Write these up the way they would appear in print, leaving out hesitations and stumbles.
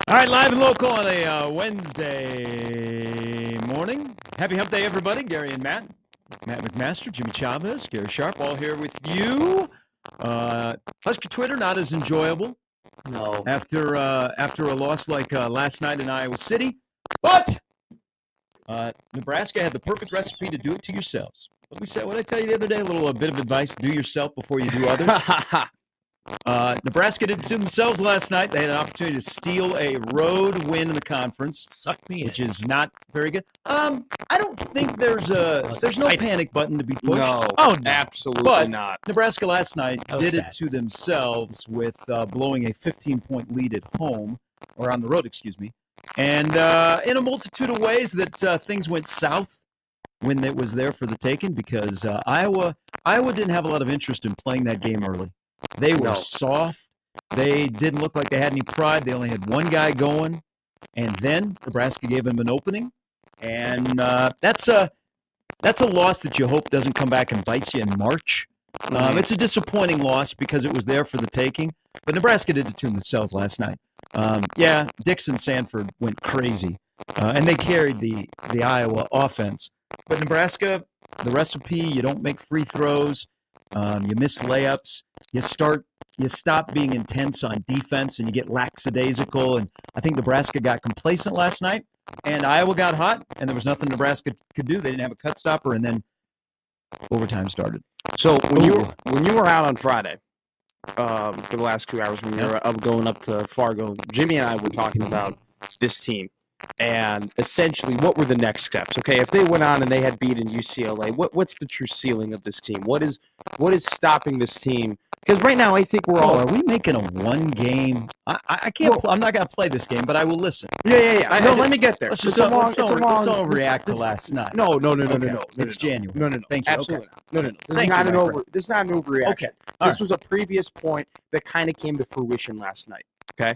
All right, live and local on a Wednesday morning. Happy Hump Day, everybody. Gary and Matt. Matt McMaster, Jimmy Chavez, Gary Sharp, all here with you. Husker Twitter, not as enjoyable. No. After a loss like last night in Iowa City. But Nebraska had the perfect recipe to do it to yourselves. What did I tell you the other day? A bit of advice: do yourself before you do others. Nebraska did it to themselves last night. They had an opportunity to steal a road win in the conference, which is not very good. I don't think there's no panic button to be pushed. No, no. Absolutely not. Nebraska last night did sad. it to themselves with blowing a 15-point lead at home, or on the road, excuse me. And in a multitude of ways that things went south when it was there for the taking, because Iowa didn't have a lot of interest in playing that game early. They were soft. They didn't look like they had any pride. They only had one guy going, and then Nebraska gave them an opening, and that's a loss that you hope doesn't come back and bite you in March. It's a disappointing loss because it was there for the taking, but Nebraska did it to themselves last night. Dixon Sanford went crazy, and they carried the Iowa offense. But Nebraska, the recipe: you don't make free throws, you miss layups. You stop being intense on defense, and you get lackadaisical. And I think Nebraska got complacent last night, and Iowa got hot, and there was nothing Nebraska could do. They didn't have a cut stopper, and then overtime started. So when you were out on Friday, for the last 2 hours when you were going up to Fargo, Jimmy and I were talking about this team and essentially what were the next steps. Okay, if they went on and they had beaten UCLA, what's the true ceiling of this team? What is stopping this team? Because right now I think we're all. Are we making a one game? I can't. I'm not going to play this game, but I will listen. Yeah. Let me get there. Let's don't react to last night. No. It's January. No. Thank you. Absolutely not. No. This is not an overreaction. Okay. This was a previous point that kind of came to fruition last night. Okay.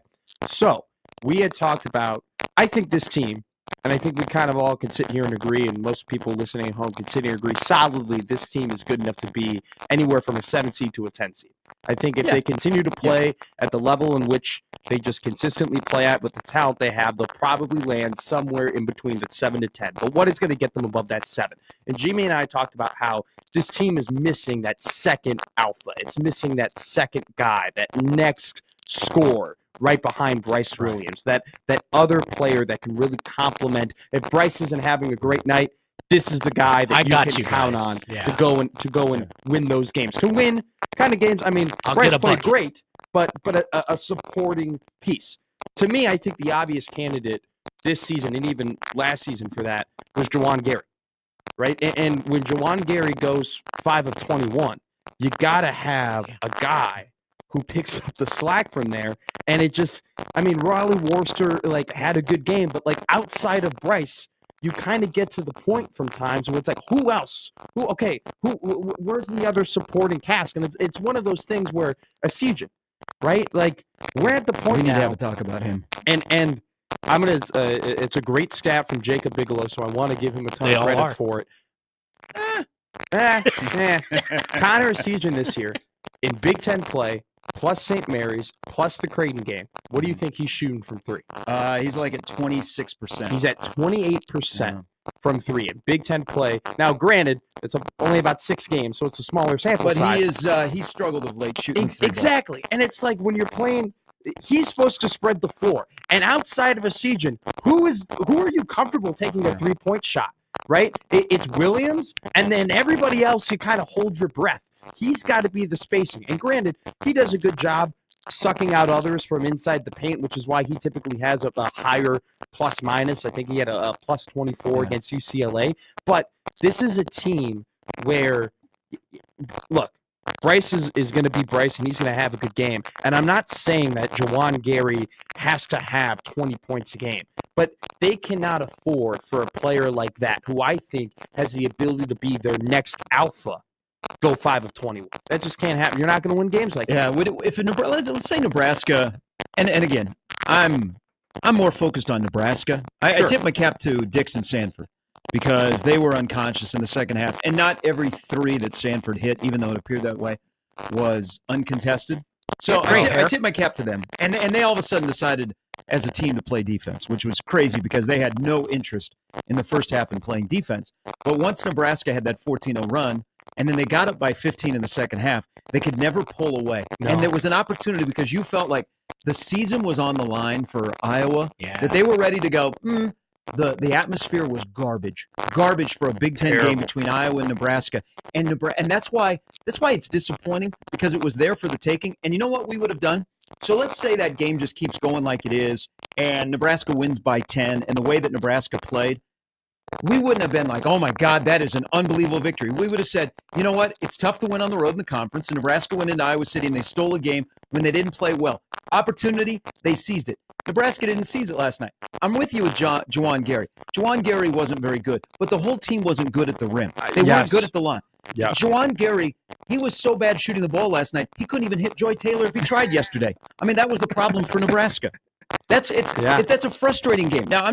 So we had talked about. I think this team, and I think we kind of all can sit here and agree, and most people listening at home can sit here and agree solidly, this team is good enough to be anywhere from a 7 seed to a 10 seed. I think if they continue to play at the level in which they just consistently play at with the talent they have, they'll probably land somewhere in between the 7 to 10. But what is going to get them above that 7? And Jimmy and I talked about how this team is missing that second alpha. It's missing that second guy, that next scorer right behind Bryce Williams, that other player that can really complement. If Bryce isn't having a great night, this is the guy that you can count on to go and win those games. To win kind of games, I mean, Bryce played great, but a supporting piece. To me, I think the obvious candidate this season and even last season for that was Juwan Gary, right? And when Juwan Gary goes 5 of 21, you got to have a guy who picks up the slack from there. And it just, I mean, Raleigh Worcester, had a good game, but, outside of Bryce, you kind of get to the point from times where it's like, who else? Where's the other supporting cast? And it's one of those things where a Sejan, right? We're at the point we need now. to have a talk about him. And I'm going to, it's a great stat from Jacob Bigelow, so I want to give him a ton of credit for it. Connor Sejan this year in Big Ten play, plus St. Mary's, plus the Creighton game. What do you think he's shooting from 3? He's at 26%. He's at 28% from 3 in Big Ten play. Now, granted, it's only about 6 games, so it's a smaller sample size. But he struggled of late shooting. Exactly. And it's like when you're playing, he's supposed to spread the floor. And outside of a Sejan, who are you comfortable taking a 3-point shot, right? It's Williams, and then everybody else, you kind of hold your breath. He's got to be the spacing. And granted, he does a good job sucking out others from inside the paint, which is why he typically has a higher plus-minus. I think he had a plus 24 against UCLA. But this is a team where, look, Bryce is going to be Bryce, and he's going to have a good game. And I'm not saying that Juwan Gary has to have 20 points a game. But they cannot afford for a player like that, who I think has the ability to be their next alpha, go 5 of 21. That just can't happen. You're not going to win games like that. Yeah, let's say Nebraska, and again, I'm more focused on Nebraska. I tip my cap to Dixon Sanford because they were unconscious in the second half, and not every 3 that Sanford hit, even though it appeared that way, was uncontested. So I tip my cap to them. And they all of a sudden decided, as a team to play defense, which was crazy because they had no interest in the first half in playing defense. But once Nebraska had that 14-0 run, and then they got up by 15 in the second half, they could never pull away. No. And there was an opportunity because you felt like the season was on the line for Iowa, Yeah. that they were ready to go, the atmosphere was garbage for a Big Ten game between Iowa and Nebraska. And that's why it's disappointing, because it was there for the taking. And you know what we would have done? So let's say that game just keeps going like it is, and Nebraska wins by 10, and the way that Nebraska played, we wouldn't have been like, oh my God, that is an unbelievable victory. We would have said, you know what? It's tough to win on the road in the conference, and Nebraska went into Iowa City and they stole a game when they didn't play well. Opportunity, they seized it. Nebraska didn't seize it last night. I'm with you with Juwan Gary. Juwan Gary wasn't very good, but the whole team wasn't good at the rim. They weren't good at the line. Yeah. Juwan Gary, he was so bad shooting the ball last night, he couldn't even hit Joy Taylor if he tried yesterday. I mean, that was the problem for Nebraska. That's a frustrating game. Now, I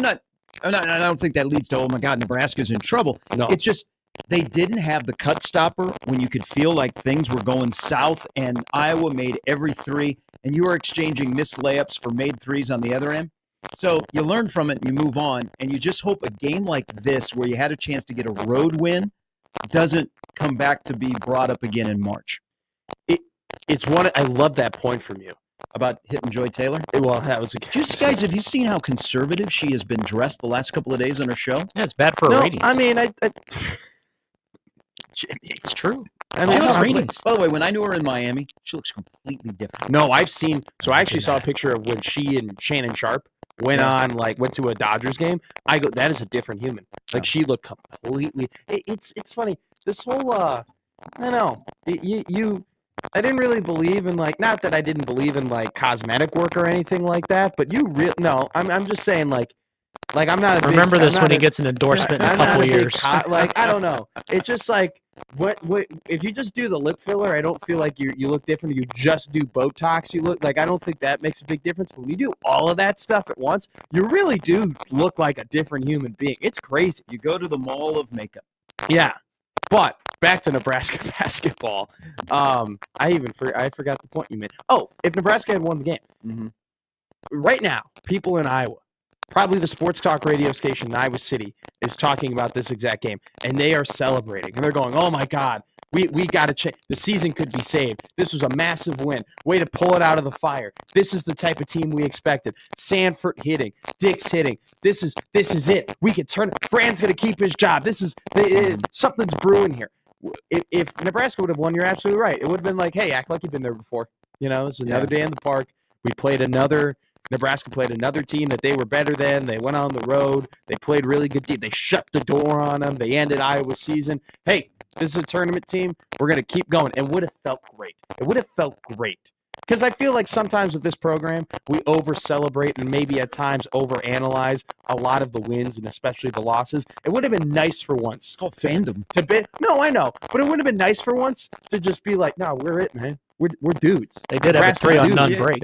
don't think that leads to, oh my God, Nebraska's in trouble. No. It's just they didn't have the cut stopper when you could feel like things were going south, and Iowa made every three, and you were exchanging missed layups for made threes on the other end. So you learn from it and you move on, and you just hope a game like this, where you had a chance to get a road win, doesn't come back to be brought up again in March. It's one. I love that point from you. About hitting Joy Taylor? Well, that was a Guys, have you seen how conservative she has been dressed the last couple of days on her show? Yeah, it's bad for ratings. I mean, It's true. I mean, She looks ratings. By the way, when I knew her in Miami, she looks completely different. No, I've seen. So I actually saw a picture of when she and Shannon Sharp went to a Dodgers game. I go, that is a different human. Like, she looked completely. It's funny. This whole I don't know. I didn't really believe in, like, not that I didn't believe in, like, cosmetic work or anything like that, but I'm just saying, like I'm not a big, Remember this I'm when not he gets an endorsement in a I'm couple not of a big years. like, I don't know. It's just like, what if you just do the lip filler, I don't feel like you look different. You just do Botox, you look like, I don't think that makes a big difference. But when you do all of that stuff at once, you really do look like a different human being. It's crazy. You go to the mall of makeup. Yeah. But back to Nebraska basketball. I forgot the point you made. Oh, if Nebraska had won the game, right now, people in Iowa, probably the sports talk radio station in Iowa City, is talking about this exact game, and they are celebrating, and they're going, "Oh my God, we got to change. The season could be saved. This was a massive win. Way to pull it out of the fire. This is the type of team we expected. Sanford hitting, Dix hitting. This is it. We could turn it. Fran's going to keep his job. Something's brewing here." If Nebraska would have won, you're absolutely right. It would have been like, hey, act like you've been there before. It's another day in the park. Nebraska played another team that they were better than. They went on the road. They played really good. They shut the door on them. They ended Iowa's season. Hey, this is a tournament team. We're going to keep going. It would have felt great. It would have felt great. Because I feel like sometimes with this program, we over-celebrate and maybe at times over-analyze a lot of the wins and especially the losses. It would have been nice for once. It's called fandom. No, I know. But it would have been nice for once to just be like, no, we're it, man. We're dudes. They did have a 3-on-none break.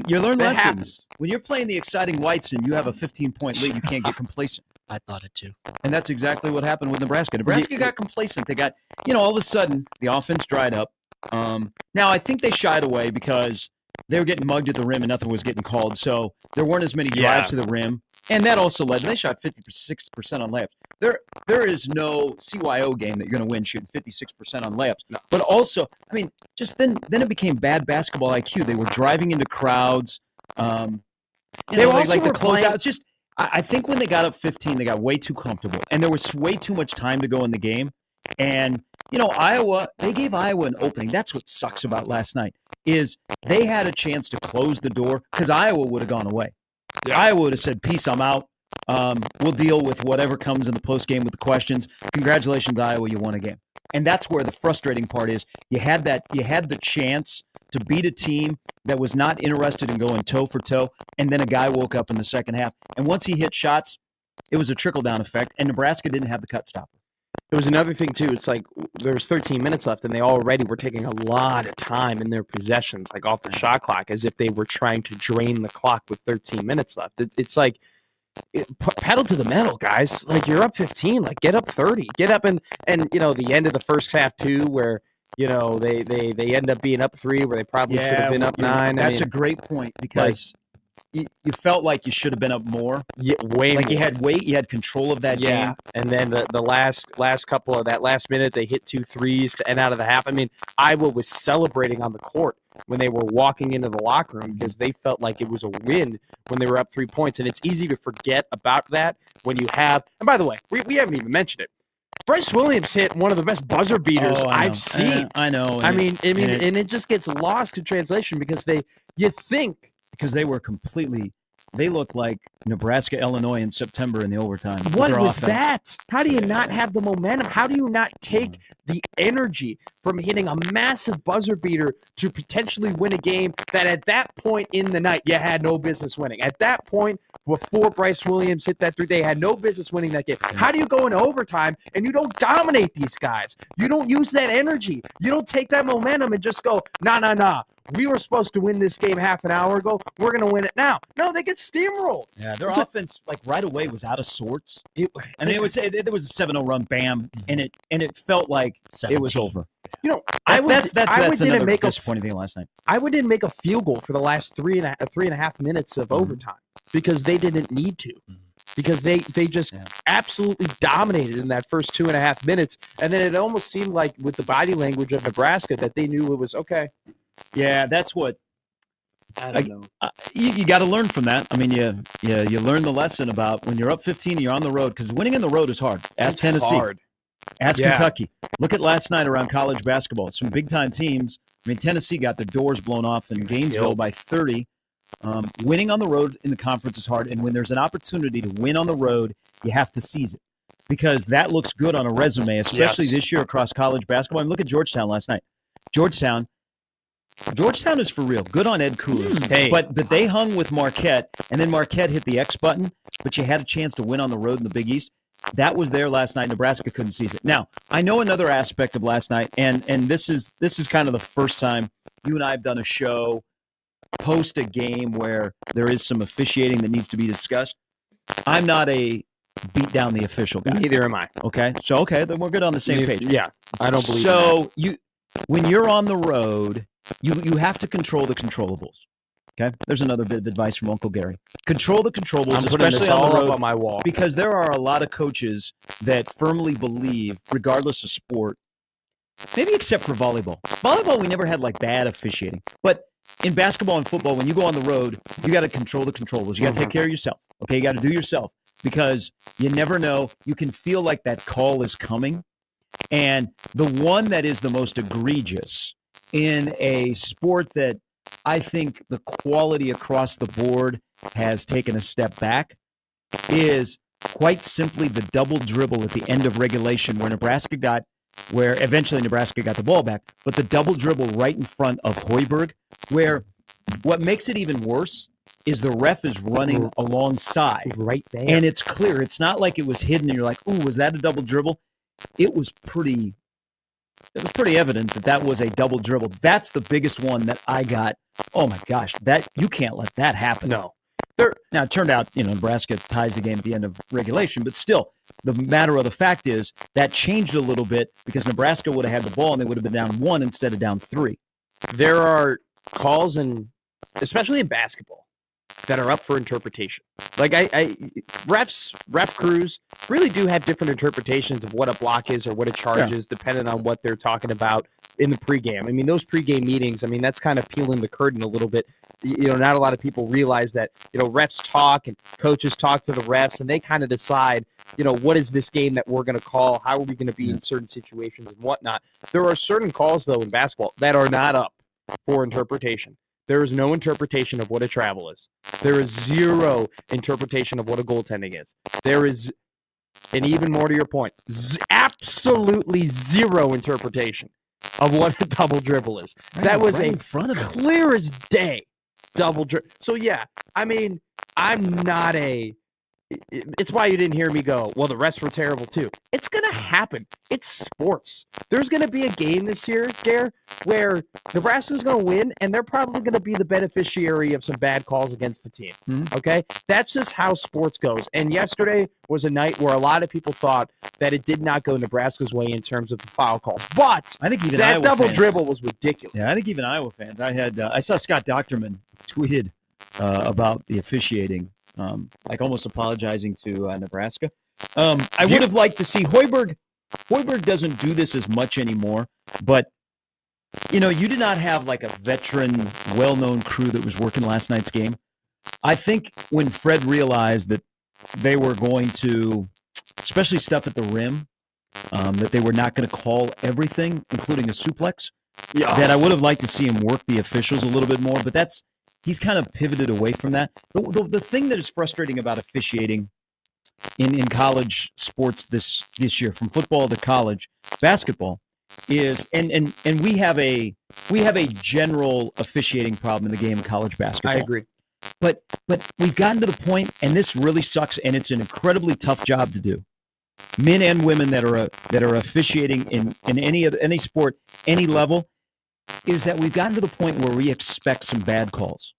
You learn lessons. Happens. When you're playing the exciting whites and you have a 15-point lead, you can't get complacent. I thought it too. And that's exactly what happened with Nebraska. Nebraska got complacent. They got, all of a sudden, the offense dried up. Now, I think they shied away because they were getting mugged at the rim and nothing was getting called. So there weren't as many drives to the rim. And that also led, they shot 56% on layups. There is no CYO game that you're going to win shooting 56% on layups. No. But also, I mean, just then it became bad basketball IQ. They were driving into crowds. They also the closeout. It's just, I think when they got up 15, they got way too comfortable. And there was way too much time to go in the game. And, Iowa, they gave Iowa an opening. That's what sucks about last night, is they had a chance to close the door because Iowa would have gone away. Yeah. Iowa would have said, peace, I'm out. We'll deal with whatever comes in the postgame with the questions. Congratulations, Iowa, you won a game. And that's where the frustrating part is. You had the chance to beat a team that was not interested in going toe for toe, and then a guy woke up in the second half. And once he hit shots, it was a trickle-down effect, and Nebraska didn't have the cut stopper. There was another thing, too. It's like there was 13 minutes left, and they already were taking a lot of time in their possessions, like off the shot clock, as if they were trying to drain the clock with 13 minutes left. It's like, pedal to the metal, guys. Like, you're up 15. Like, get up 30. Get up and the end of the first half, too, where, they end up being up 3, where they probably should have been up 9. That's a great point because you felt like you should have been up more. Yeah, way Like more. you had weight, you had control of that Yeah, game. and then the last couple of that last minute, they hit 2 threes to end out of the half. I mean, Iowa was celebrating on the court when they were walking into the locker room because they felt like it was a win when they were up 3 points. And it's easy to forget about that when you have. And by the way, we haven't even mentioned it. Bryce Williams hit one of the best buzzer beaters I've seen. I know. And it just gets lost in translation because you think. Because they were completely. They looked like Nebraska, Illinois in September in the overtime. What was offense. that? How do you not have the momentum? How do you not take the energy from hitting a massive buzzer beater to potentially win a game that at that point in the night you had no business winning? At that point, before Bryce Williams hit that 3, they had no business winning that game. How do you go into overtime and you don't dominate these guys? You don't use that energy. You don't take that momentum and just go, nah. We were supposed to win this game half an hour ago. We're going to win it now. No, they get steamrolled. Yeah, their offense, like right away, was out of sorts. There was a 7-0 run, bam, and it felt like 17. it was over. You know, That's didn't another make disappointing thing last night. Iowa didn't make a field goal for the last three and a half minutes of overtime because they didn't need to. Because they just absolutely dominated in that first 2.5 minutes. And then it almost seemed like with the body language of Nebraska that they knew it was okay. Yeah, that's what. I don't know. You got to learn from that. I mean, you learn the lesson about when you're up 15 and you're on the road, because winning in the road is hard. Ask Tennessee. Hard. Ask Kentucky. Look at last night around college basketball. Some big-time teams. I mean, Tennessee got the doors blown off in Gainesville by 30. Winning on the road in the conference is hard, and when there's an opportunity to win on the road, you have to seize it because that looks good on a resume, especially this year across college basketball. And look at Georgetown last night. Georgetown is for real. Good on Ed Cooley. Hey. But they hung with Marquette, and then Marquette hit the X button, but you had a chance to win on the road in the Big East. That was there last night. Nebraska couldn't seize it. Now, I know another aspect of last night, and this is kind of the first time you and I have done a show post a game where there is some officiating that needs to be discussed. I'm not a beat down the official guy. Neither am I. Okay? So, then we're good on the same page. Yeah, I don't believe so when you're on the road, you have to control the controllables. Okay? There's another bit of advice from Uncle Gary. Control the controllables, I'm putting especially this on all the road, up on my wall. because there are a lot of coaches that firmly believe, regardless of sport, maybe except for volleyball. Volleyball, we never had like bad officiating. But in basketball and football, when you go on the road, you got to control the controllables. You got to take care of yourself. Okay? You got to do yourself because you never know. You can feel like that call is coming. And the one that is the most egregious in a sport that I think the quality across the board has taken a step back is quite simply the double dribble at the end of regulation where eventually Nebraska got the ball back, but the double dribble right in front of Hoiberg, where what makes it even worse is the ref is running alongside. Right there. And it's clear. It's not like it was hidden and you're like, ooh, was that a double dribble? It was pretty evident that was a double dribble. That's the biggest one that I got. Oh my gosh, that you can't let that happen. No. Now, it turned out, Nebraska ties the game at the end of regulation, but still, the matter of the fact is that changed a little bit because Nebraska would have had the ball and they would have been down 1 instead of down 3. There are calls, especially in basketball, that are up for interpretation. Like ref crews really do have different interpretations of what a block is or what a charge is, depending on what they're talking about in the pregame. I mean, those pregame meetings, that's kind of peeling the curtain a little bit. Not a lot of people realize that, refs talk and coaches talk to the refs and they kind of decide, what is this game that we're going to call? How are we going to be in certain situations and whatnot? There are certain calls, though, in basketball that are not up for interpretation. There is no interpretation of what a travel is. There is zero interpretation of what a goaltending is. There is, and even more to your point, absolutely zero interpretation of what a double dribble is. That was in front of clear as day double dribble. So, I'm not it's why you didn't hear me go, well, the refs were terrible too. It's going to happen. It's sports. There's going to be a game this year, Gare, where Nebraska's going to win, and they're probably going to be the beneficiary of some bad calls against the team. Okay? That's just how sports goes. And yesterday was a night where a lot of people thought that it did not go Nebraska's way in terms of the foul calls. But I think even that Iowa double fans, dribble was ridiculous. Yeah, I think even Iowa fans. I saw Scott Docterman tweeted about the officiating, like almost apologizing to Nebraska. I would have liked to see Hoiberg. Hoiberg doesn't do this as much anymore, but you did not have like a veteran, well-known crew that was working last night's game. I think when Fred realized that they were going to, especially stuff at the rim, that they were not going to call everything, including a suplex, that I would have liked to see him work the officials a little bit more, but he's kind of pivoted away from that. The thing that is frustrating about officiating in college sports this year, from football to college basketball, is and we have a general officiating problem in the game of college basketball. I agree. But we've gotten to the point, and this really sucks, and it's an incredibly tough job to do. Men and women that are officiating in any sport, any level, is that we've gotten to the point where we expect some bad calls.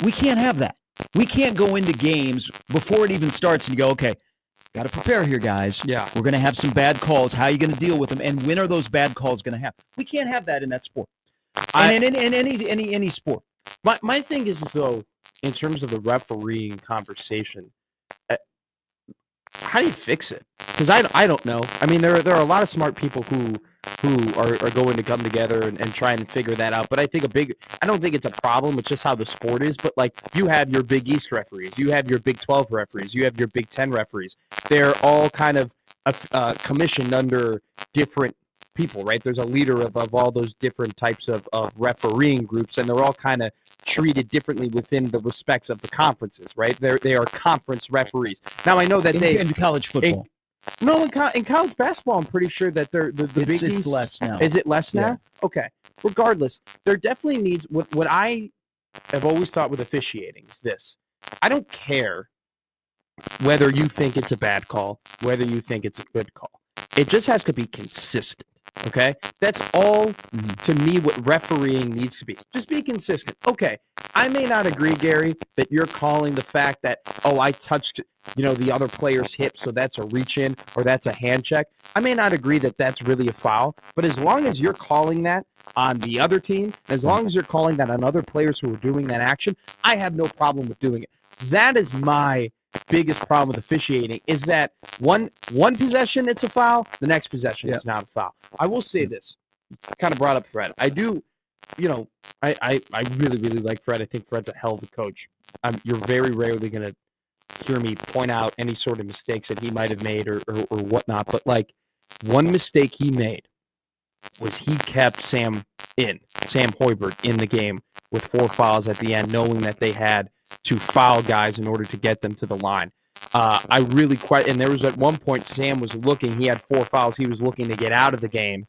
We can't have that. We can't go into games before it even starts and go, okay, got to prepare here, guys. Yeah, we're going to have some bad calls. How are you going to deal with them? And when are those bad calls going to happen? We can't have that in that sport. And in any sport. My thing is, though, in terms of the refereeing conversation, how do you fix it? Because I don't know. I mean, there are a lot of smart people who are going to come together and try and figure that out. But I don't think it's a problem. It's just how the sport is. But like, you have your Big East referees, you have your Big 12 referees, you have your Big 10 referees. They're all kind of commissioned under different people, right? There's a leader of all those different types of refereeing groups, and they're all kind of treated differently within the respects of the conferences, right? They are conference referees. Now, I know that in college football. In college basketball, I'm pretty sure that the Big East, it's less now. Is it less now? Yeah. Okay. Regardless, there definitely needs what I have always thought with officiating is this. I don't care whether you think it's a bad call, whether you think it's a good call. It just has to be consistent. Okay, that's all to me what refereeing needs to be. Just be consistent. Okay, I may not agree, Gary, that you're calling the fact that, I touched, the other player's hip, so that's a reach in or that's a hand check. I may not agree that that's really a foul, but as long as you're calling that on the other team, as long as you're calling that on other players who are doing that action, I have no problem with doing it. That is my biggest problem with officiating, is that one possession it's a foul, the next possession it's not a foul. I will say this, kind of brought up Fred. I do, I really, really like Fred. I think Fred's a hell of a coach. You're very rarely going to hear me point out any sort of mistakes that he might have made or whatnot, but like, one mistake he made was he kept Sam Hoiberg in the game with 4 fouls at the end, knowing that they had to foul guys in order to get them to the line. I really and there was at one point Sam was looking, he had 4 fouls, he was looking to get out of the game,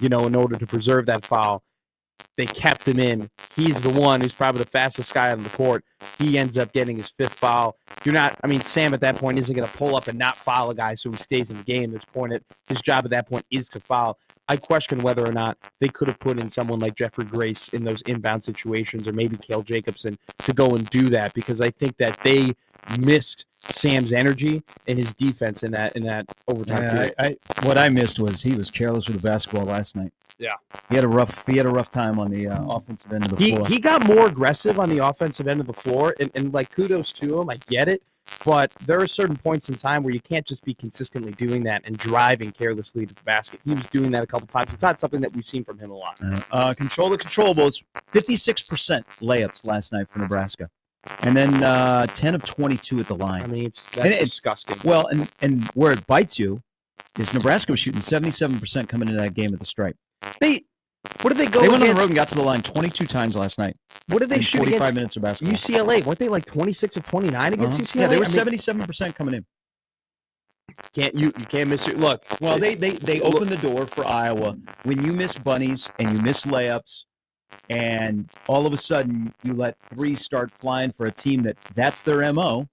in order to preserve that foul. They kept him in. He's the one who's probably the fastest guy on the court. He ends up getting his 5th foul. Sam at that point isn't going to pull up and not foul a guy so he stays in the game. His job at that point is to foul. I question whether or not they could have put in someone like Jeffrey Grace in those inbound situations, or maybe Cale Jacobson, to go and do that, because I think that they missed Sam's energy and his defense in that overtime period. What I missed was he was careless with the basketball last night. Yeah, he had a rough time on the offensive end of the floor. He got more aggressive on the offensive end of the floor, and like, kudos to him. I get it. But there are certain points in time where you can't just be consistently doing that and driving carelessly to the basket. He was doing that a couple times. It's not something that we've seen from him a lot. Control the controllables. 56% layups last night for Nebraska. And then 10 of 22 at the line. That's disgusting. Well, and where it bites you is Nebraska was shooting 77% coming into that game at the stripe. What did they go? They went on the road and got to the line 22 times last night. What did they shoot 45 against minutes of basketball? UCLA? Weren't they like 26 of 29 against UCLA? Yeah, they were 77% coming in. You can't miss it. Look, well, they opened the door for Iowa. When you miss bunnies and you miss layups, and all of a sudden you let threes start flying for a team that's their MO.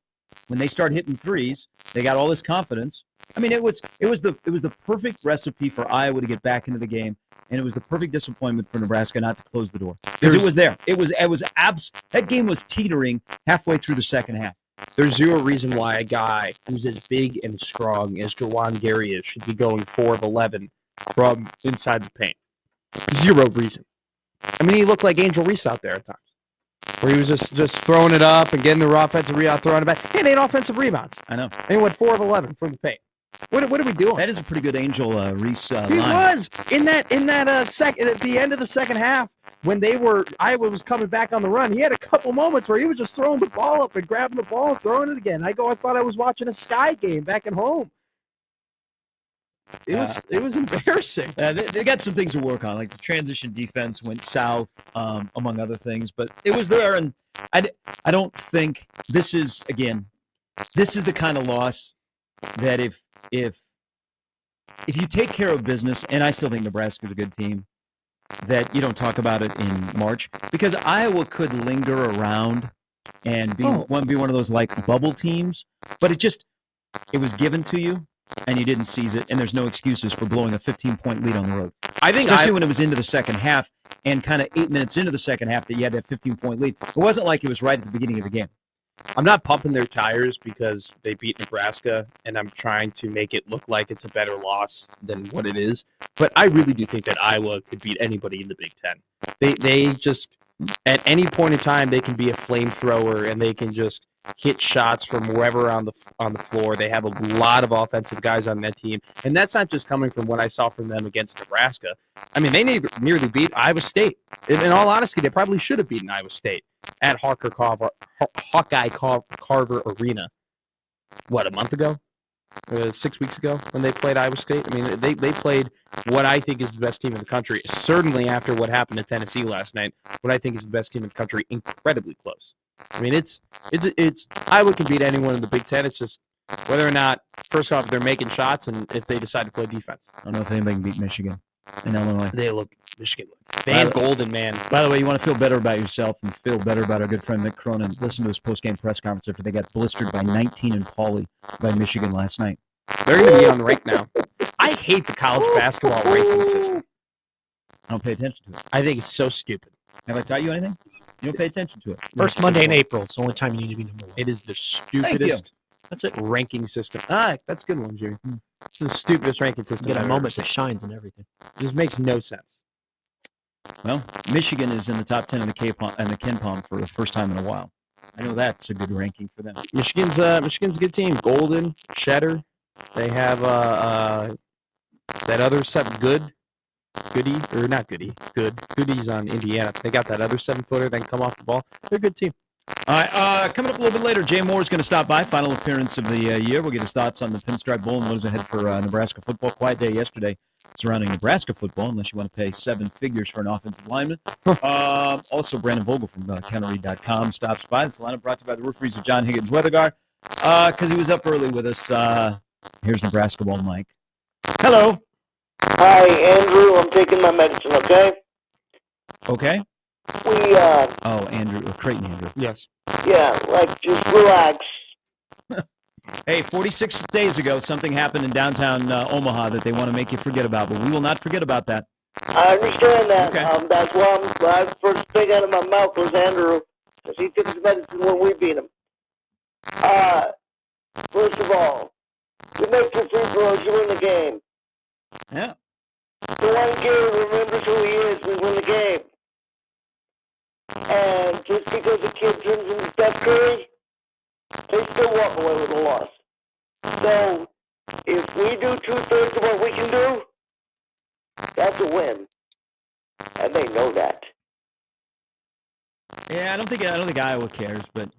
When they start hitting threes, they got all this confidence. It was the perfect recipe for Iowa to get back into the game, and it was the perfect disappointment for Nebraska not to close the door, because it was there. That game was teetering halfway through the second half. There's zero reason why a guy who's as big and strong as Jawan Gary is should be going 4 of 11 from inside the paint. Zero reason. He looked like Angel Reese out there at times. where he was just throwing it up and getting the offensive rebound, throwing it back. He had 8 offensive rebounds. I know. And he went 4 of 11 from the paint. What are we doing? That is a pretty good Angel Reese He line. was in that second at the end of the second half when Iowa was coming back on the run. He had a couple moments where he was just throwing the ball up and grabbing the ball and throwing it again. I thought I was watching a Sky game back at home. It was embarrassing. They got some things to work on, like the transition defense went south, among other things. But it was there, and I don't think this is the kind of loss that if you take care of business, and I still think Nebraska's a good team, that you don't talk about it in March, because Iowa could linger around and be one of those like bubble teams, but it was given to you and you didn't seize it, and there's no excuses for blowing a 15-point lead on the road. I think especially when it was into the second half and kind of 8 minutes into the second half that you had that 15-point lead. It wasn't like it was right at the beginning of the game. I'm not pumping their tires because they beat Nebraska, and I'm trying to make it look like it's a better loss than what it is. But I really do think that Iowa could beat anybody in the Big Ten. They just, at any point in time, they can be a flamethrower, and they can just hit shots from wherever on the floor. They have a lot of offensive guys on that team, and that's not just coming from what I saw from them against Nebraska. I mean, they nearly beat Iowa State. In all honesty, they probably should have beaten Iowa State at Hawkeye Carver Arena. What, a month ago? 6 weeks ago when they played Iowa State? I mean, they played what I think is the best team in the country. Certainly after what happened to Tennessee last night, what I think is the best team in the country, incredibly close. I mean, it's Iowa can beat anyone in the Big Ten. It's just whether or not, first off, they're making shots and if they decide to play defense. I don't know if anybody can beat Michigan and Illinois. Michigan. Van Golden, man. By the way, you want to feel better about yourself and feel better about our good friend Mick Cronin. Listen to his post-game press conference after they got blistered by 19 in Pauley by Michigan last night. They're going to be on rank now. I hate the college basketball ranking system. I don't pay attention to it. I think it's so stupid. Have I taught you anything? You don't pay attention to it. First Monday in April. It's the only time you need to be number one. It is the stupidest That's it. ranking system. That's a good one, Jerry. It's the stupidest ranking system. Get a I've moment ever that shines and everything. seen. It just makes no sense. Well, Michigan is in the top 10 in the Ken Palm for the first time in a while. I know that's a good ranking for them. Michigan's a good team. Golden, Cheddar. They have that other Goody's on Indiana. They got that other 7-footer that can come off the ball. They're a good team. All right, coming up a little bit later, Jay Moore is going to stop by. Final appearance of the year. We'll get his thoughts on the Pinstripe Bowl and what is ahead for Nebraska football. Quiet day yesterday surrounding Nebraska football, unless you want to pay 7 figures for an offensive lineman. Also, Brandon Vogel from counterread.com stops by. This lineup brought to you by the referees of John Higgins Weather Guard because he was up early with us. Here's Nebraska Ball Mike. Hello. Hi, Andrew. I'm taking my medicine, okay? Okay. We, Andrew, Creighton Andrew. Yes. yeah, like, just relax. Hey, 46 days ago, something happened in downtown Omaha that they want to make you forget about, but we will not forget about that. I understand that. Okay. That's why first thing out of my mouth was Andrew, because he took his medicine when we beat him. First of all, you make your free throws, you win the game. Yeah. The one kid remembers who he is, we win the game. And just because a kid turns into Steph Curry, they still walk away with a loss. So, if we do 2/3 of what we can do, that's a win. And they know that. Yeah, I don't think Iowa cares, but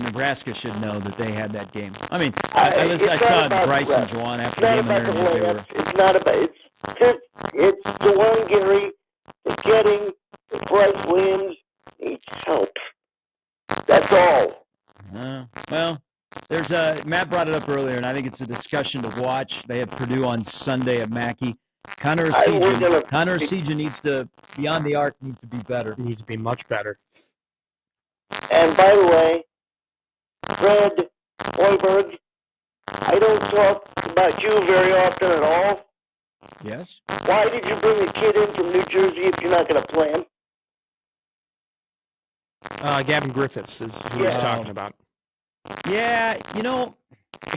Nebraska should know that they had that game. I mean, I saw Bryce and Juwan after the game in their news. They were. It's not about. It's DeJuan Gary, the getting, the Bryce Williams needs help. That's all. Well, there's Matt brought it up earlier, and I think it's a discussion to watch. They have Purdue on Sunday at Mackey. Connor Sejan needs to, beyond the arc, needs to be better. It needs to be much better. And by the way, Fred Hoiberg, I don't talk about you very often at all. Yes. Why did you bring a kid in from New Jersey if you're not going to play him? Gavin Griffiths is who he's talking about. Yeah, it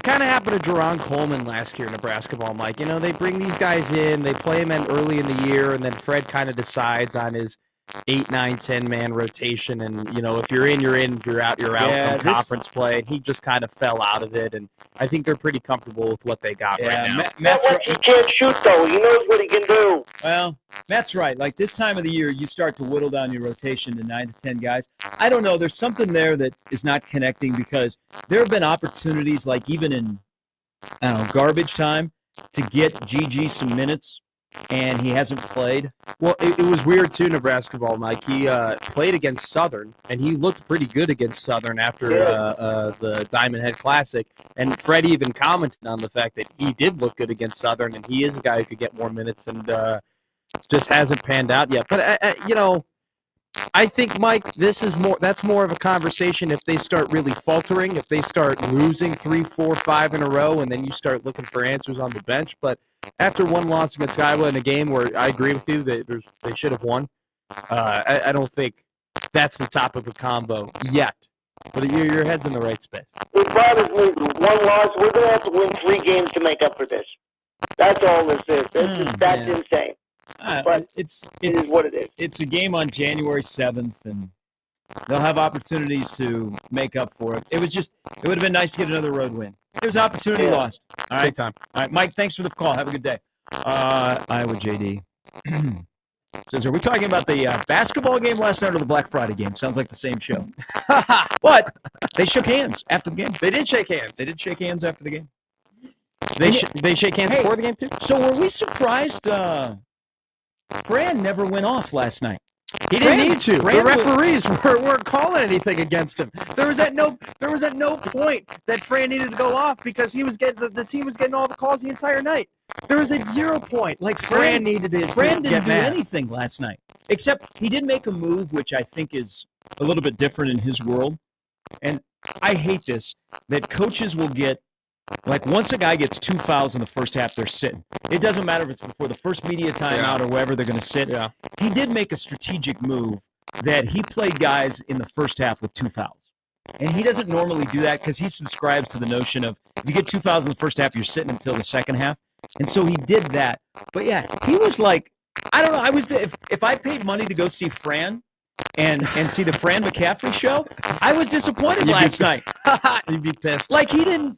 kind of happened to Jerron Coleman last year in Nebraska ball, Mike. They bring these guys in, they play them early in the year, and then Fred kind of decides on his 8, 9, 10-man rotation, and if you're in, you're in. If you're out, you're out. Yeah, From conference play, and he just kind of fell out of it. And I think they're pretty comfortable with what they got right now. Matt's Not like he can't shoot, though. He knows what he can do. Well, Matt's right. Like this time of the year, you start to whittle down your rotation to 9 to 10 guys. I don't know. There's something there that is not connecting because there have been opportunities, like even in, I don't know, garbage time, to get GG some minutes, and he hasn't played. Well, it was weird too, Nebraska ball, Mike. He played against Southern, and he looked pretty good against Southern after the Diamond Head Classic. And Fred even commented on the fact that he did look good against Southern, and he is a guy who could get more minutes, and just hasn't panned out yet. But I think, Mike, that's more of a conversation if they start really faltering, if they start losing 3, 4, 5 in a row, and then you start looking for answers on the bench. But after one loss against Iowa in a game where I agree with you that they should have won, I don't think that's the top of the combo yet. But your head's in the right space. It bothers me. One loss, we're going to have to win 3 games to make up for this. That's all this is. That's insane. But it is what it is. It's a game on January 7th, and they'll have opportunities to make up for it. It would have been nice to get another road win. There's opportunity lost. All right, Big time. All right, Mike, thanks for the call. Have a good day. Iowa JD says, are we talking about the basketball game last night or the Black Friday game? Sounds like the same show. But they shook hands after the game. They did shake hands. They did shake hands after the game. They shake hands before the game, too? So were we surprised Fran never went off last night? He didn't need to. The referees weren't calling anything against him. There was at no point that Fran needed to go off because he was getting the team was getting all the calls the entire night. There was at 0 point. Like Fran needed to. Fran didn't get do mad. anything last night, except he did make a move, which I think is a little bit different in his world. And I hate this, that coaches will get, like once a guy gets 2 fouls in the first half, they're sitting. It doesn't matter if it's before the first media timeout or wherever they're going to sit. Yeah. He did make a strategic move that he played guys in the first half with 2 fouls. And he doesn't normally do that because he subscribes to the notion of if you get 2 fouls in the first half, you're sitting until the second half. And so he did that. But yeah, he was like, I don't know. If I paid money to go see Fran and see the Fran McCaffrey show, I was disappointed last night. You'd be pissed. Like he did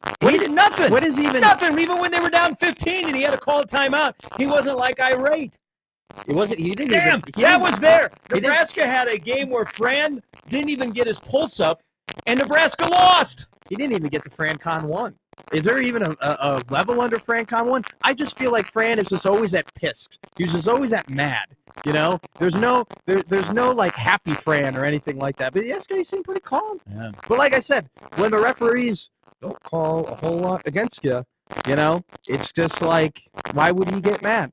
nothing. What is even nothing? Even when they were down 15 and he had to call a timeout, he wasn't like irate. It wasn't. He didn't. Damn, even, that was there. Nebraska had a game where Fran didn't even get his pulse up, and Nebraska lost. He didn't even get to FranCon 1. Is there even a level under FranCon 1? I just feel like Fran is just always at pissed. He's just always at mad. There's no like happy Fran or anything like that. But yesterday he seemed pretty calm. Yeah. But like I said, when the referees don't call a whole lot against you, it's just like, why would he get mad?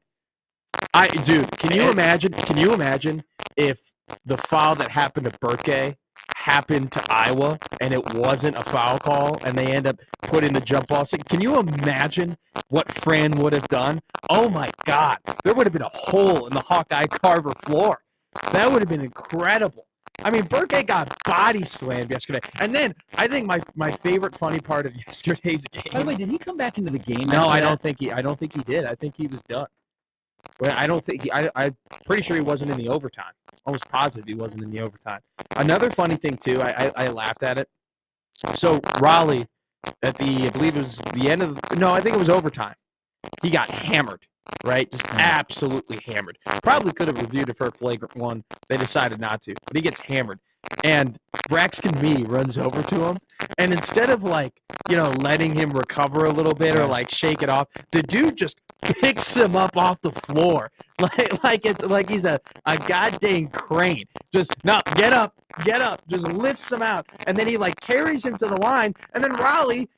Can you imagine if the foul that happened to Burke happened to Iowa and it wasn't a foul call and they end up putting the jump ball? Can you imagine what Fran would have done? Oh my God, there would have been a hole in the Hawkeye Carver floor. That would have been incredible. I mean, Burke got body slammed yesterday. And then I think my favorite funny part of yesterday's game. By the way, did he come back into the game? No, I don't think he did. I think he was done. Well, I don't think I'm pretty sure he wasn't in the overtime. Almost positive he wasn't in the overtime. Another funny thing too, I laughed at it. So Raleigh, I believe it was the end of I think it was overtime. He got hammered, right? Just absolutely hammered. Probably could have reviewed it for a flagrant one. They decided not to, but he gets hammered. And Braxton Mee runs over to him, and instead of letting him recover a little bit or like shake it off, the dude just picks him up off the floor like he's a goddamn crane. Just get up, just lifts him out, and then he carries him to the line, and then Raleigh,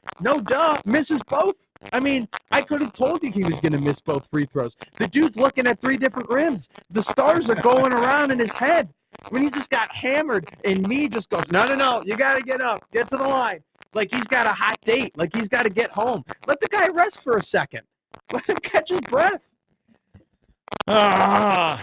misses both. I mean, I could have told you he was going to miss both free throws. The dude's looking at 3 different rims. The stars are going around in his head. When he just got hammered, and me just goes, no, you got to get up, get to the line. Like he's got a hot date, like he's got to get home. Let the guy rest for a second. Let him catch his breath. Friggin'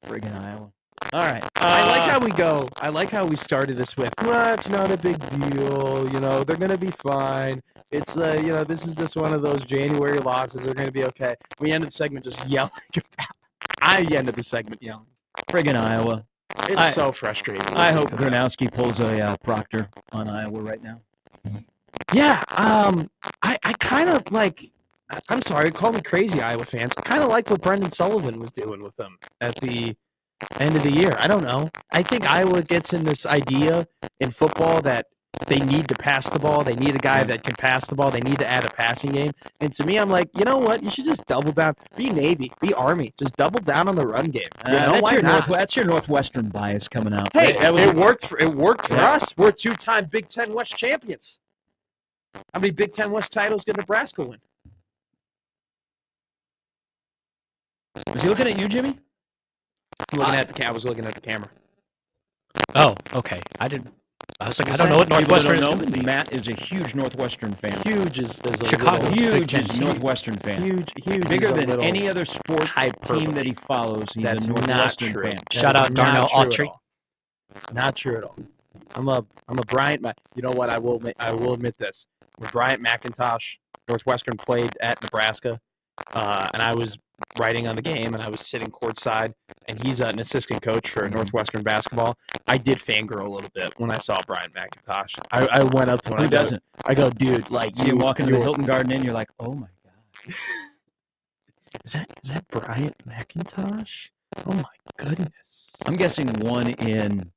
Iowa. All right. I like how we go. I like how we started this with, it's not a big deal. They're going to be fine. It's, this is just one of those January losses. They're going to be okay. We ended the segment just yelling. I ended the segment yelling. Friggin' Iowa. It's so frustrating. I listening hope to that. Gronowski pulls a Proctor on Iowa right now. Yeah, I kind of like. I'm sorry, call me crazy, Iowa fans. I kind of like what Brendan Sullivan was doing with them at the end of the year. I don't know. I think Iowa gets in this idea in football that they need to pass the ball. They need a guy that can pass the ball. They need to add a passing game. And to me, I'm like, you know what? You should just double down. Be Navy. Be Army. Just double down on the run game. You know, that's, why your not? that's your Northwestern bias coming out. Hey, That was it worked. It worked for Yeah. us. We're 2-time Big Ten West champions. How many Big Ten West titles did Nebraska win? Was he looking at you, Jimmy? Looking at the I was looking at the camera. Oh, okay. I was like, I don't Saying, know what People that Northwestern is don't going to know, be. Matt is a huge Northwestern fan. Huge is a Chicago. little, Big Huge Ten is team. Northwestern fan. huge Bigger is a than little any other sport hyperbole. team that he follows. He's That's a not Northwestern true. fan. That Shout is out Darnell not true at Autry. all. Not true at all. I'm a Bryant. You know what? I will admit this. When Bryant McIntosh Northwestern played at Nebraska, and I was writing on the game, and I was sitting courtside, and he's an assistant coach for Northwestern basketball. I did fangirl a little bit when I saw Bryant McIntosh. I went up to him. Who doesn't? I go, dude, like See him walk into the you're- Hilton Garden Inn, you're like, oh my God. Is that Bryant McIntosh? Oh my goodness. I'm guessing 1 in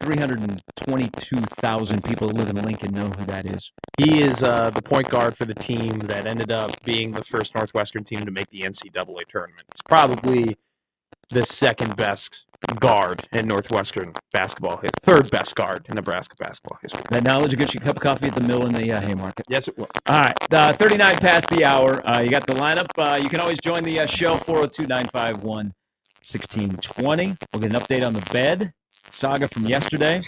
322,000 people that live in Lincoln know who that is. He is the point guard for the team that ended up being the first Northwestern team to make the NCAA tournament. It's probably the second best guard in Northwestern basketball, third best guard in Nebraska basketball history. That knowledge will get you a cup of coffee at the mill in the Haymarket. Yes, it will. All right, 39 past the hour. You got the lineup. You can always join the show, 402-951-1620. We'll get an update on the bed saga from yesterday.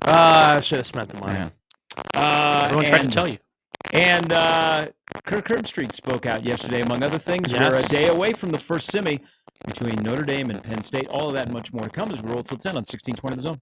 I should have spent the money. Everyone tried to tell you. And Kirk Herbstreit spoke out yesterday, among other things. Yes. We're a day away from the first semi between Notre Dame and Penn State. All of that and much more to come as we roll till 10 on 1620 The Zone.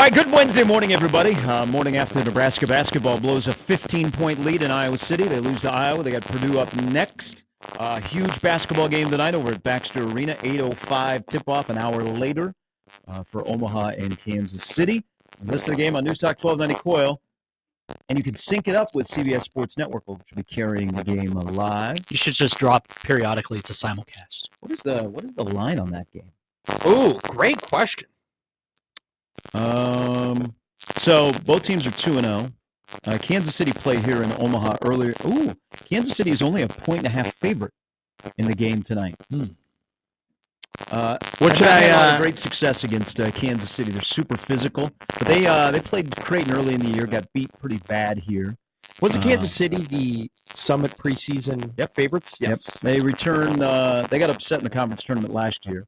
right, good Wednesday morning, everybody. Morning after Nebraska basketball blows a 15-point lead in Iowa City. They lose to Iowa. They got Purdue up next. Huge basketball game tonight over at Baxter Arena. 8:05 tip-off an hour later for Omaha and Kansas City. Listen to the game on News Talk 1290 Coil. And you can sync it up with CBS Sports Network, which will be carrying the game live. You should just drop periodically to simulcast. What is the line on that game? Ooh, great question. So both teams are 2-0. Kansas City played here in Omaha earlier. Ooh, Kansas City is only a 1.5 favorite in the game tonight. What should I? Great success against Kansas City. They're super physical, but they played Creighton early in the year. Got beat pretty bad here. Was Kansas City the Summit preseason favorites? Yes. Yep. They returned. They got upset in the conference tournament last year.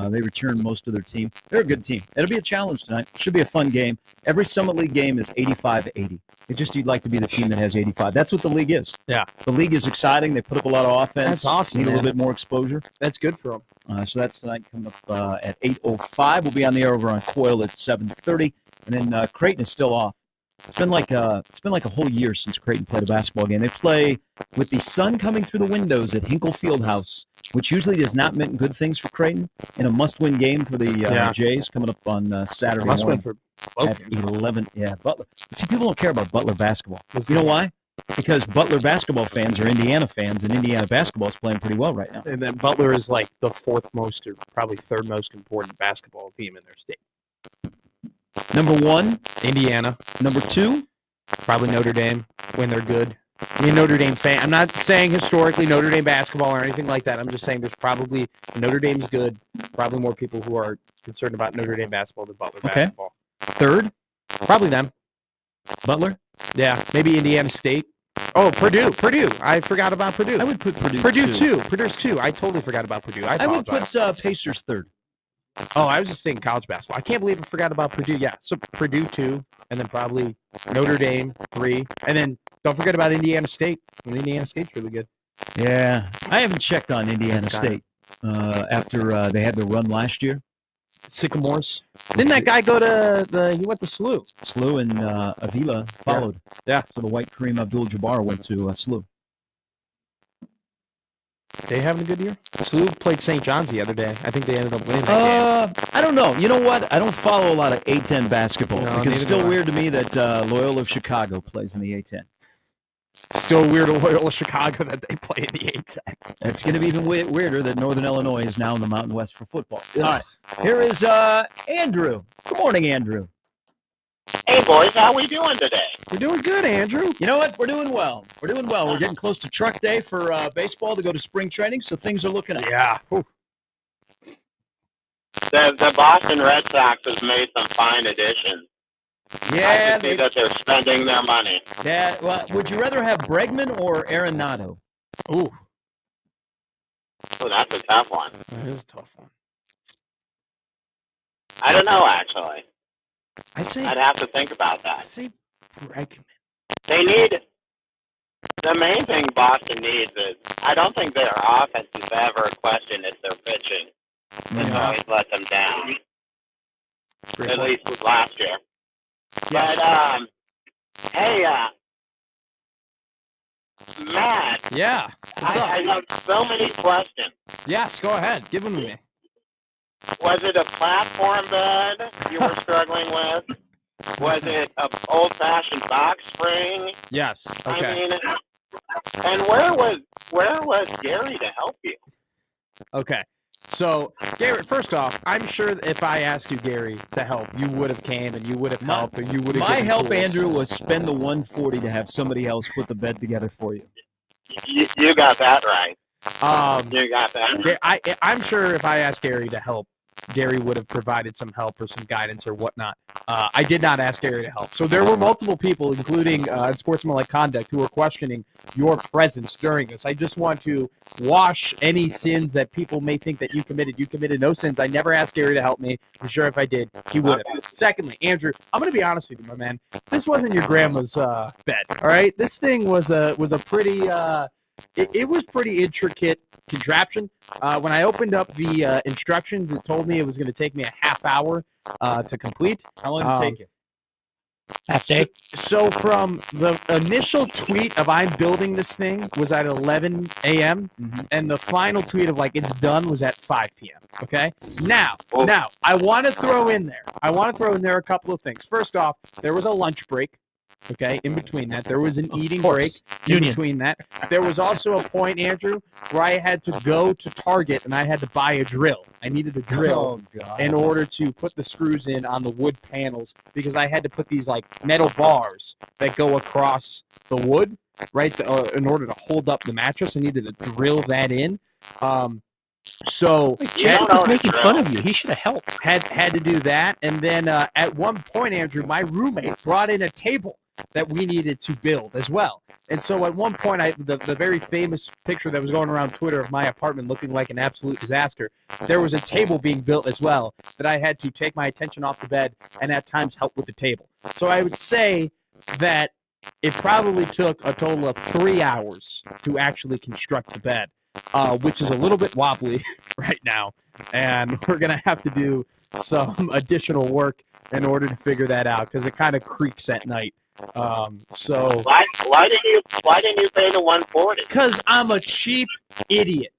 They returned most of their team. They're a good team. It'll be a challenge tonight. Should be a fun game. Every Summit League game is 85-80. It's just you'd like to be the team that has 85. That's what the league is. Yeah. The league is exciting. They put up a lot of offense. That's awesome. Need a little bit more exposure. That's good for them. So that's tonight coming up at 8:05. We'll be on the air over on Coil at 7:30, and then Creighton is still off. It's been like a whole year since Creighton played a basketball game. They play with the sun coming through the windows at Hinkle Fieldhouse, which usually does not mean good things for Creighton. In a must-win game for the Jays coming up on Saturday morning at 11. Yeah, Butler. But see, people don't care about Butler basketball. You know why? Because Butler basketball fans are Indiana fans, and Indiana basketball is playing pretty well right now. And then Butler is like the fourth most or probably third most important basketball team in their state. Number 1, Indiana. Number 2, probably Notre Dame when they're good. I mean, Notre Dame fan. I'm not saying historically Notre Dame basketball or anything like that. I'm just saying there's probably Notre Dame's good. Probably more people who are concerned about Notre Dame basketball than Butler basketball. Third, probably them. Butler. Yeah, maybe Indiana State. Oh, Purdue. I forgot about Purdue. I would put Purdue. Purdue too. Purdue's 2. I totally forgot about Purdue. I would put Pacers 3rd. Oh, I was just thinking college basketball. I can't believe I forgot about Purdue. Yeah, so Purdue 2, and then probably Notre Dame 3, and then don't forget about Indiana State. Indiana State's really good. Yeah, I haven't checked on Indiana State after they had their run last year. Sycamores. Didn't that guy go to he went to SLU? SLU and Avila followed. Yeah. So the white Kareem Abdul-Jabbar went to SLU. They having a good year? SLU played St. John's the other day. I think they ended up winning that game. I don't know. You know what? I don't follow a lot of A-10 basketball because it's still weird to me that Loyola of Chicago plays in the A-10. Still weird to Loyola Chicago that they play in the A-10. It's going to be even weirder that Northern Illinois is now in the Mountain West for football. All right. Here is Andrew. Good morning, Andrew. Hey, boys. How we doing today? We're doing good, Andrew. You know what? We're doing well. We're getting close to truck day for baseball to go to spring training, so things are looking up. Yeah. The Boston Red Sox has made some fine additions. Yeah. I can see that they're spending their money. Yeah. Well, would you rather have Bregman or Arenado? Ooh. Oh, that's a tough one. That is a tough one. I don't know, actually. I'd have to think about that. I say Bregman. They need... The main thing Boston needs is... I don't think their offense is ever a question. It's their pitching. It's always let them down. At least last year. Yes. But, hey, Matt. Yeah. I have so many questions. Yes, go ahead. Give them to me. Was it a platform bed you were struggling with? Was it an old-fashioned box spring? Yes. Okay. I mean, and where was Gary to help you? Okay. So, Gary, first off, I'm sure if I asked you, Gary, to help, you would have came and you would have helped and you would have. My help, Andrew, was spend the $140 to have somebody else put the bed together for you. You got that right. You got that. I'm sure if I asked Gary to help, Gary would have provided some help or some guidance or whatnot. I did not ask Gary to help. So there were multiple people, including Sportsmanlike Conduct, who were questioning your presence during this. I just want to wash any sins that people may think that you committed. You committed no sins. I never asked Gary to help me. I'm sure if I did, he would have. Secondly, Andrew, I'm going to be honest with you, my man. This wasn't your grandma's bed, all right? This thing was a pretty it was pretty intricate contraption. When I opened up the instructions, it told me it was going to take me a half hour to complete. How long did it take you? Half day. So from the initial tweet of I'm building this thing was at 11 a.m. And the final tweet of like it's done was at 5 p.m. Okay. Now I want to throw in there. A couple of things. First off, there was a lunch break. Okay, in between that, there was an eating break. In between that, there was also a point, Andrew, where I had to go to Target and I had to buy a drill. I needed a drill in order to put the screws in on the wood panels because I had to put these like metal bars that go across the wood, right? In order to hold up the mattress, I needed to drill that in. So Chad was making fun of you. He should have helped. Had to do that, and then at one point, Andrew, my roommate brought in a table that we needed to build as well. And so at one point, the very famous picture that was going around Twitter of my apartment looking like an absolute disaster, there was a table being built as well that I had to take my attention off the bed and at times help with the table. So I would say that it probably took a total of 3 hours to actually construct the bed, which is a little bit wobbly right now. And we're going to have to do some additional work in order to figure that out because it kind of creaks at night. So why didn't you pay the 140? Because I'm a cheap idiot,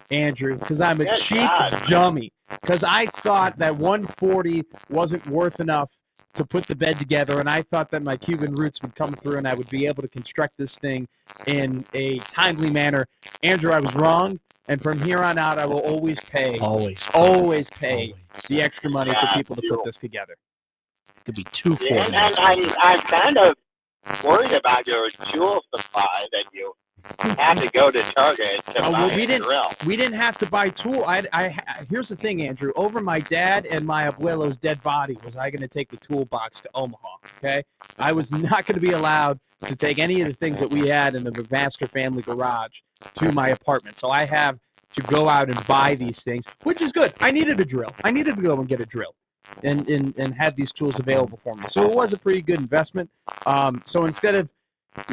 Andrew. Because I'm a Good cheap God. dummy. Because I thought that 140 wasn't worth enough to put the bed together, and I thought that my Cuban roots would come through and I would be able to construct this thing in a timely manner. Andrew, I was wrong, and from here on out, I will always pay. Always pay the extra money for people to put this together. It could be 240. And I'm kind of worried about your tool supply that you had to go to Target to buy a drill. We didn't have to buy tool. Here's the thing, Andrew. Over my dad and my abuelo's dead body was I going to take the toolbox to Omaha, okay? I was not going to be allowed to take any of the things that we had in the McMaster family garage to my apartment. So I have to go out and buy these things, which is good. I needed a drill. I needed to go and get a drill and have these tools available for me. So it was a pretty good investment. So instead of,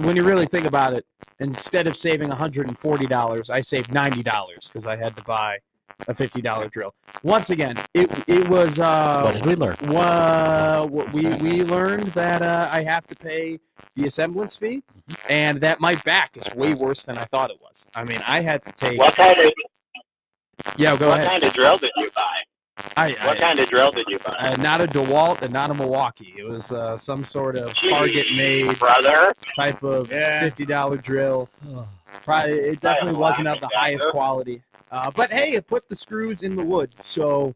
when you really think about it, instead of saving $140, I saved $90 because I had to buy a $50 drill. Once again, it was. What did we learn? We learned that I have to pay the assemblance fee, and that my back is way worse than I thought it was. I mean, I had to take. What kind of What kind of drill did you buy? What kind of drill did you buy? Not a DeWalt and not a Milwaukee. It was some sort of Target-made brother type of $50 drill. Probably, it definitely wasn't of the highest quality. But hey, it put the screws in the wood, so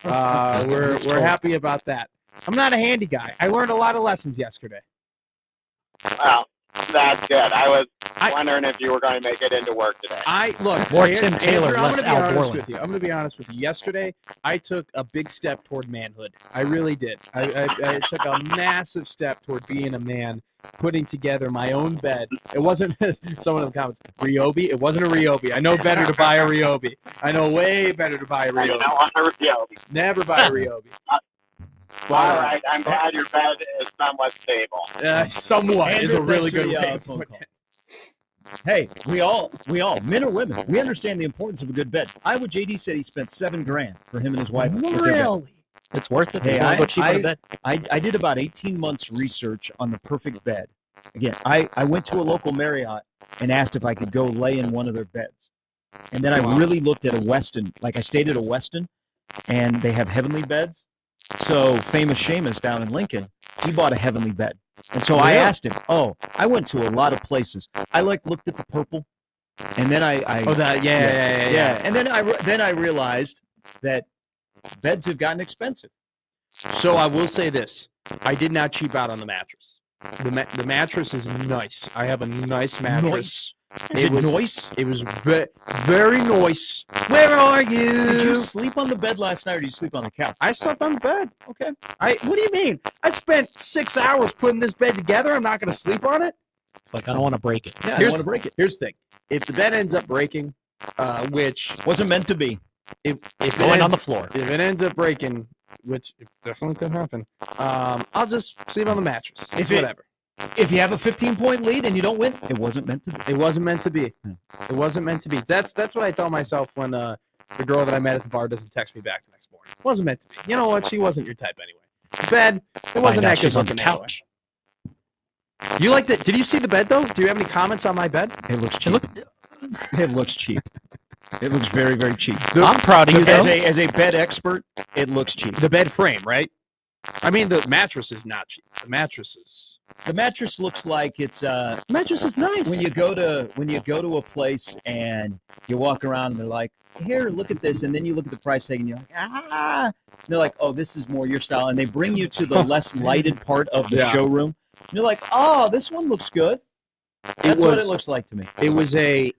we're happy about that. I'm not a handy guy. I learned a lot of lessons yesterday. Well, that's good. I was wondering if you were going to make it into work today. More Tim Taylor, Andrew, less Al Borland. I'm going to be honest with you. Yesterday, I took a big step toward manhood. I really did. I took a massive step toward being a man, putting together my own bed. It wasn't someone in the comments, Ryobi. It wasn't a Ryobi. I know better to buy a Ryobi. I know way better to buy a Ryobi. You don't want a Ryobi. Never buy a Ryobi. All right, I'm glad your bed is somewhat stable. Somewhat Andrew, is a really thanks for good the, way of phone putting call. it. Hey, we all, men or women, we understand the importance of a good bed. Iowa JD said he spent $7,000 for him and his wife. Really? It's worth it. Hey, You wanna go cheap on a bed? I did about 18 months research on the perfect bed. Again, I went to a local Marriott and asked if I could go lay in one of their beds. And then I really looked at a Westin. Like I stayed at a Westin, and they have heavenly beds. So famous Seamus down in Lincoln, he bought a heavenly bed. And so I asked him, I went to a lot of places. I looked at the purple, and then I And then I realized that beds have gotten expensive. So I will say this. I did not cheap out on the mattress. The mattress is nice. I have a nice mattress. Is it nice? It was very nice. Where are you? Did you sleep on the bed last night, or did you sleep on the couch? I slept on the bed. Okay. What do you mean? I spent 6 hours putting this bed together. I'm not going to sleep on it? It's like, I don't want to break it. Yeah, I don't want to break it. Here's the thing. If the bed ends up breaking, which wasn't meant to be, if Going on the floor. If it ends up breaking, which definitely could happen, I'll just sleep on the mattress. It's whatever. If you have a 15-point lead and you don't win, it wasn't meant to be. It wasn't meant to be. It wasn't meant to be. That's what I tell myself when the girl that I met at the bar doesn't text me back the next morning. It wasn't meant to be. You know what? She wasn't your type anyway. The bed, it wasn't Find out that good she's on the looking anyway. couch. You liked it? Did you see the bed though? Do you have any comments on my bed? It looks cheap. It looks cheap. It looks very, very cheap. I'm proud of you, As though. a bed expert, it looks cheap. The bed frame, right? I mean, the mattress is not cheap. The mattress looks like it's mattress is nice. when you go to a place and you walk around and they're like, here, look at this, and then you look at the price tag and you're like, ah. And they're like, oh, this is more your style, and they bring you to the less lighted part of the Yeah. showroom. And you're like, oh, this one looks good. That's what it looks like to me. It was a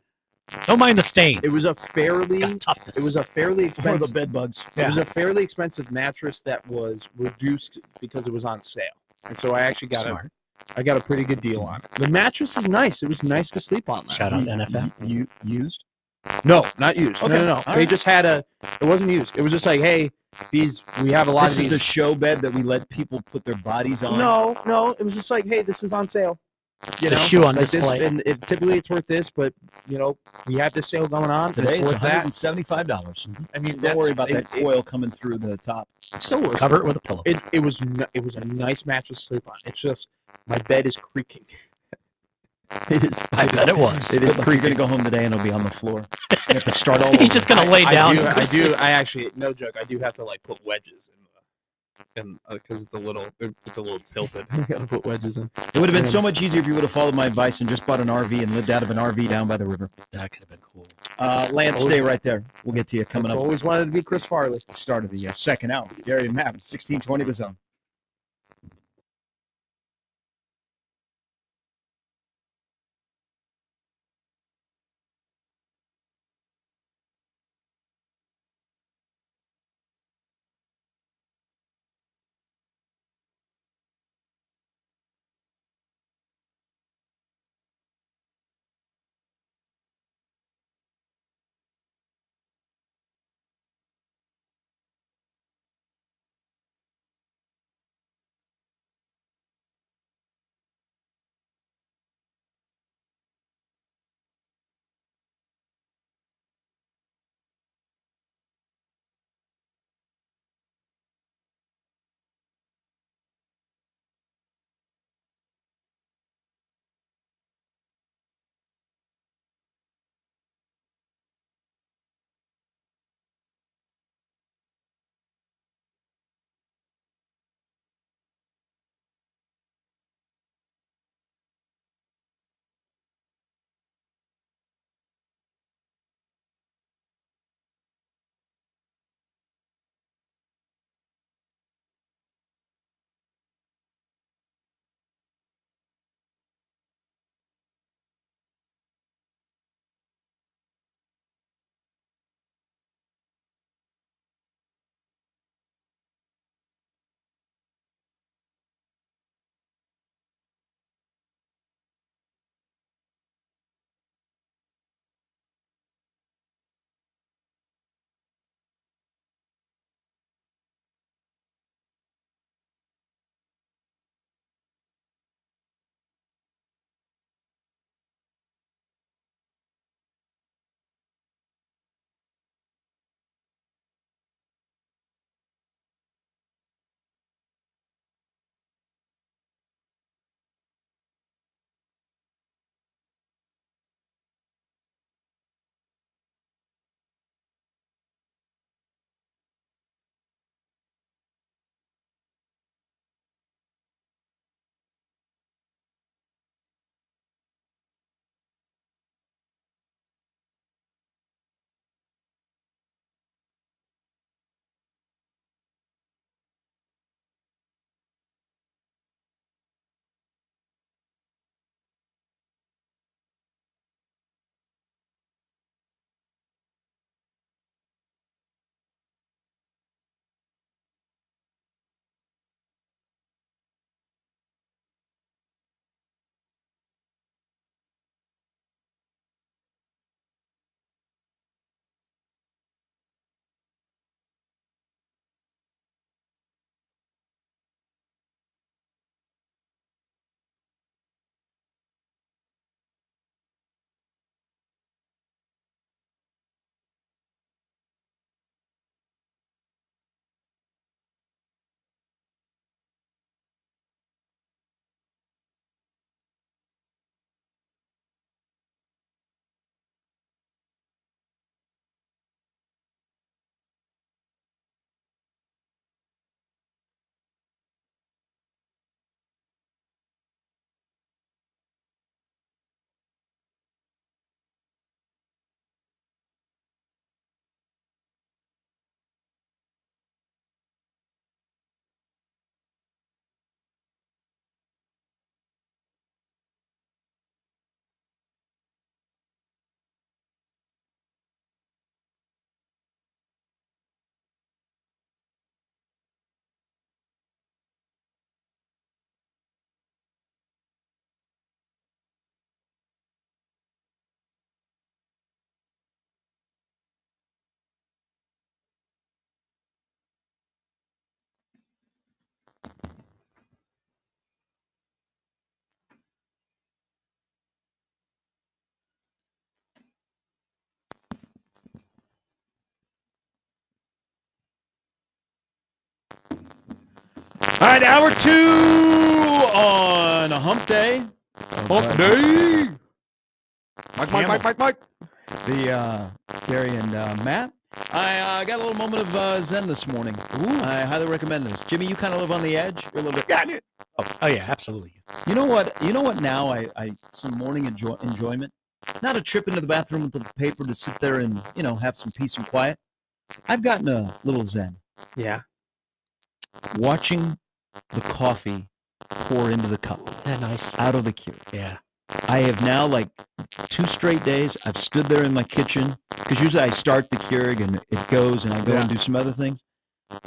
Don't mind the stain. it was a fairly It's got toughness. it was a fairly Or expensive the bed bugs. it was a fairly expensive mattress that was reduced because it was on sale. And so I actually got Smart. I got a pretty good deal on it. The mattress is nice. It was nice to sleep on. Last Shout out night. NFL. You used? No, not used. Okay. No. All They right. just had it wasn't used. It was just like, hey, we have a lot This of is these. the show bed that we let people put their bodies on. No. It was just like, hey, this is on sale. The shoe on like this, display. and typically it's worth this, but we have this sale going on. Today and it's it's worth that. $175. I mean, Don't worry about that coil coming through the top. Still worth Cover it with a pillow. it was a nice mattress to sleep on. It's just my bed is creaking. It is. I bet it was. It is Good luck, you're going to go home today and it'll be on the floor. You have to start all over. He's just gonna lay down. and go I sleep. do. I actually, no joke. I do have to like put wedges in, because it's a little tilted. I gotta put wedges in. It would have been so much easier if you would have followed my advice and just bought an RV and lived out of an RV down by the river. That could have been cool. Lance, stay right there. We'll get to you coming I've up. always wanted to be Chris Farley. Start of the second hour. Gary and Matt, 1620 The Zone. All right, hour 2 on a hump day. Hump day. Mike. The Gary and Matt. I got a little moment of zen this morning. I highly recommend this. Jimmy, you kind of live on the edge. You're a little bit. Oh yeah, absolutely. You know what? Now I some morning enjoyment. Not a trip into the bathroom with the paper to sit there and have some peace and quiet. I've gotten a little zen. Yeah. Watching the coffee pour into the cup. Yeah, nice. Out of the Keurig. Yeah. I have now, 2 straight days, I've stood there in my kitchen, because usually I start the Keurig and it goes, and I go and do some other things.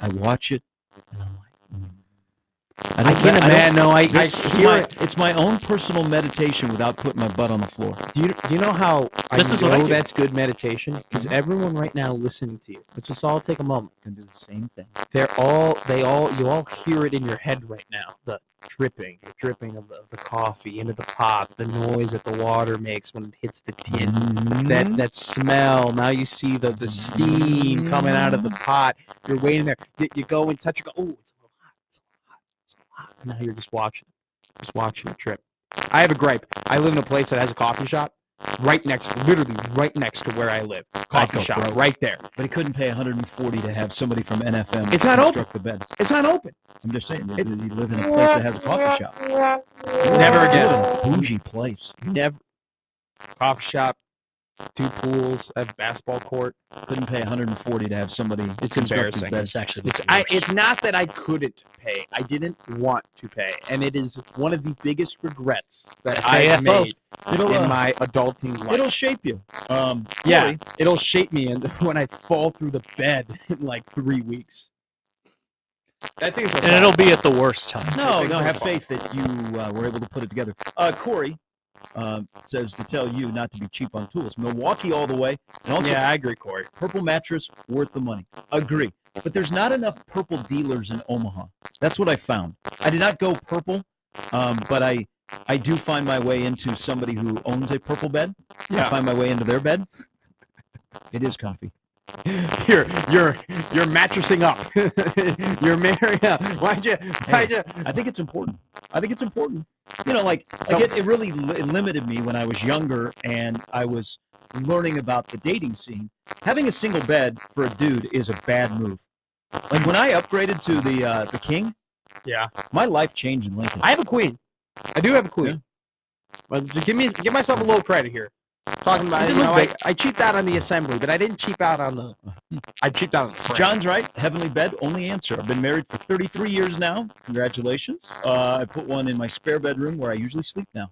I watch it, and I'm like, I can't imagine. No, it's my own personal meditation without putting my butt on the floor. Do you know how This is what I do. that's good meditation? Because everyone right now listening to you, let's just all take a moment. And do the same thing. You all hear it in your head right now. The dripping of the coffee into the pot, the noise that the water makes when it hits the tin, that smell. Now you see the steam coming out of the pot. You're waiting there. You go and touch. You go, oh, it's a little hot. And now you're just watching it trip. I have a gripe. I live in a place that has a coffee shop literally right next to where I live. Coffee shop, right there. But he couldn't pay $140 to have somebody from NFM It's not construct the beds. It's not open. I'm just saying, you live in a place that has a coffee shop. Never again. What a bougie place. Never. Coffee shop, 2 pools, a basketball court. Couldn't pay $140 to have somebody. It's construct embarrassing. the beds. That's actually It's not that I couldn't pay. I didn't want to pay. And it is one of the biggest regrets that I have made in my adulting life. It'll shape you. Yeah, it'll shape me when I fall through the bed in 3 weeks. That thing's and it'll be at the worst time. No, have faith that you were able to put it together. Corey says to tell you not to be cheap on tools. Milwaukee all the way. And also, I agree, Corey. Purple mattress, worth the money. Agree. But there's not enough purple dealers in Omaha. That's what I found. I did not go purple, but I do find my way into somebody who owns a purple bed. Yeah. I find my way into their bed. It is comfy. You're mattressing up. You're marrying up. Why'd you? I think it's important. It really limited me when I was younger and I was learning about the dating scene. Having a single bed for a dude is a bad move. Like when I upgraded to the king, my life changed in Lincoln. I have a queen. I do have a queen. Yeah. But give myself a little credit here. Talking about, I cheaped out on the assembly, but I didn't cheap out on the. I cheaped out on the frame. John's right. Heavenly bed, only answer. I've been married for 33 years now. Congratulations. I put one in my spare bedroom where I usually sleep now.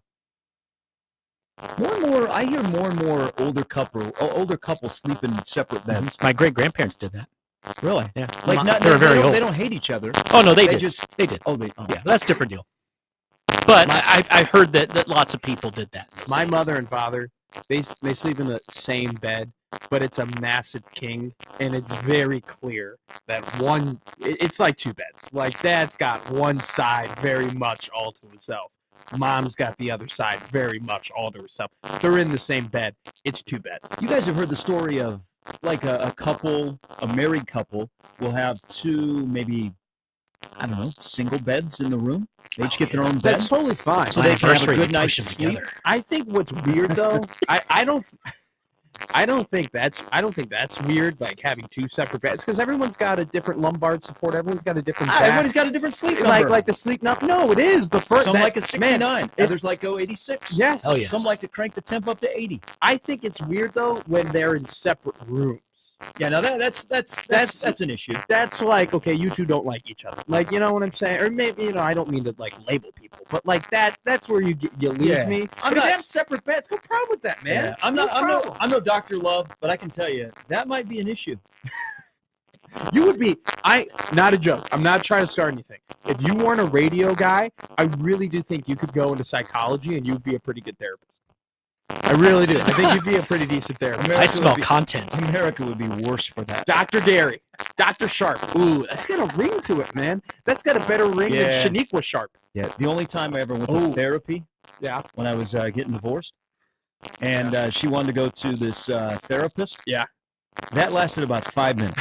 I hear more and more older couples sleep in separate beds. My great grandparents did that. Really? Yeah. They were very old. They don't hate each other. Oh no, they did. They did. Yeah, that's a different deal. But I heard that lots of people did that. My mother and father, they sleep in the same bed, but it's a massive king, and it's very clear that it's like 2 beds. Like Dad's got one side very much all to himself. Mom's got the other side very much all to herself. They're in the same bed. It's 2 beds. You guys have heard the story of a married couple will have 2, maybe, I don't know, single beds in the room. They each get their own bed. That's totally fine. So they can have a good night's sleep. I think what's weird though, I don't think that's weird, like having 2 separate beds, because everyone's got a different lumbar support. Everyone's got a different back. Everybody's got a different sleep number. Like the sleep number. No, it is the first. Some like a 69. Others like go 86. Yes. Oh, yes. Some like to crank the temp up to 80. I think it's weird though when they're in separate rooms. Yeah, no, that's an issue. That's like, okay, you 2 don't like each other. Like, you know what I'm saying? Or maybe, I don't mean to like label people, but like that's where you leave me. If they have separate beds, no problem with that, man. Yeah, I'm no Dr. Love, but I can tell you that might be an issue. You would be, not a joke. I'm not trying to start anything. If you weren't a radio guy, I really do think you could go into psychology and you'd be a pretty good therapist. I really do. I think you'd be a pretty decent therapist. I smell content. America would be worse for that. Dr. Gary. Dr. Sharp. Ooh, that's got a ring to it, man. That's got a better ring than Shaniqua Sharp. Yeah, the only time I ever went to therapy when I was getting divorced, and she wanted to go to this therapist. Yeah. That lasted about 5 minutes.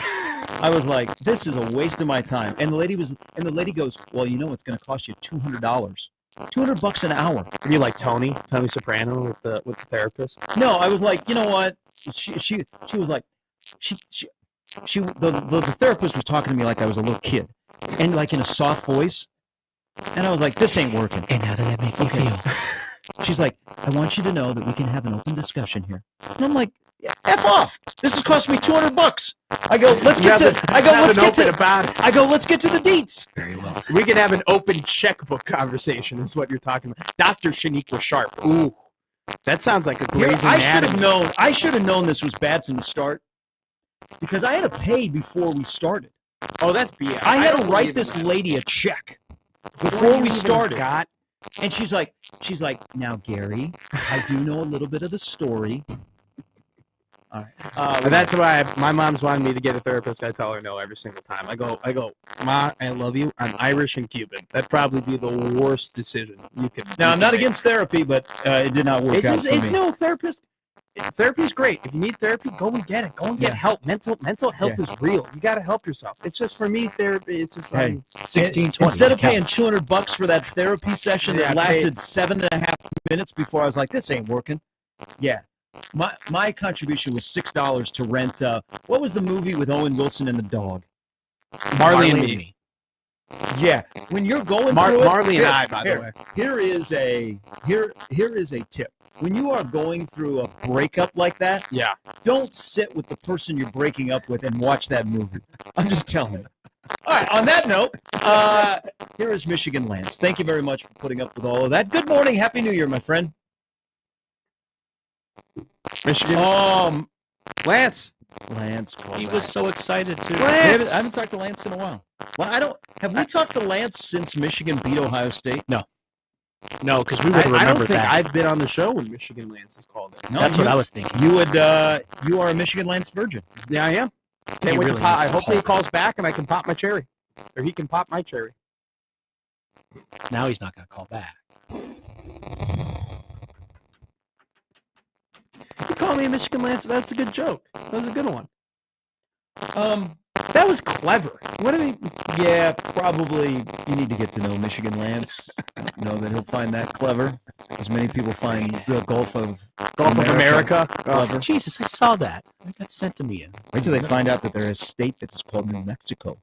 I was like, this is a waste of my time. And the lady goes, well, you know, it's going to cost you $200, $200 an hour. Are you like Tony Soprano with the therapist? No, I was like, you know what? She was like, the therapist was talking to me like I was a little kid, and like in a soft voice, and I was like, this ain't working. And how did that make you feel? She's like, I want you to know that we can have an open discussion here, and I'm like, F off. This is costing me $200. I go, let's get to the deets. Very well. We can have an open checkbook conversation. Is what you're talking about. Dr. Shaniqua Sharp. Ooh, that sounds like a Grey's Anatomy. I should have known this was bad from the start, because I had to pay before we started. Oh, that's BS. I had to write this lady a check before we started. And she's like, now, Gary, I do know a little bit of the story. All right. That's why my mom's wanted me to get a therapist. I tell her no every single time. I go, Ma, I love you. I'm Irish and Cuban. That'd probably be the worst decision you could. Now, I'm not against therapy, but it did not work out for me. No, therapy's great. If you need therapy, go and get it. Go and get help. Mental health is real. You got to help yourself. It's just, for me, therapy. It's just 16, 20. Instead of paying $200 for that therapy session that lasted 7.5 minutes before I was like, this ain't working. Yeah. My contribution was $6 to rent. What was the movie with Owen Wilson and the dog? Marley and Me. Yeah, when you're going through Marley it, and I, by the way. Here is a tip. When you are going through a breakup like that, don't sit with the person you're breaking up with and watch that movie. I'm just telling you. All right, on that note, here is Michigan Lance. Thank you very much for putting up with all of that. Good morning. Happy New Year, my friend. Michigan. Lance. He was so excited too. I haven't talked to Lance in a while. Well, have we talked to Lance since Michigan beat Ohio State? No, because we would remember that. I don't think I've been on the show when Michigan Lance is called it. No, that's what I was thinking. You are a Michigan Lance virgin. Yeah, I am. Can't wait to pop. I hope he calls back and I can pop my cherry, or he can pop my cherry. Now he's not going to call back. You call me a Michigan Lance. That's a good joke. That was a good one. That was clever. What did he? Yeah, probably. You need to get to know Michigan Lance. Know that he'll find that clever, as many people find the Gulf of America clever. Jesus, I saw that. That sent to me. Wait till they find out that there's a state that is called New Mexico.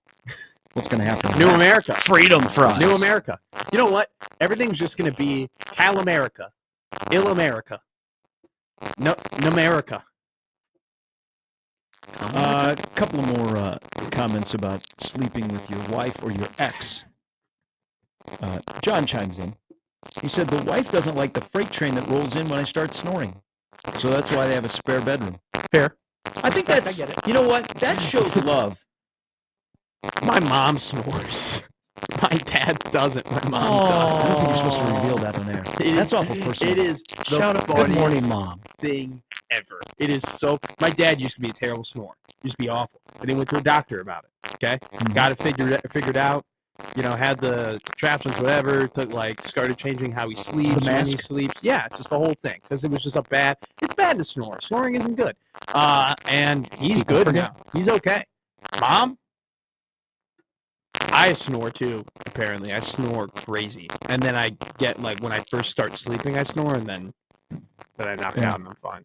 What's going to happen? New America. Freedom for us. New America. You know what? Everything's just going to be Cal America, Ill America. No, America. A couple of more comments about sleeping with your wife or your ex. John chimes in. He said, the wife doesn't like the freight train that rolls in when I start snoring. So that's why they have a spare bedroom. Fair. I think that's, you know what? That shows love. My mom snores. My dad doesn't. My mom does. I don't think you're supposed to reveal that on there. That's awful personal. It is Shout out. Good morning, Mom. Thing ever. It is so. My dad used to be a terrible snorer. Used to be awful. And he went to a doctor about it. Okay, got it figured out. You know, had the contraptions, whatever. Started changing how he sleeps, when he sleeps. Yeah, just the whole thing, because it was just it's bad to snore. Snoring isn't good. And he's good now. He's okay. Mom. I snore too, apparently. I snore crazy. And then I get, when I first start sleeping, I snore, and then I knock out and I'm fine.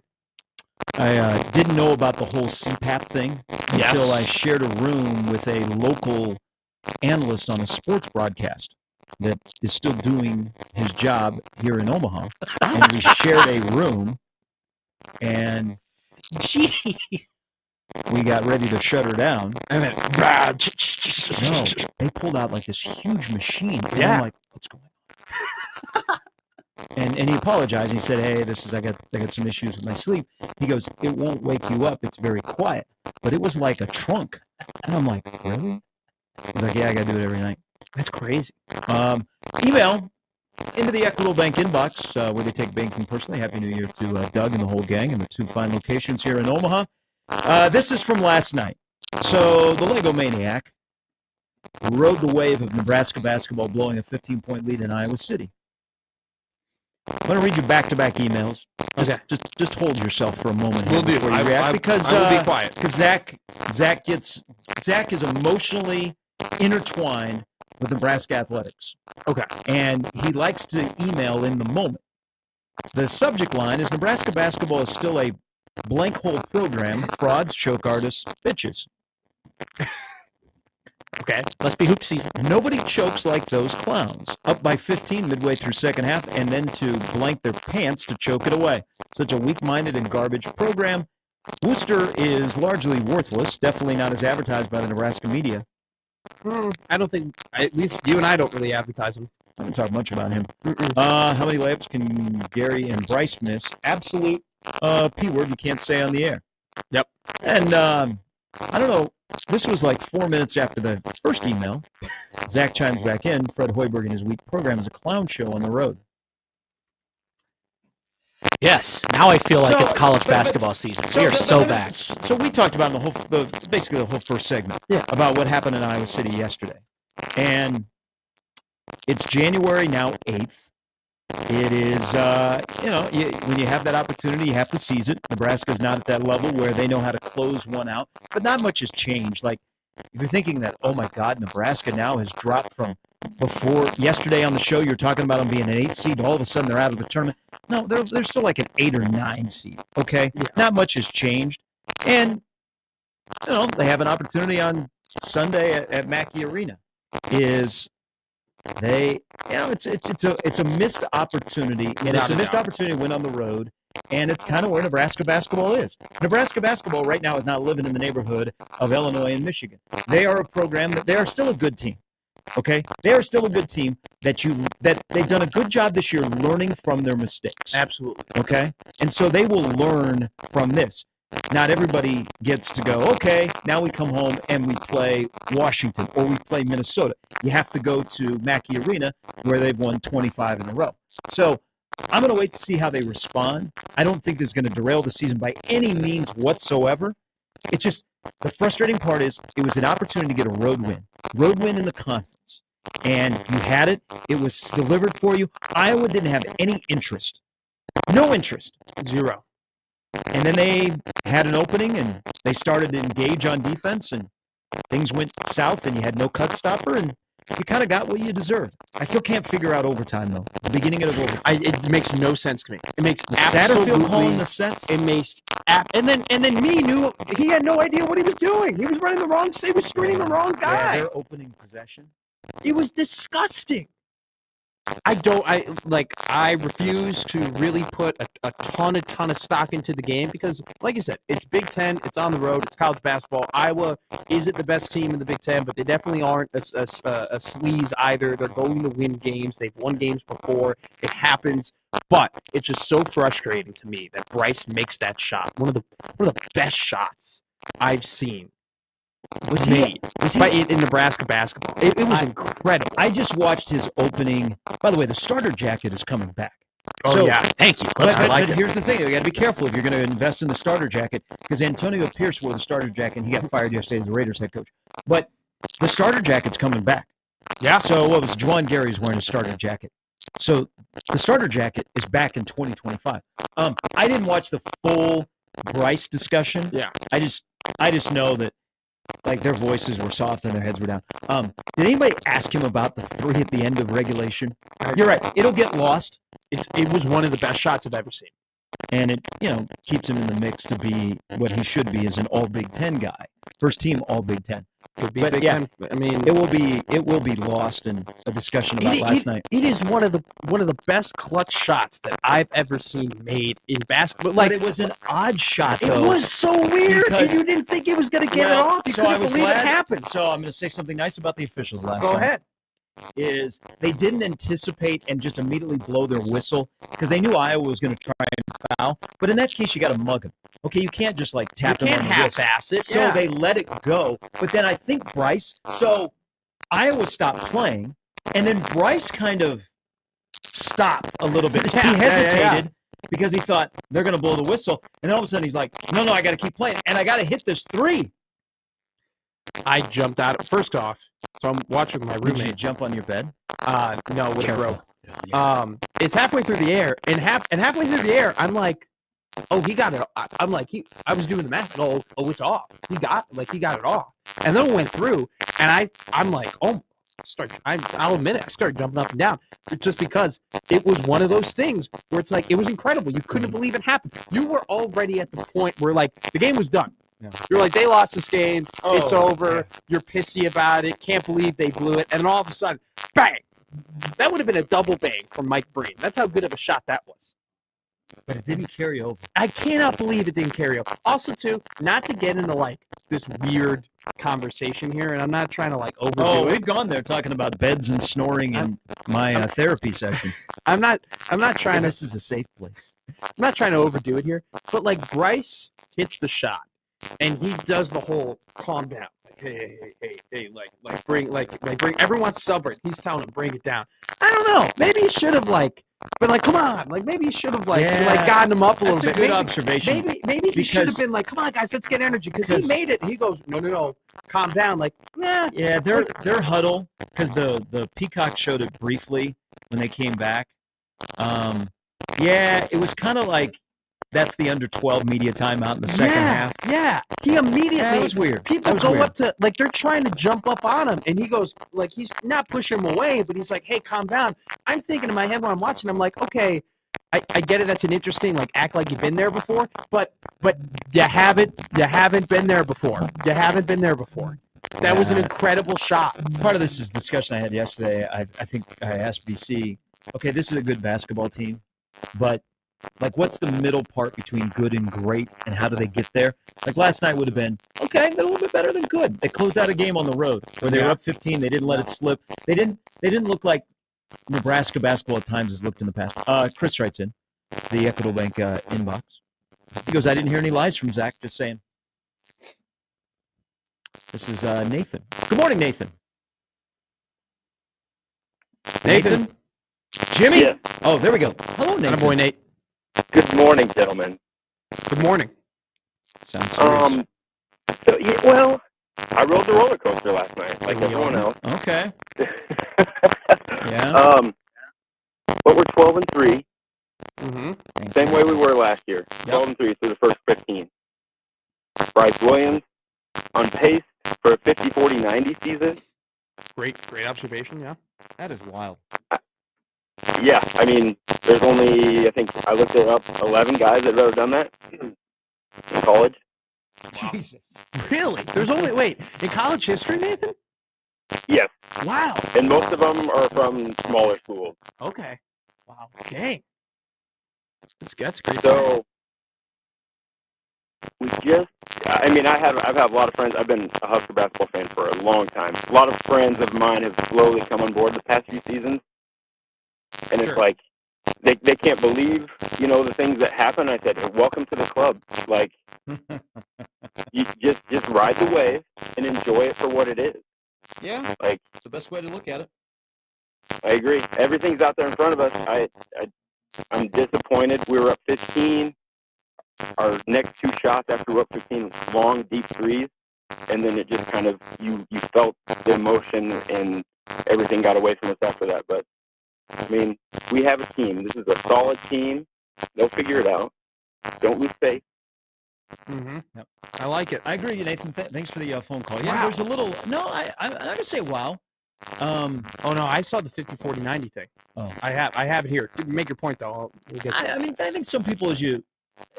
I didn't know about the whole CPAP thing until I shared a room with a local analyst on a sports broadcast that is still doing his job here in Omaha. And we shared a room, and we got ready to shut her down. And then, no, they pulled out this huge machine. And I'm like, what's going on? and he apologized. He said, hey, I got some issues with my sleep. He goes, it won't wake you up. It's very quiet. But it was like a trunk. And I'm like, really? He's like, yeah, I got to do it every night. That's crazy. Email into the Equitable Bank inbox where they take banking personally. Happy New Year to Doug and the whole gang and the two fine locations here in Omaha. This is from last night. So the Lego Maniac rode the wave of Nebraska basketball blowing a 15-point lead in Iowa City. I'm going to read you back-to-back emails. Just hold yourself for a moment. We'll do. Before you react, because I will be quiet. Because Zach gets Zach is emotionally intertwined with Nebraska athletics. Okay. And he likes to email in the moment. The subject line is Nebraska basketball is still a blank hole program, frauds, choke artists, bitches. Okay. Must be hoop season. Nobody chokes like those clowns. Up by 15 midway through second half, and then to blank their pants to choke it away. Such a weak-minded and garbage program. Worcester is largely worthless, definitely not as advertised by the Nebraska media. I don't think, at least you and I don't really advertise him. I haven't talked much about him. How many layups can Gary and Bryce miss? Absolute P word you can't say on the air. Yep. And I don't know. This was like 4 minutes after the first email. Zach chimes back in. Fred Hoiberg and his week program is a clown show on the road. Yes. Now I feel like So- it's college but- basketball season. We are so back. So we talked about in basically the whole first segment about what happened in Iowa City yesterday. And it's January now 8th. It is, when you have that opportunity, you have to seize it. Nebraska's not at that level where they know how to close one out, but not much has changed. Like, if you're thinking that, oh my God, Nebraska now has dropped from before yesterday on the show, you're talking about them being an 8 seed, all of a sudden they're out of the tournament. No, they're still like an 8 or 9 seed, okay? Yeah. Not much has changed. And, they have an opportunity on Sunday at Mackey Arena. It's a missed opportunity, and it's a missed opportunity to win on the road, and it's kind of where Nebraska basketball is. Nebraska basketball right now is not living in the neighborhood of Illinois and Michigan. They are a program that they are still a good team. Okay, they are still a good team that they've done a good job this year learning from their mistakes. Absolutely. Okay, and so they will learn from this. Not everybody gets to go, okay, now we come home and we play Washington or we play Minnesota. You have to go to Mackey Arena where they've won 25 in a row. So I'm going to wait to see how they respond. I don't think this is going to derail the season by any means whatsoever. It's just the frustrating part is it was an opportunity to get a road win in the conference. And you had it. It was delivered for you. Iowa didn't have any interest. No interest. Zero. And then they had an opening, and they started to engage on defense, and things went south, and you had no cut stopper, and you kind of got what you deserved. I still can't figure out overtime, though. The beginning of overtime. It makes no sense to me. It makes The Satterfield calling absolutely. the sets. It makes and then me knew he had no idea what he was doing. He was running the wrong. He was screening the wrong Yeah, guy. their opening possession. It was disgusting. I refuse to really put a ton of stock into the game because, like you said, it's Big Ten, it's on the road, it's college basketball. Iowa isn't the best team in the Big Ten, but they definitely aren't a sleaze either. They're going to win games. They've won games before. It happens, but it's just so frustrating to me that Bryce makes that shot. One of the best shots I've seen. Was made he in Nebraska basketball. It was incredible. I just watched his opening. By the way, the starter jacket is coming back. Oh, So- yeah. Thank you. But, Let's but here's the thing: you got to be careful if you're going to invest in the starter jacket because Antonio Pierce wore the starter jacket and he got fired yesterday as the Raiders head coach. But the starter jacket's coming back. Yeah. So what was Juwan Gary's wearing a starter jacket? So the starter jacket is back in 2025. I didn't watch the full Bryce discussion. Yeah. I just know that like their voices were soft and their heads were down. Did anybody ask him about the three at the end of regulation? You're right. It'll get lost. It was one of the best shots I've ever seen. And it, keeps him in the mix to be what he should be as an all Big Ten guy. First team all Big Ten. Could be But, Big yeah. Ten. I mean, It will be lost in a discussion about last night. It is one of the best clutch shots that I've ever seen made in basketball. But it was an odd shot, it though. was so weird, and because- you didn't think it was going to get it off. You so I couldn't was believe glad. it happened. So I'm going to say something nice about the officials last Go night. ahead. Is they didn't anticipate and just immediately blow their whistle because they knew Iowa was going to try and foul. But in that case, you got to mug them. Okay, you can't just like tap You them can't on the wrist. half-ass it. So they let it go. But then I think Bryce, so Iowa stopped playing, and then Bryce kind of stopped a little bit. Yeah, He yeah, hesitated yeah. because he thought they're going to blow the whistle. And then all of a sudden he's like, no, I got to keep playing. And I got to hit this three. I jumped out. First off, so I'm watching with my Did you roommate. jump on your bed? No, with a Careful. rope. It's halfway through the air, and halfway through the air, I'm like, oh, he got it. I'm like, I was doing the math. Oh, it's off. He got it off. And then it went through, and I'm like, oh, I'll admit it. I started jumping up and down just because it was one of those things where it's like, it was incredible. You couldn't believe it happened. You were already at the point where like the game was done. Yeah. You're like, they lost this game. It's over. Yeah. You're pissy about it. Can't believe they blew it. And then all of a sudden, bang! That would have been a double bang from Mike Breen. That's how good of a shot that was. But it didn't carry over. I cannot believe it didn't carry over. Also, too, not to get into like this weird conversation here, and I'm not trying to like overdo Oh, it. we've gone there talking about beds and snoring in my therapy session. I'm not trying to. This is a safe place. I'm not trying to overdo it here, but like Bryce hits the shot, and he does the whole calm down. Hey, bring everyone's celebrate. He's telling him bring it down. I don't know. Maybe he should have been like, come on. Like maybe he should have gotten him up a little bit. That's a good observation. Maybe he should have been like, come on guys, let's get energy because he made it. And he goes, no, calm down. Like, nah. Yeah, their huddle, because the Peacock showed it briefly when they came back. Yeah, it was kind of like that's the under 12 media timeout in the second half. Yeah, he immediately. That was weird. People go up to like they're trying to jump up on him, and he goes like he's not pushing him away, but he's like, "Hey, calm down." I'm thinking in my head when I'm watching, I'm like, "Okay, I get it. That's an interesting like act like you've been there before, but you haven't been there before. You haven't been there before." That was an incredible shot. Part of this is discussion I had yesterday. I think I asked BC, okay, this is a good basketball team, but like, what's the middle part between good and great, and how do they get there? Like last night would have been, okay, they're a little bit better than good. They closed out a game on the road where they were up 15. They didn't let it slip. They didn't look like Nebraska basketball at times has looked in the past. Chris writes in the Equitable Bank inbox. He goes, I didn't hear any lies from Zach. Just saying. This is Nathan. Good morning, Nathan. Nathan? Jimmy? Yes. Oh, there we go. Hello, Nathan. Boy, Nate. Good morning, gentlemen. Good morning. Sounds serious. Well, I rode the roller coaster last night, like everyone else. Okay. Yeah. But we're 12-3. Mm-hmm. Same way we were last year. 12-3 through the first 15. Bryce Williams on pace for a 50-40-90 season. Great observation. Yeah. That is wild. Yeah, I mean, there's only, I think I looked it up, 11 guys that have ever done that in college. Wow. Jesus. Really? There's only in college history, Nathan? Yes. Wow. And most of them are from smaller schools. Okay. Wow. Dang. That's great. So I've had a lot of friends. I've been a Husker basketball fan for a long time. A lot of friends of mine have slowly come on board the past few seasons. And it's like, they can't believe, the things that happen. I said, welcome to the club. Like, you just ride the wave and enjoy it for what it is. Yeah. Like, it's the best way to look at it. I agree. Everything's out there in front of us. I'm disappointed. We were up 15. Our next two shots after we were up 15, long, deep threes. And then it just kind of, you felt the emotion and everything got away from us after that. But, I mean, we have a team. This is a solid team. They'll figure it out. Don't lose faith. Mm-hmm. Yep. I like it. I agree, Nathan. Thanks for the phone call. Yeah, Wow. there's a little. No, I'm not gonna say wow. Oh no, I saw the 50-40-90 thing. Oh, I have it here. Make your point though. We'll get I mean, I think some people,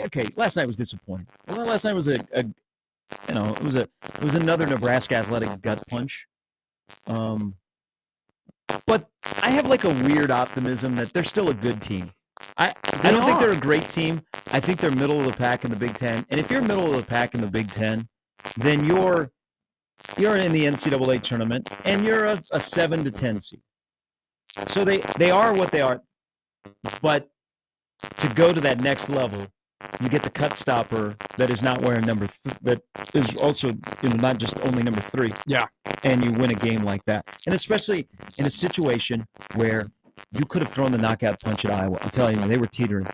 okay, last night was disappointing. Last night was it was another Nebraska athletic gut punch. But I have like a weird optimism that they're still a good team. I don't think they're a great team. I think they're middle of the pack in the Big Ten. And if you're middle of the pack in the Big Ten, then you're in the NCAA tournament and you're a 7 to 10 seed. So they are what they are. But to go to that next level, you get the cut stopper that is not wearing that is also not just only number 3. Yeah. And you win a game like that, and especially in a situation where you could have thrown the knockout punch at Iowa. I'm telling you, they were teetering.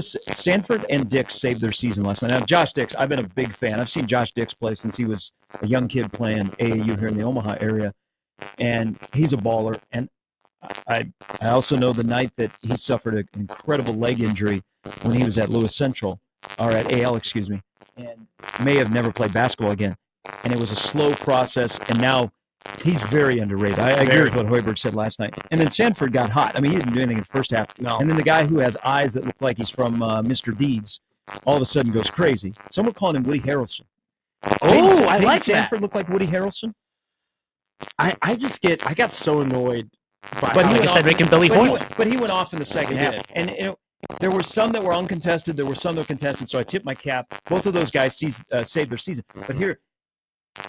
Sanford and Dix saved their season last night. Now, Josh Dix, I've been a big fan. I've seen Josh Dix play since he was a young kid playing AAU here in the Omaha area, and he's a baller. And I also know the night that he suffered an incredible leg injury when he was at Lewis Central, or at AL, excuse me, and may have never played basketball again. And it was a slow process, and now he's very underrated. I agree with what Hoiberg said last night. And then Sanford got hot. I mean, he didn't do anything in the first half. No. And then the guy who has eyes that look like he's from Mr. Deeds all of a sudden goes crazy. Someone calling him Woody Harrelson. Oh, I Didn't like Sanford look like Woody Harrelson? I got so annoyed. But he like I went said, off- making Billy but he Hoyle. went- But he went off in the second He half. did. And there were some that were uncontested. There were some that were contested. So I tipped my cap. Both of those guys saved their season. But here,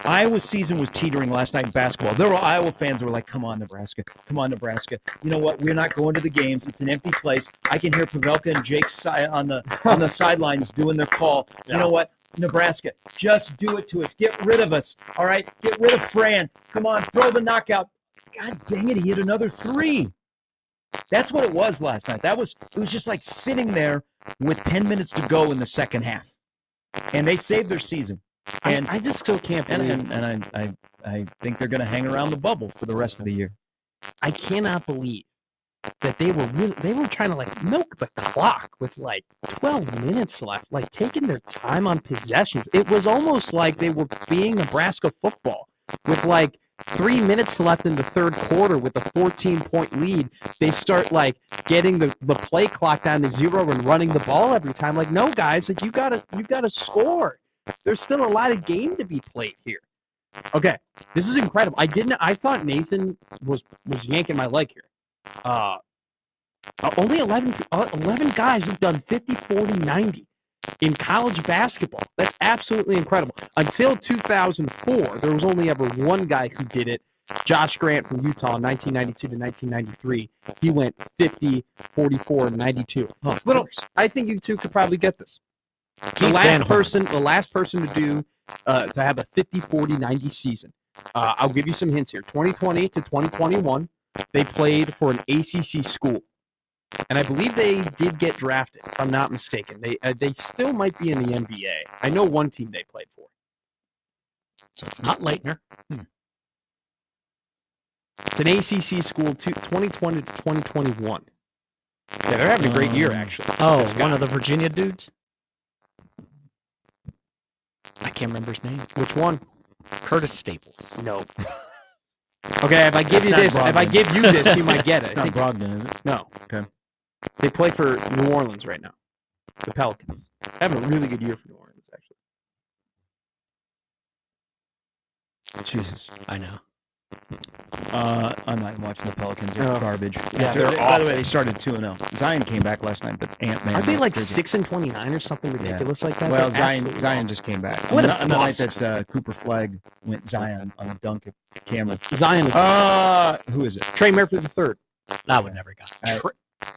Iowa's season was teetering last night in basketball. There were Iowa fans that were like, come on, Nebraska. Come on, Nebraska. You know what? We're not going to the games. It's an empty place. I can hear Pavelka and Jake on the sidelines doing their call. Yeah. You know what? Nebraska, just do it to us. Get rid of us. All right? Get rid of Fran. Come on, throw the knockout. God dang it, he hit another three. That's what it was last night. It was just like sitting there with 10 minutes to go in the second half. And they saved their season. And I just still can't believe. and I think they're going to hang around the bubble for the rest of the year. I cannot believe that they were trying to like milk the clock with like 12 minutes left, like taking their time on possessions. It was almost like they were being Nebraska football with like 3 minutes left in the third quarter with a 14-point lead. They start like getting the play clock down to 0 and running the ball every time. Like, no, guys, like you gotta score. There's still a lot of game to be played here. Okay, this is incredible. I thought Nathan was yanking my leg here. Only 11 guys have done 50, 40, 90 in college basketball. That's absolutely incredible. Until 2004, there was only ever one guy who did it. Josh Grant from Utah, 1992 to 1993. He went 50, 44, and 92. I think you two could probably get this. The last person to do to have a 50, 40, 90 season. I'll give you some hints here. 2020 to 2021, they played for an ACC school. And I believe they did get drafted, if I'm not mistaken. They still might be in the NBA. I know one team they played for. So it's not Leitner. It's an ACC school, 2020 to 2021. Yeah, they're having a great year, actually. Oh, This guy. one of the Virginia dudes? I can't remember his name. Which one? Curtis Staples. No. Okay, if I give you this, you might get it. It's not Brogdon, is it? No. Okay. They play for New Orleans right now. The Pelicans. Having a really good year for New Orleans, actually. Jesus. I know. I'm not even watching the Pelicans. They're Oh. garbage. Yeah, they're By the way, they started 2-0. Zion came back last night, but Ant-Man. Aren't they was like crazy. 6-29 or something ridiculous like that? Well, They're absolutely Zion awful. just came back. What a on the night bust. that Cooper Flagg went Zion on a dunk at Cameron. Zion is Who is it? Trey Murphy the third. That one never got. Uh,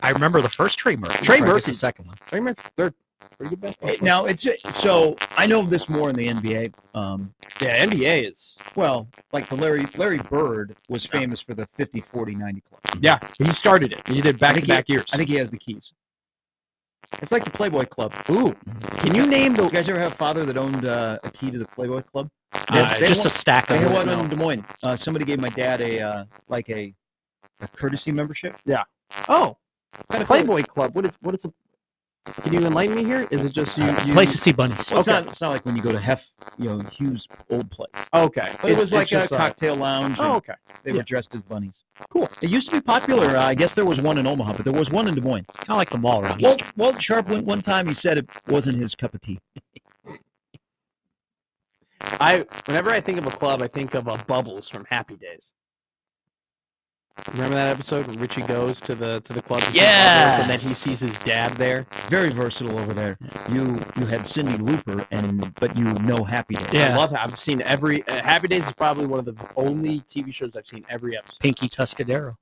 I remember the first Trey Murphy. Trey I guess Murphy. the second one. Trey Murphy the third. Pretty good basketball player. Now it's so I know this more in the NBA. Yeah, NBA is. Well, like the Larry Bird was famous for the 50, 40, 90 club. Yeah, he started it. He did back-to-back years. I think he has the keys. It's like the Playboy Club. Ooh, can you name You the? guys ever have a father that owned a key to the Playboy Club? Just a stack They of had them. one in Des Moines. Somebody gave my dad a courtesy membership. Oh, Playboy Club. What is a? Can you enlighten me here? Is it just you? Place to see bunnies. Well, Okay. it's not like when you go to Hugh's old place. Okay, But it was like it's a just, cocktail lounge. Oh, and okay. They were dressed as bunnies. Cool. It used to be popular. I guess there was one in Omaha, but there was one in Des Moines. Kind of like the mall around Walt, Easter. Walt Sharp went one time. He said it wasn't his cup of tea. Whenever I think of a club, I think of Bubbles from Happy Days. Remember that episode when Richie goes to the club to see Bubbles, and then he Yes. sees his dad there? Very versatile over there. You had Cindy Looper, but you know Happy Days. Yeah. I love it. I've seen every Happy Days is probably one of the only TV shows I've seen every episode. Pinky Tuscadero.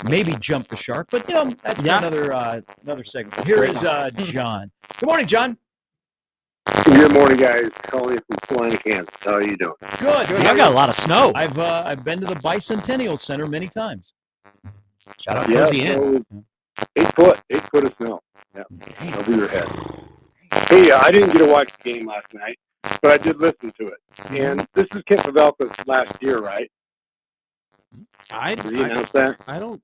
Maybe Jump the Shark, but that's for Yeah. another segment. Here is John. Good morning, John. Good morning, guys. Calling you from Salina, Kansas. How are you doing? Good. Yeah, I got a lot of snow. I've been to the Bicentennial Center many times. Shout out Cozy Inn. so 8 foot of snow. Yeah, over your head. Hey, I didn't get to watch the game last night, but I did listen to it. And this is Kent Pavelka's last year, right? I Did he announce that? don't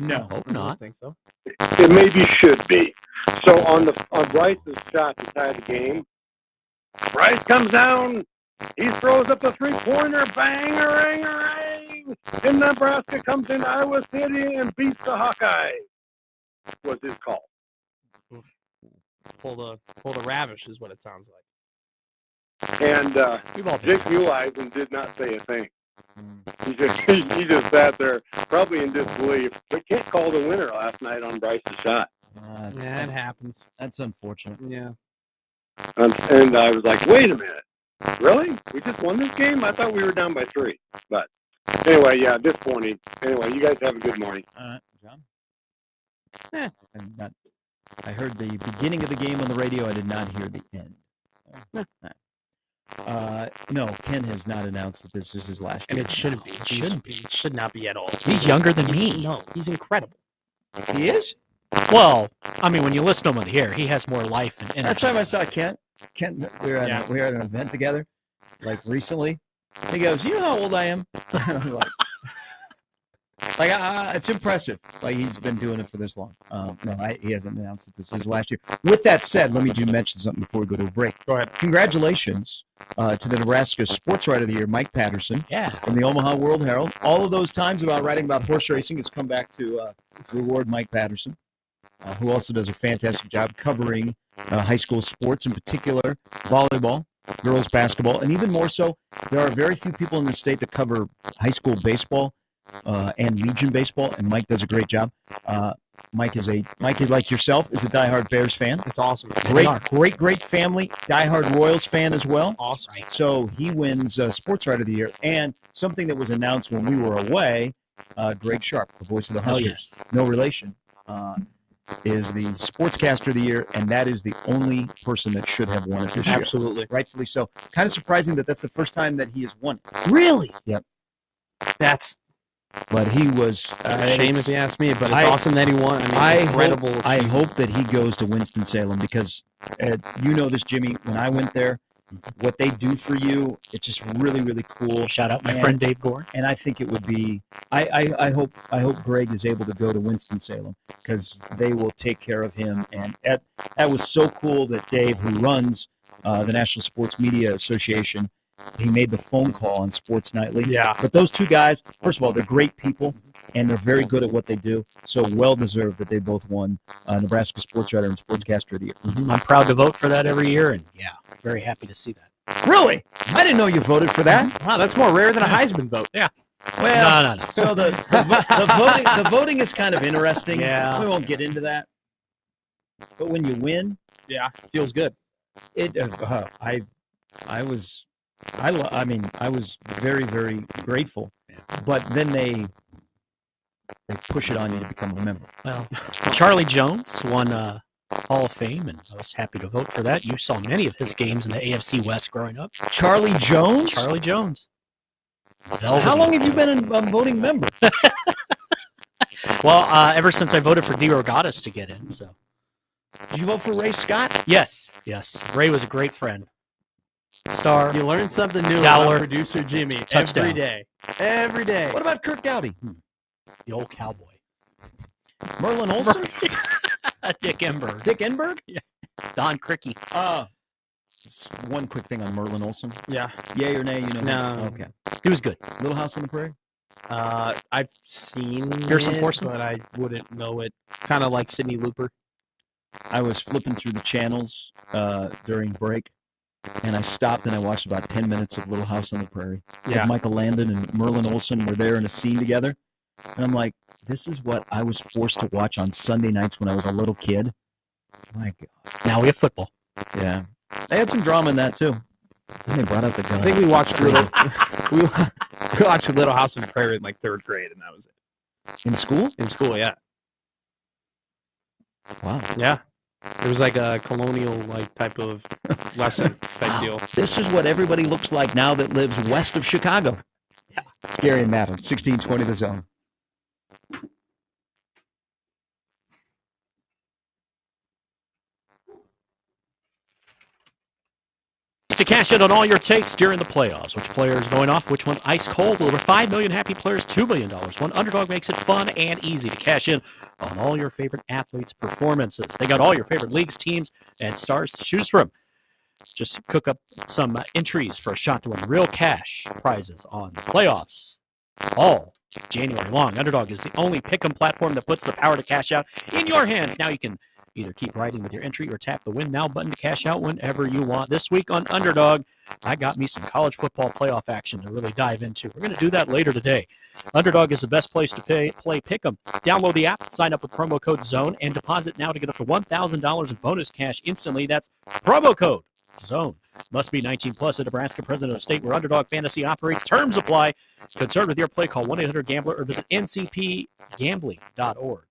No, Hope I not. don't think so. It maybe should be. So on Bryce's shot to tie the game, Bryce comes down. He throws up the three-pointer, bang-a-rang-a-rang, and Nebraska comes in Iowa City and beats the Hawkeye. Was his call. Pull the ravish is what it sounds like. And We've all been Jake there. Muleisen did not say a thing. He just sat there, probably in disbelief. But can't call the winner last night on Bryce's shot. Yeah, it happens. That's unfortunate. Yeah. And I was like, wait a minute. Really? We just won this game? I thought we were down by 3. But anyway, yeah, disappointing. Anyway, you guys have a good morning. John? I heard the beginning of the game on the radio. I did not hear the end. No, Ken has not announced that this is his last And year. it shouldn't be. It shouldn't be. It should not be at all. He's younger than me. No, he's incredible. He is? Well, I mean, when you listen to him on the air, he has more life and energy. Last time I saw Kent, we were at an event together, like recently. He goes, "You know how old I am?" It's impressive. Like he's been doing it for this long. He hasn't announced that this is last year. With that said, let me just mention something before we go to a break. Go ahead. Congratulations to the Nebraska Sports Writer of the Year, Mike Patterson, Yeah. from the Omaha World Herald. All of those times about writing about horse racing, it's come back to reward Mike Patterson, who also does a fantastic job covering high school sports, in particular volleyball, girls basketball, and even more so, there are very few people in the state that cover high school baseball and Legion baseball, and Mike does a great job. Mike is like yourself, is a diehard Bears fan. It's awesome. Great family, diehard Royals fan as well. Awesome. So he wins Sports Writer of the Year, and something that was announced when we were away, Greg Sharp, the voice of the Huskers, no relation, is the Sportscaster of the Year, and that is the only person that should have won it this year. Absolutely. Rightfully so. Kind of surprising that that's the first time that he has won it. Really? Yep. But he was shame if you ask me, but it's awesome that he won. Incredible. I hope that he goes to Winston-Salem because you know this, Jimmy. When I went there, what they do for you, it's just really, really cool. Shout out my friend Dave Gore. And I think it would be. I hope Greg is able to go to Winston-Salem because they will take care of him. And that was so cool that Dave, who runs the National Sports Media Association, he made the phone call on Sports Nightly. Yeah. But those two guys, first of all, they're great people, and they're very good at what they do. So well-deserved that they both won Nebraska Sports Writer and Sportscaster of the Year. Mm-hmm. I'm proud to vote for that every year, and very happy to see that. Really? I didn't know you voted for that. Wow, that's more rare than a Heisman vote. Yeah. Well, no. So the voting is kind of interesting. Yeah. We won't get into that. But when you win, Feels good. I was very, very grateful. But then they push it on you to become a member. Well, Charlie Jones won Hall of Fame, and I was happy to vote for that. You saw many of his games in the AFC West growing up. Charlie Jones? Charlie Jones. How long have you been a voting member? Well, ever since I voted for DeRogatis to get in. So. Did you vote for Ray Scott? Yes. Ray was a great friend. Star. You learn something new Dollar. about producer Jimmy Touchdown. every day. What about Kirk Dowdy? The old cowboy. Merlin Olsen? Dick Enberg. Dick Enberg? Yeah. Don Crickey. One quick thing on Merlin Olsen. Yeah. Yay or nay? You know. No. Okay. He was good. Little House on the Prairie? I've seen Pearson it, Forson? but I wouldn't know it. Kind of like Sidney Looper. I was flipping through the channels during break, and I stopped and I watched about 10 minutes of Little House on the Prairie. Yeah. Michael Landon and Merlin Olsen were there in a scene together. And I'm like, this is what I was forced to watch on Sunday nights when I was a little kid. My God. Now we have football. Yeah. They had some drama in that, too. And they brought out the gun. I think we watched we watched Little House on the Prairie in like 3rd grade, and that was it. In school? In school, yeah. Wow. Yeah. It was like a colonial type of lesson type deal. This is what everybody looks like now that lives west of Chicago. Yeah. Scary and Madeline, 1620 The Zone. to cash in on all your takes during the playoffs. Which player is going off? Which one's ice cold? Over 5 million happy players, $2 million. One Underdog makes it fun and easy to cash in on all your favorite athletes' performances. They got all your favorite leagues, teams, and stars to choose from. Just cook up some entries for a shot to win real cash prizes on the playoffs all January long. Underdog is the only pick'em platform that puts the power to cash out in your hands. Now you can either keep riding with your entry or tap the Win Now button to cash out whenever you want. This week on Underdog, I got me some college football playoff action to really dive into. We're going to do that later today. Underdog is the best place to play pick'em. Download the app, sign up with promo code ZONE, and deposit now to get up to $1,000 in bonus cash instantly. That's promo code ZONE. Must be 19 plus, a Nebraska president of the state where Underdog Fantasy operates. Terms apply. Concerned with your play, call 1-800-GAMBLER or visit ncpgambling.org.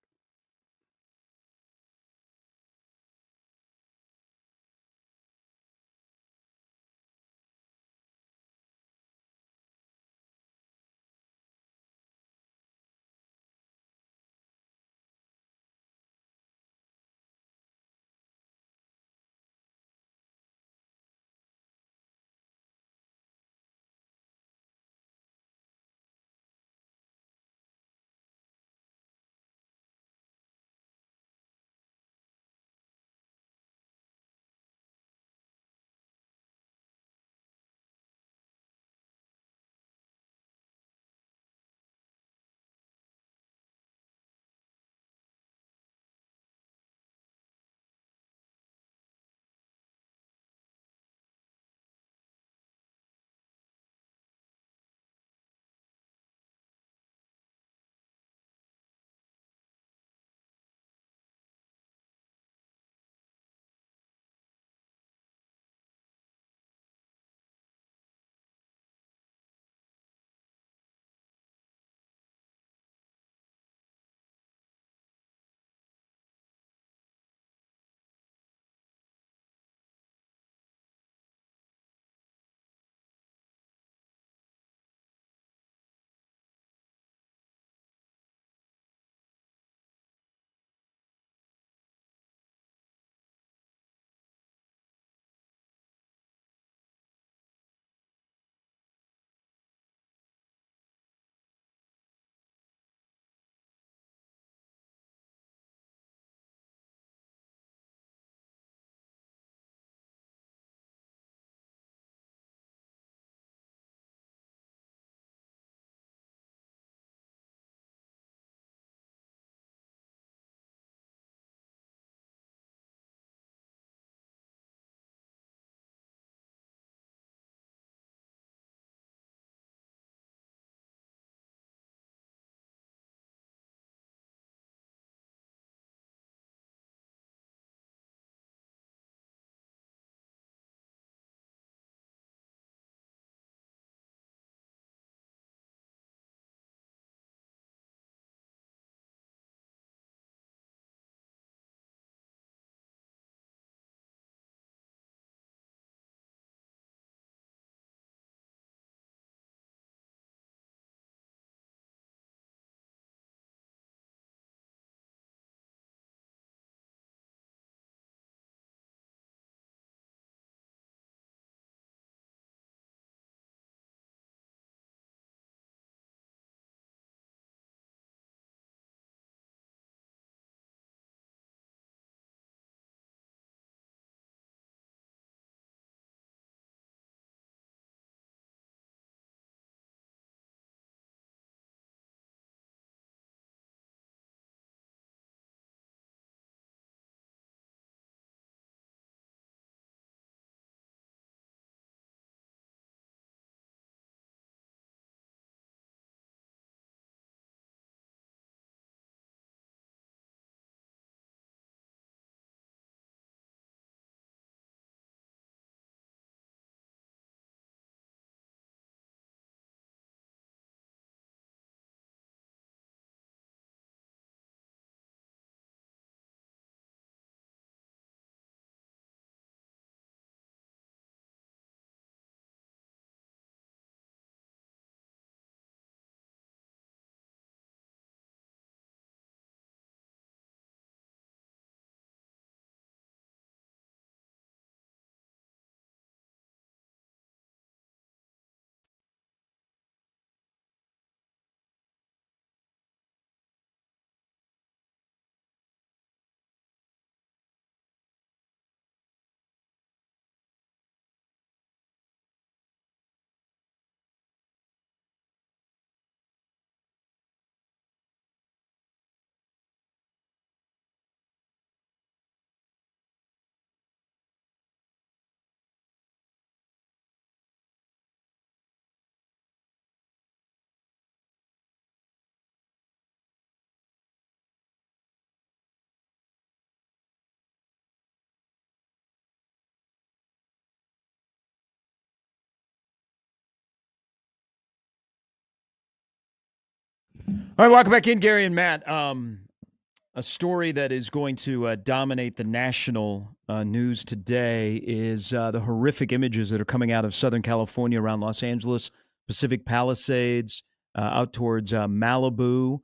All right, welcome back in, Gary and Matt. A story that is going to dominate the national news today is the horrific images that are coming out of Southern California around Los Angeles, Pacific Palisades, out towards Malibu,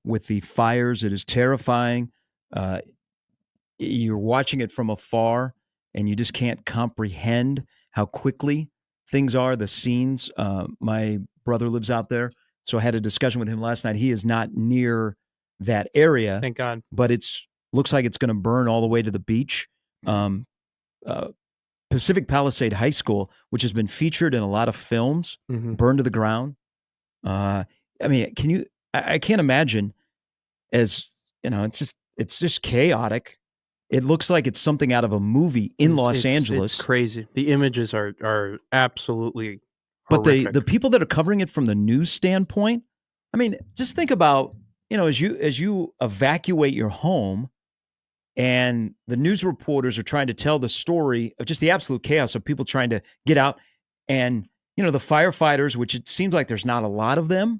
with the fires. It is terrifying. You're watching it from afar, and you just can't comprehend how quickly things are, the scenes. My brother lives out there, so I had a discussion with him last night. He is not near that area, Thank God. but looks like it's going to burn all the way to the beach. Pacific Palisade High School, which has been featured in a lot of films, burned to the ground. I mean, I can't imagine, as you know, it's just chaotic. It looks like it's something out of a movie in Los Angeles. It's crazy. The images are absolutely But horrific. the people that are covering it from the news standpoint, I mean, just think about, as you evacuate your home, and the news reporters are trying to tell the story of just the absolute chaos of people trying to get out, and the firefighters, which it seems like there's not a lot of them,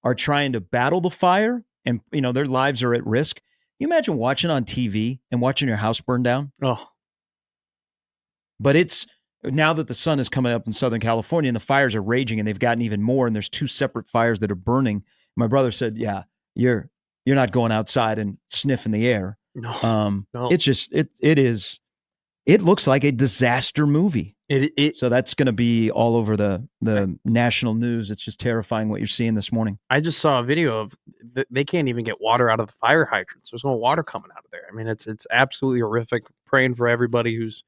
are trying to battle the fire, and their lives are at risk. You imagine watching on TV and watching your house burn down? Oh, But it's now that the sun is coming up in Southern California and the fires are raging, and they've gotten even more, and there's 2 separate fires that are burning. My brother said, "Yeah, you're not going outside and sniffing the air." no. It's just it looks like a disaster movie. So that's going to be all over the national news. It's just terrifying what you're seeing this morning. I just saw a video of they can't even get water out of the fire hydrants. There's no water coming out of there. I mean, it's absolutely horrific. Praying for everybody who's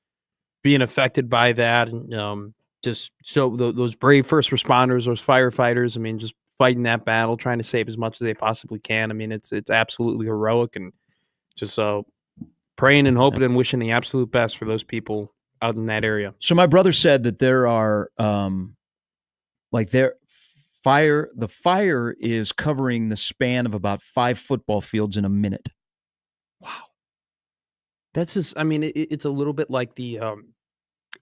being affected by that, and just so those brave first responders, those firefighters. I mean, just fighting that battle, trying to save as much as they possibly can. I mean, it's absolutely heroic, and just praying and hoping and wishing the absolute best for those people out in that area. So my brother said that there are the fire is covering the span of about 5 football fields in a minute. Wow. That's just, I mean, it's a little bit like the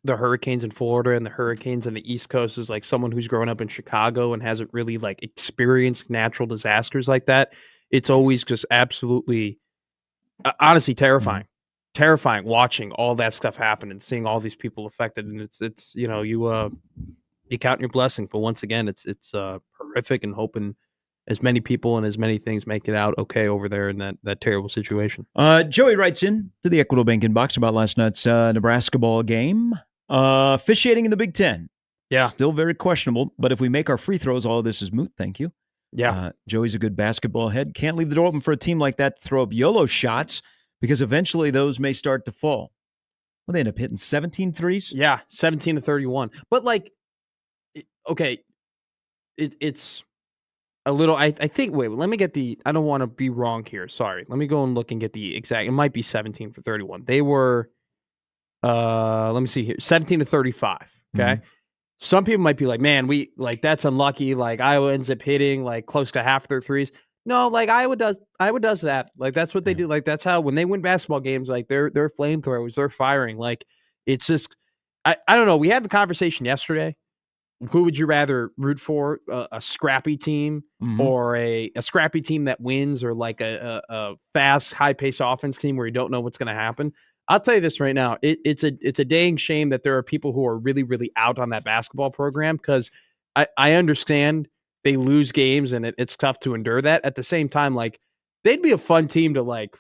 hurricanes in Florida and the hurricanes on the East Coast. Is like someone who's grown up in Chicago and hasn't really like experienced natural disasters like that. It's always just absolutely, honestly terrifying. Terrifying watching all that stuff happen and seeing all these people affected. And it's you count your blessing, but once again, it's horrific, and hoping as many people and as many things make it out okay over there in that terrible situation. Joey writes in to the Equitable Bank inbox about last night's Nebraska ball game. Officiating in the Big Ten. Yeah. Still very questionable, but if we make our free throws, all of this is moot. Thank you. Yeah. Joey's a good basketball head. Can't leave the door open for a team like that to throw up YOLO shots, because eventually those may start to fall. Well, they end up hitting 17 threes? Yeah, 17 to 31. But okay, it's a little, I think, wait, let me get I don't want to be wrong here. Sorry. Let me go and look and get the exact, it might be 17 for 31. They were, let me see here, 17 to 35. Okay. Mm-hmm. Some people might be like, man, that's unlucky. Like Iowa ends up hitting like close to half their threes. No, like Iowa does that. Like that's what they do. Like that's how, when they win basketball games, like they're flamethrowers, they're firing. Like it's just, I don't know. We had the conversation yesterday. Who would you rather root for? A scrappy team, or a scrappy team that wins, or like a fast, high-paced offense team where you don't know what's going to happen? I'll tell you this right now. It's a dang shame that there are people who are really, really out on that basketball program, because I understand they lose games and it's tough to endure that. At the same time, like they'd be a fun team to like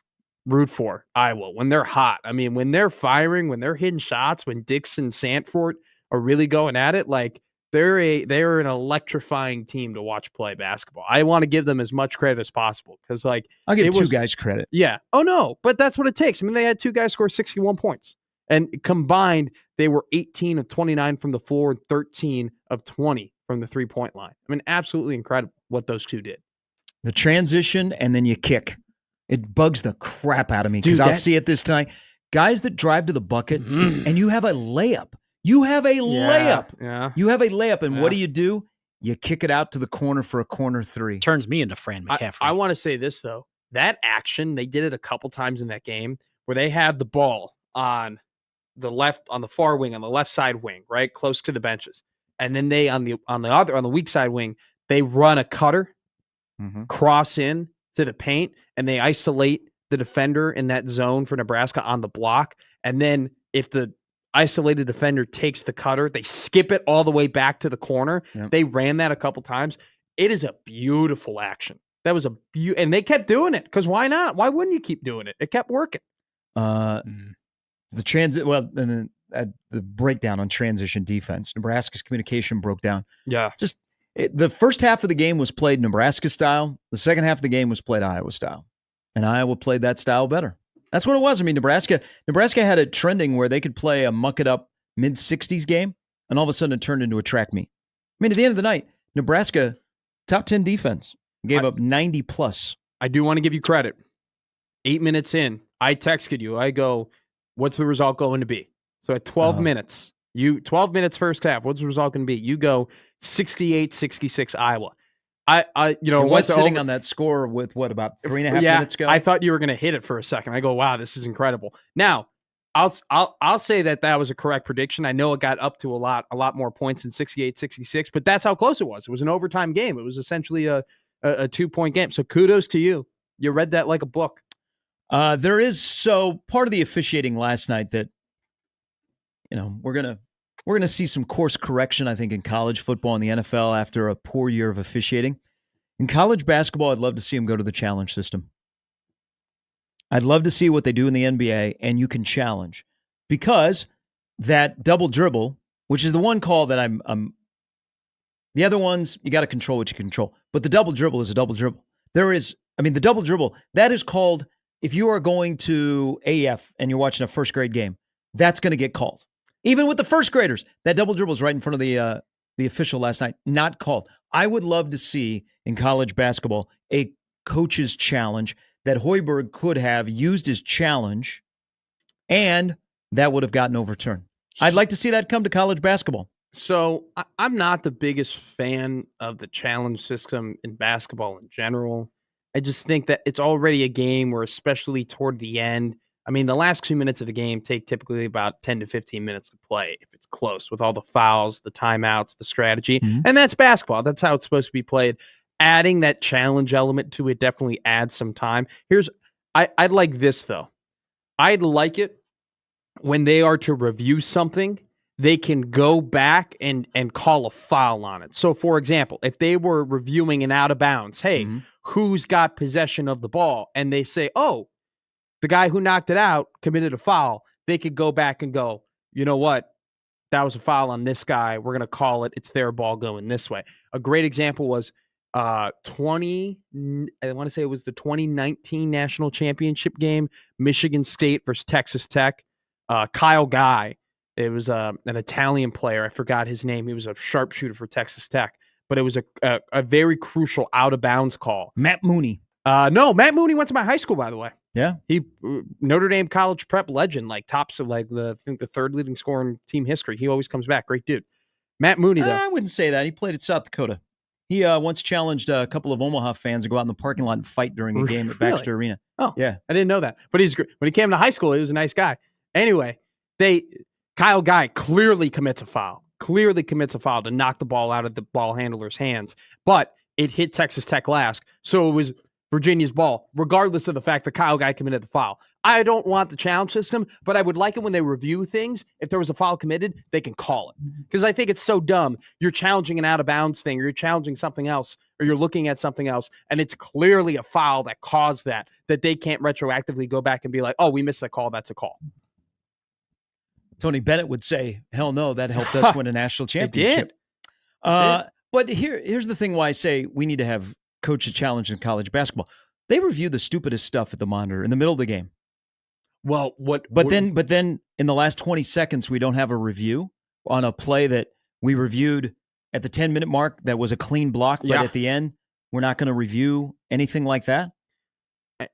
root for, Iowa, when they're hot. I mean, when they're firing, when they're hitting shots, when Dixon, Santfort are really going at it, like they're an electrifying team to watch play basketball. I want to give them as much credit as possible, because like I'll give 2 guys credit. Yeah. Oh no, but that's what it takes. I mean, they had 2 guys score 61 points, and combined they were 18 of 29 from the floor and 13 of 20 from the 3-point line. I mean, absolutely incredible what those 2 did. The transition, and then you kick. It bugs the crap out of me, because I'll see it this time. Guys that drive to the bucket, and you have a layup. You have a layup. Yeah. You have a layup, and what do? You kick it out to the corner for a corner 3. Turns me into Fran McCaffrey. I want to say this, though. That action, they did it a couple times in that game, where they had the ball on the far wing, on the left side wing, right, close to the benches. And then they on the weak side wing, they run a cutter cross in to the paint, and they isolate the defender in that zone for Nebraska on the block. And then if the isolated defender takes the cutter, they skip it all the way back to the corner. Yep. They ran that a couple times. It is a beautiful action. That was and they kept doing it because why not? Why wouldn't you keep doing it? It kept working. The transit, well, and then the breakdown on transition defense. Nebraska's communication broke down. Yeah. The first half of the game was played Nebraska style. The second half of the game was played Iowa style. And Iowa played that style better. That's what it was. I mean, Nebraska had it trending where they could play a muck-it-up mid-60s game, and all of a sudden it turned into a track meet. I mean, at the end of the night, Nebraska, top 10 defense, gave up 90-plus. I do want to give you credit. 8 minutes in, I texted you. I go, what's the result going to be? So at 12 minutes, 12 minutes first half, what's the result going to be? You go 68-66 Iowa. You was sitting on that score with about 3.5 minutes ago. I thought you were going to hit it for a second. I go, wow, this is incredible. Now, I'll say that was a correct prediction. I know it got up to a lot more points than 68-66, but that's how close it was. It was an overtime game. It was essentially a 2-point game. So kudos to you. You read that like a book. There is part of the officiating last night that we're gonna see some course correction, I think, in college football and the NFL after a poor year of officiating. In college basketball, I'd love to see them go to the challenge system. I'd love to see what they do in the NBA, and you can challenge. Because that double dribble, which is the one call that the other ones, you got to control what you control. But the double dribble is a double dribble. The double dribble, that is called, if you are going to AF and you're watching a first grade game, that's going to get called. Even with the first graders, that double dribble is right in front of the official last night, not called. I would love to see in college basketball a coach's challenge that Hoiberg could have used his challenge, and that would have gotten overturned. I'd like to see that come to college basketball. So I'm not the biggest fan of the challenge system in basketball in general. I just think that it's already a game where, especially toward the end, I mean, the last 2 minutes of the game take typically about 10 to 15 minutes to play if it's close, with all the fouls, the timeouts, the strategy. Mm-hmm. And that's basketball. That's how it's supposed to be played. Adding that challenge element to it definitely adds some time. I'd like this, though. I'd like it when they are to review something, they can go back and call a foul on it. So, for example, if they were reviewing an out of bounds, hey, who's got possession of the ball? And they say, oh, the guy who knocked it out committed a foul. They could go back and go, you know what? That was a foul on this guy. We're going to call it. It's their ball going this way. A great example was I want to say it was the 2019 national championship game, Michigan State versus Texas Tech. Kyle Guy, it was an Italian player. I forgot his name. He was a sharpshooter for Texas Tech, but it was a very crucial out of bounds call. Matt Mooney. No, Matt Mooney went to my high school, by the way. Yeah, he Notre Dame college prep legend, like tops of I think the third leading scorer in team history. He always comes back. Great dude. Matt Mooney, though. I wouldn't say that. He played at South Dakota. He once challenged a couple of Omaha fans to go out in the parking lot and fight during a game at Baxter Arena. Oh, yeah. I didn't know that. But he's great. When he came to high school, he was a nice guy. Anyway, Kyle Guy clearly commits a foul to knock the ball out of the ball handler's hands. But it hit Texas Tech last, so it was Virginia's ball, regardless of the fact that Kyle Guy committed the foul. I don't want the challenge system, but I would like it when they review things. If there was a foul committed, they can call it. Because I think it's so dumb. You're challenging an out-of-bounds thing, or you're challenging something else, or you're looking at something else, and it's clearly a foul that caused that they can't retroactively go back and be like, oh, we missed that call, that's a call. Tony Bennett would say, hell no, that helped us win a national championship. It did. But here's the thing why I say we need to have coach a challenge in college basketball. They review the stupidest stuff at the monitor in the middle of the game. Well, But then in the last 20 seconds, we don't have a review on a play that we reviewed at the 10-minute mark that was a clean block, but at the end, we're not going to review anything like that. I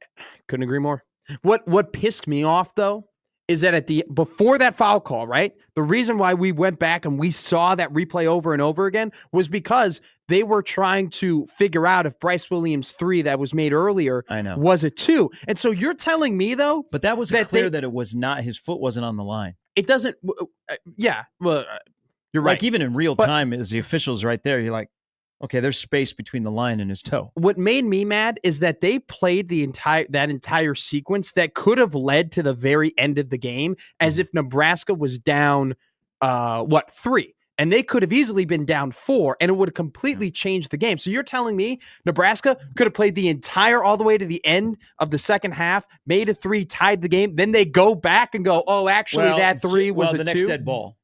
couldn't agree more. What pissed me off, though, is that before that foul call, right? The reason why we went back and we saw that replay over and over again was because they were trying to figure out if Bryce Williams' 3 that was made earlier was a 2. And so you're telling me, though, but that was clear that it was not, his foot wasn't on the line. It doesn't. Well, you're right. Like even in real time, as the officials right there, you're like, Okay, there's space between the line and his toe. What made me mad is that they played that entire sequence that could have led to the very end of the game as if Nebraska was down 3, and they could have easily been down 4, and it would have completely changed the game. So you're telling me Nebraska could have played the entire all the way to the end of the second half, made a 3, tied the game, then they go back and go, oh, actually that 3 was a 2? the next dead ball.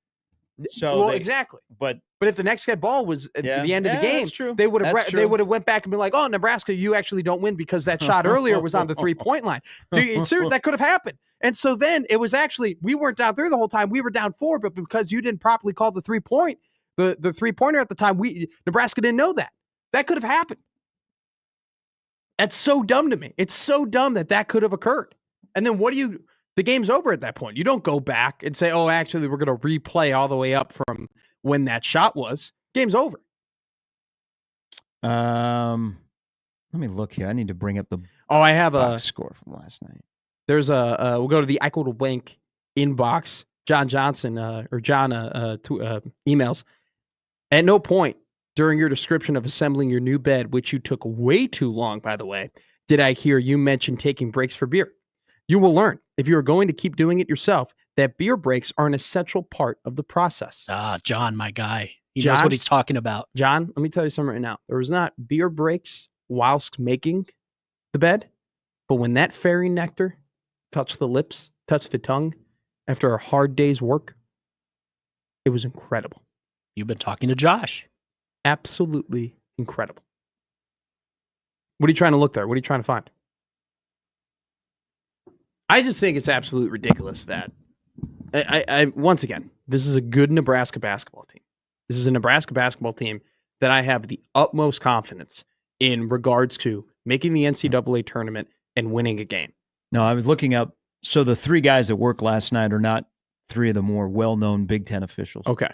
So exactly. But if the next dead ball was at the end of the game, that's true. they would have That's they true. would have went back and been like, "Oh, Nebraska, you actually don't win because that shot earlier was on the 3-point line." That could have happened. And so then it was actually we weren't down 3 the whole time. We were down 4, but because you didn't properly call the 3-point, the 3-pointer at the time, Nebraska didn't know that. That could have happened. That's so dumb to me. It's so dumb that could have occurred. And then the game's over at that point. You don't go back and say, "Oh, actually, we're going to replay all the way up from when that shot was." Game's over. Let me look here. I need to bring up the I have box score from last night. There's we'll go to the Equitable Bank inbox. John Johnson emails. At no point during your description of assembling your new bed, which you took way too long, by the way, did I hear you mention taking breaks for beer. You will learn, if you are going to keep doing it yourself, that beer breaks are an essential part of the process. John, my guy. He knows what he's talking about. John, let me tell you something right now. There was not beer breaks whilst making the bed, but when that fairy nectar touched the lips, touched the tongue after a hard day's work, it was incredible. You've been talking to Josh. Absolutely incredible. What are you trying to look there? What are you trying to find? I just think it's absolutely ridiculous that I once again, this is a good Nebraska basketball team. This is a Nebraska basketball team that I have the utmost confidence in regards to making the NCAA tournament and winning a game. No, I was looking up. So the 3 guys that worked last night are not 3 of the more well-known Big Ten officials. Okay.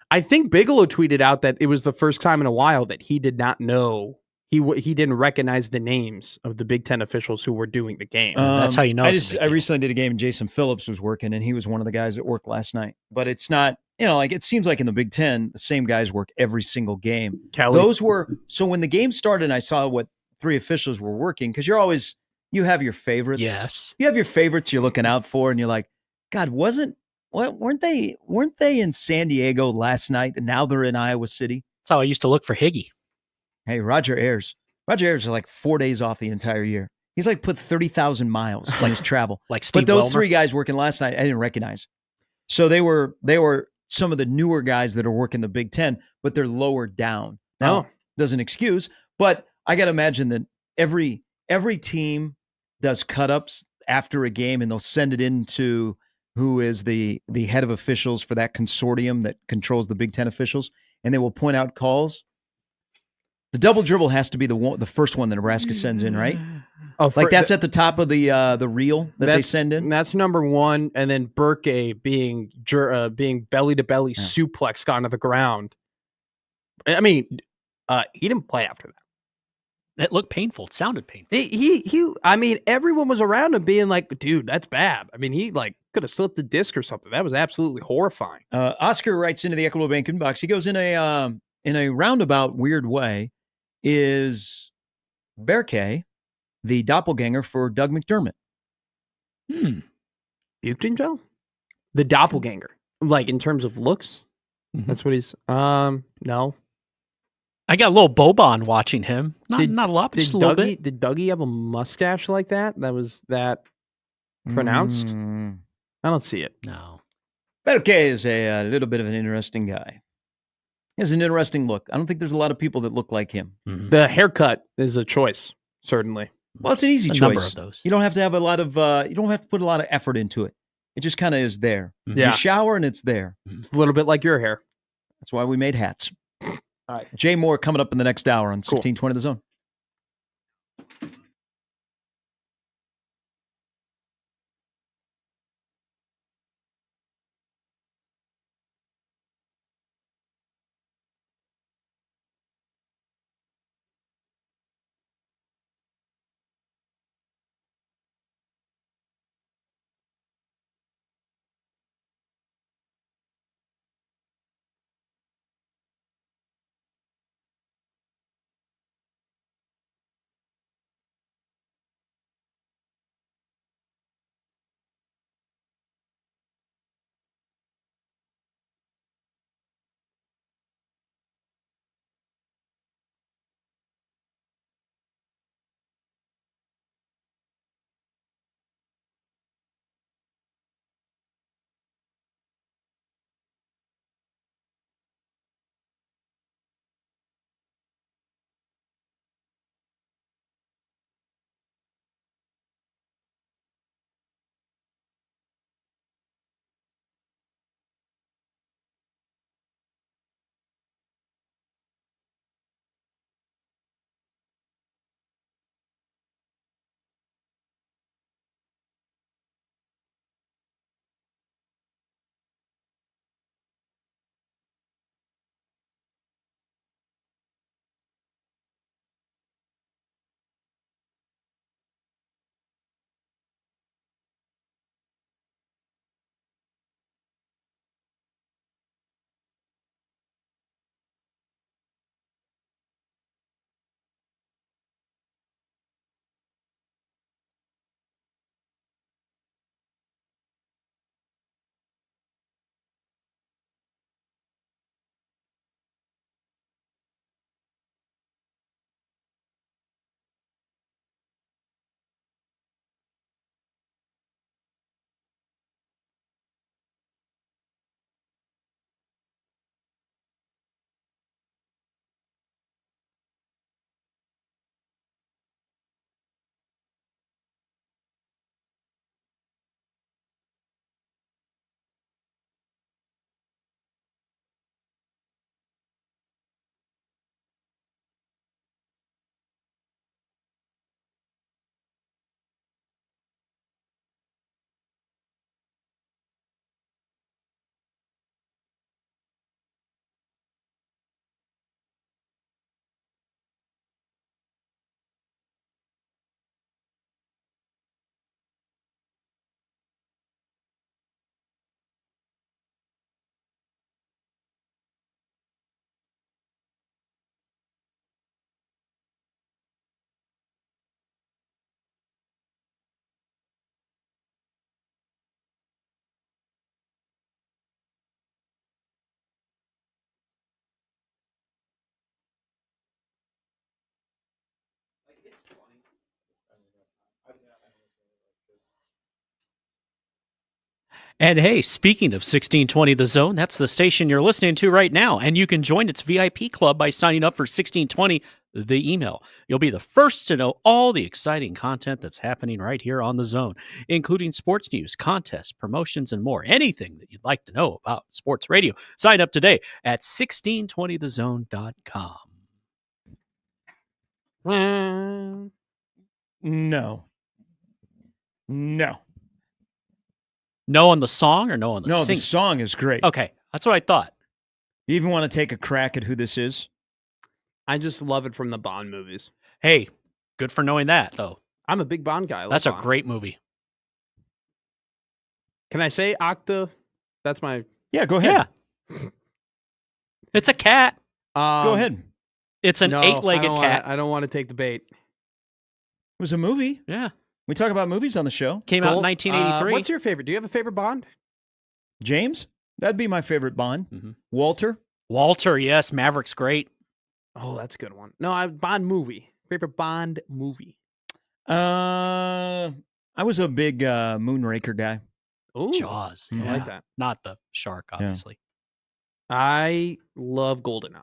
I think Bigelow tweeted out that it was the first time in a while that he did not know. He didn't recognize the names of the Big Ten officials who were doing the game. That's how you know. I recently did a game and Jason Phillips was working, and he was one of the guys that worked last night. But it's not, it seems like in the Big Ten, the same guys work every single game. Kelly. So when the game started and I saw what 3 officials were working, because you have your favorites. Yes. You have your favorites you're looking out for, and you're like, God, weren't they in San Diego last night, and now they're in Iowa City? That's how I used to look for Higgy. Hey, Roger Ayers. Roger Ayers is like 4 days off the entire year. He's like put 30,000 miles on his travel. Like Steve But those Ballmer. 3 guys working last night, I didn't recognize. So they were some of the newer guys that are working the Big Ten, but they're lower down. Now, doesn't excuse, but I got to imagine that every team does cut-ups after a game, and they'll send it into who is the head of officials for that consortium that controls the Big Ten officials, and they will point out calls. The double dribble has to be the first one that Nebraska sends in, right? That's at the top of the reel that they send in. That's number 1, and then Burke being belly to belly suplexed onto the ground. I mean, he didn't play after that. It looked painful. It sounded painful. I mean, everyone was around him being like, "Dude, that's bad." I mean, he could have slipped a disc or something. That was absolutely horrifying. Oscar writes into the Equitable Bank inbox. He goes in a roundabout weird way. Is Berke the doppelganger for Doug McDermott? Buchtenfeld? The doppelganger. Like in terms of looks? Mm-hmm. That's what he's no. I got a little Boban watching him. Not a lot, but just a little bit. Did Dougie have a mustache like that? That was that pronounced? I don't see it. No. Berke is a little bit of an interesting guy. He has an interesting look. I don't think there's a lot of people that look like him. Mm-hmm. The haircut is a choice, certainly. Well, it's an easy choice. Number of those. You don't have to have you don't have to put a lot of effort into it. It just kind of is there. Yeah. You shower and it's there. It's a little bit like your hair. That's why we made hats. All right. Jay Moore coming up in the next hour on 1620 The Zone. And hey, speaking of 1620 The Zone, that's the station you're listening to right now. And you can join its VIP club by signing up for 1620 The Email. You'll be the first to know all the exciting content that's happening right here on The Zone, including sports news, contests, promotions, and more. Anything that you'd like to know about sports radio. Sign up today at 1620thezone.com. No. No on the song or no on the No, sing? the song is great. Okay, that's what I thought. You even want to take a crack at who this is? I just love it from the Bond movies. Hey, good for knowing that, though. I'm a big Bond guy. I love That's a Bond. great movie. Can I say Octa? That's my. Yeah, go ahead. Yeah. It's a cat. Go ahead. It's an no, eight-legged cat. I don't want to take the bait. It was a movie. Yeah. We talk about movies on the show. Came out in 1983. What's your favorite? Do you have a favorite Bond? James? That'd be my favorite Bond. Mhm. Walter? Walter, yes. Maverick's great. Oh, that's a good one. No, Bond movie. Favorite Bond movie. I was a big Moonraker guy. Ooh, Jaws. I Yeah. like that. Not the shark, obviously. I love GoldenEye.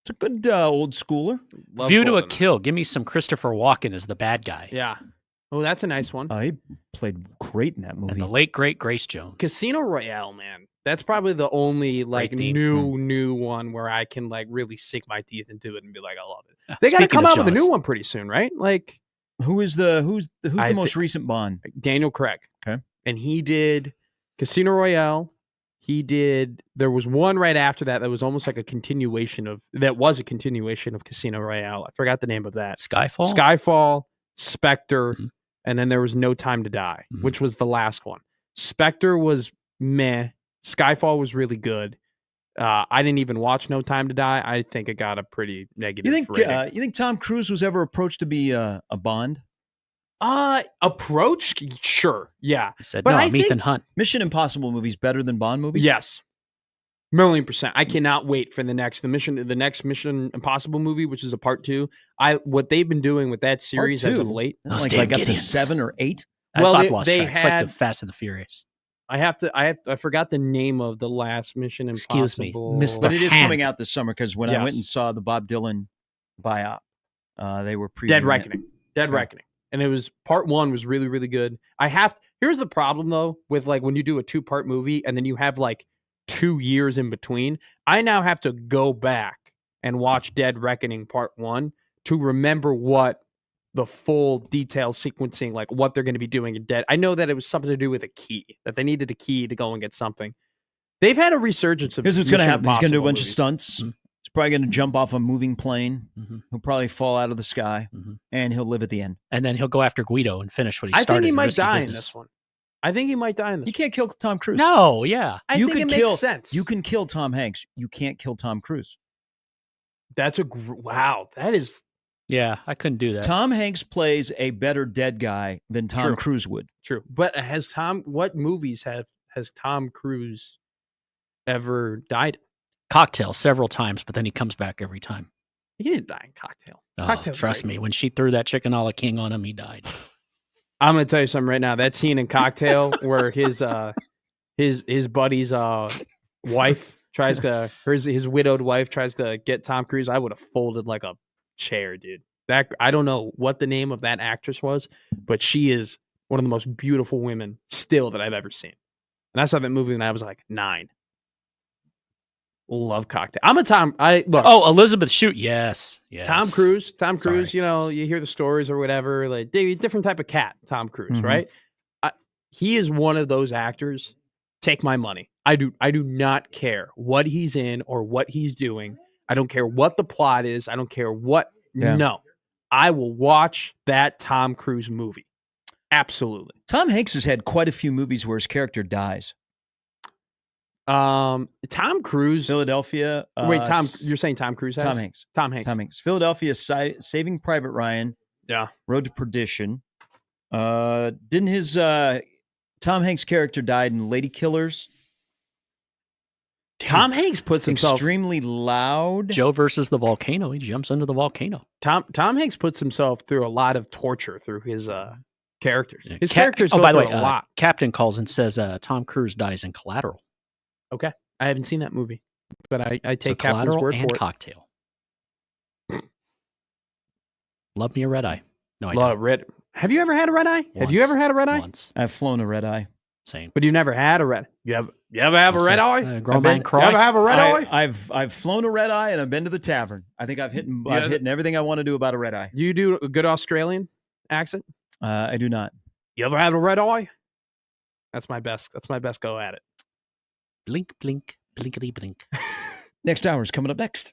It's a good old schooler. Love View to a GoldenEye. Kill. Give me some Christopher Walken as the bad guy. Yeah. Oh, that's a nice one. He played great in that movie. And the late, great Grace Jones. Casino Royale, man. That's probably the only like theme. new one where I can like really sink my teeth into it and be like, I love it. They got to Speaking come of out with a new Jaws. one pretty soon, right? Like Who's the I most recent Bond? Daniel Craig. Okay. And he did Casino Royale. There was one right after that was almost like a continuation of Casino Royale. I forgot the name of that. Skyfall? Skyfall, Spectre, Mhm. and then there was No Time to Die, Mhm. which was the last one. Spectre was meh. Skyfall was really good. I didn't even watch No Time to Die. I think it got a pretty negative You rating. think Tom Cruise was ever approached to be a Bond? Approach? Sure. Yeah. I said, But no, I I'm Ethan think- Hunt. Mission Impossible movies better than Bond movies? Yes. $1,000,000%. I cannot wait for the next Mission Impossible movie, which is a part 2. What they've been doing with that series as of 2? late. Those Like, damn up to Gideons. 7 or 8? Well, I've lost they track. It's like had- the Fast and the Furious. I forgot the name of the last Mission Impossible. Excuse me, Mr. But it is Hand. coming out this summer because when I went Yes. and saw the Bob Dylan biop, they were previewing Dead it. Reckoning. Dead Okay. Reckoning. And it was part 1 was really, really good. Here's the problem though, with like when you do a 2-part movie and then you have like 2 years in between. I now have to go back and watch Dead Reckoning part 1 to remember what the full detail sequencing, like what they're going to be doing in Dead. I know that it was something to do with a key, that they needed a key to go and get something. They've had a resurgence of Here's what's going to Mission happen. He's going to do a Impossible bunch of movies. stunts. Mhm. He's probably going to jump off a moving plane. Mhm. He'll probably fall out of the sky, Mhm. and he'll live at the end. And then he'll go after Guido and finish what he I started. think he in might Risky die in Business. this one. I think he might die in this You can't kill Tom Cruise. No, yeah. I you think could it kill. makes sense. You can kill Tom Hanks. You can't kill Tom Cruise. That's wow. That is Yeah, I couldn't do that. Tom Hanks plays a better dead guy than Tom True. Cruise would. true. But what movies has Tom Cruise ever died in? Cocktail several times, but then he comes back every time. He didn't die in Cocktail. Oh, Cocktail's trust great. me, when she threw that chicken a la king on him, he died. I'm gonna tell you something right now. That scene in Cocktail where his buddy's wife tries to his widowed wife tries to get Tom Cruise, I would have folded like a chair, dude. That I don't know what the name of that actress was, but she is one of the most beautiful women still that I've ever seen. And I saw that movie when I was like 9. Love Cocktail. Look. Oh, Elizabeth Shute. Yes. Tom Cruise, Sorry. you know, you hear the stories or whatever, like different type of cat, Tom Cruise, Mhm. right? He is one of those actors. Take my money. I do not care what he's in or what he's doing. I don't care what the plot is. I don't care what. Yeah. No, I will watch that Tom Cruise movie. Absolutely. Tom Hanks has had quite a few movies where his character dies. Tom Cruise. Philadelphia. Wait, you're saying Tom Cruise has? Tom Hanks. Tom Hanks. Tom Hanks. Philadelphia, Saving Private Ryan. Yeah. Road to Perdition. Didn't his Tom Hanks character died in Lady Killers? Tom Hanks puts himself. Extremely Loud. Joe versus the volcano. He jumps into the volcano. Tom Hanks puts himself through a lot of torture through his characters. Yeah. His characters go by the way, through a lot. Captain calls and says Tom Cruise dies in Collateral. Okay, I haven't seen that movie, but I So take Captain's Collateral word and for it. Cocktail. Love me a red eye. No, I Love don't. red. Have you ever had a red eye? Have you ever had a red eye? Once. I've flown a red eye. Same. But you never had a red. You ever have a red eye? Grown man You cry. ever have a red eye? I've flown a red eye and I've been to the tavern. I think I've hit everything I want to do about a red eye. Do you do a good Australian accent? I do not. You ever had a red eye? That's my best. That's my best go at it. Blink, blink, blinkety, blink. Next hour is coming up next.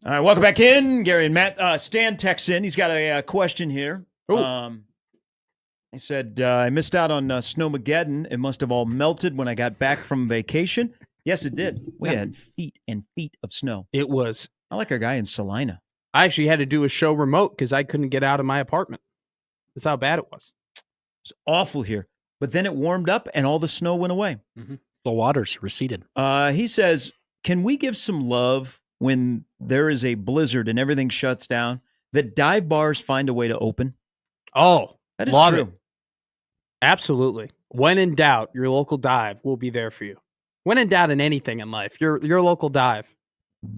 All right, welcome back in, Gary and Matt. Stan texts in. He's got a question here. He said, I missed out on Snowmageddon. It must have all melted when I got back from vacation. Yes, it did. We had feet and feet of snow. It was. I like our guy in Salina. I actually had to do a show remote because I couldn't get out of my apartment. That's how bad it was. It's awful here. but then it warmed up and all the snow went away. The waters receded. He says, can we give some love when there is a blizzard and everything shuts down, that dive bars find a way to open? Oh, That is love true. it. Absolutely. When in doubt, your local dive will be there for you. When in doubt in anything in life, your local dive,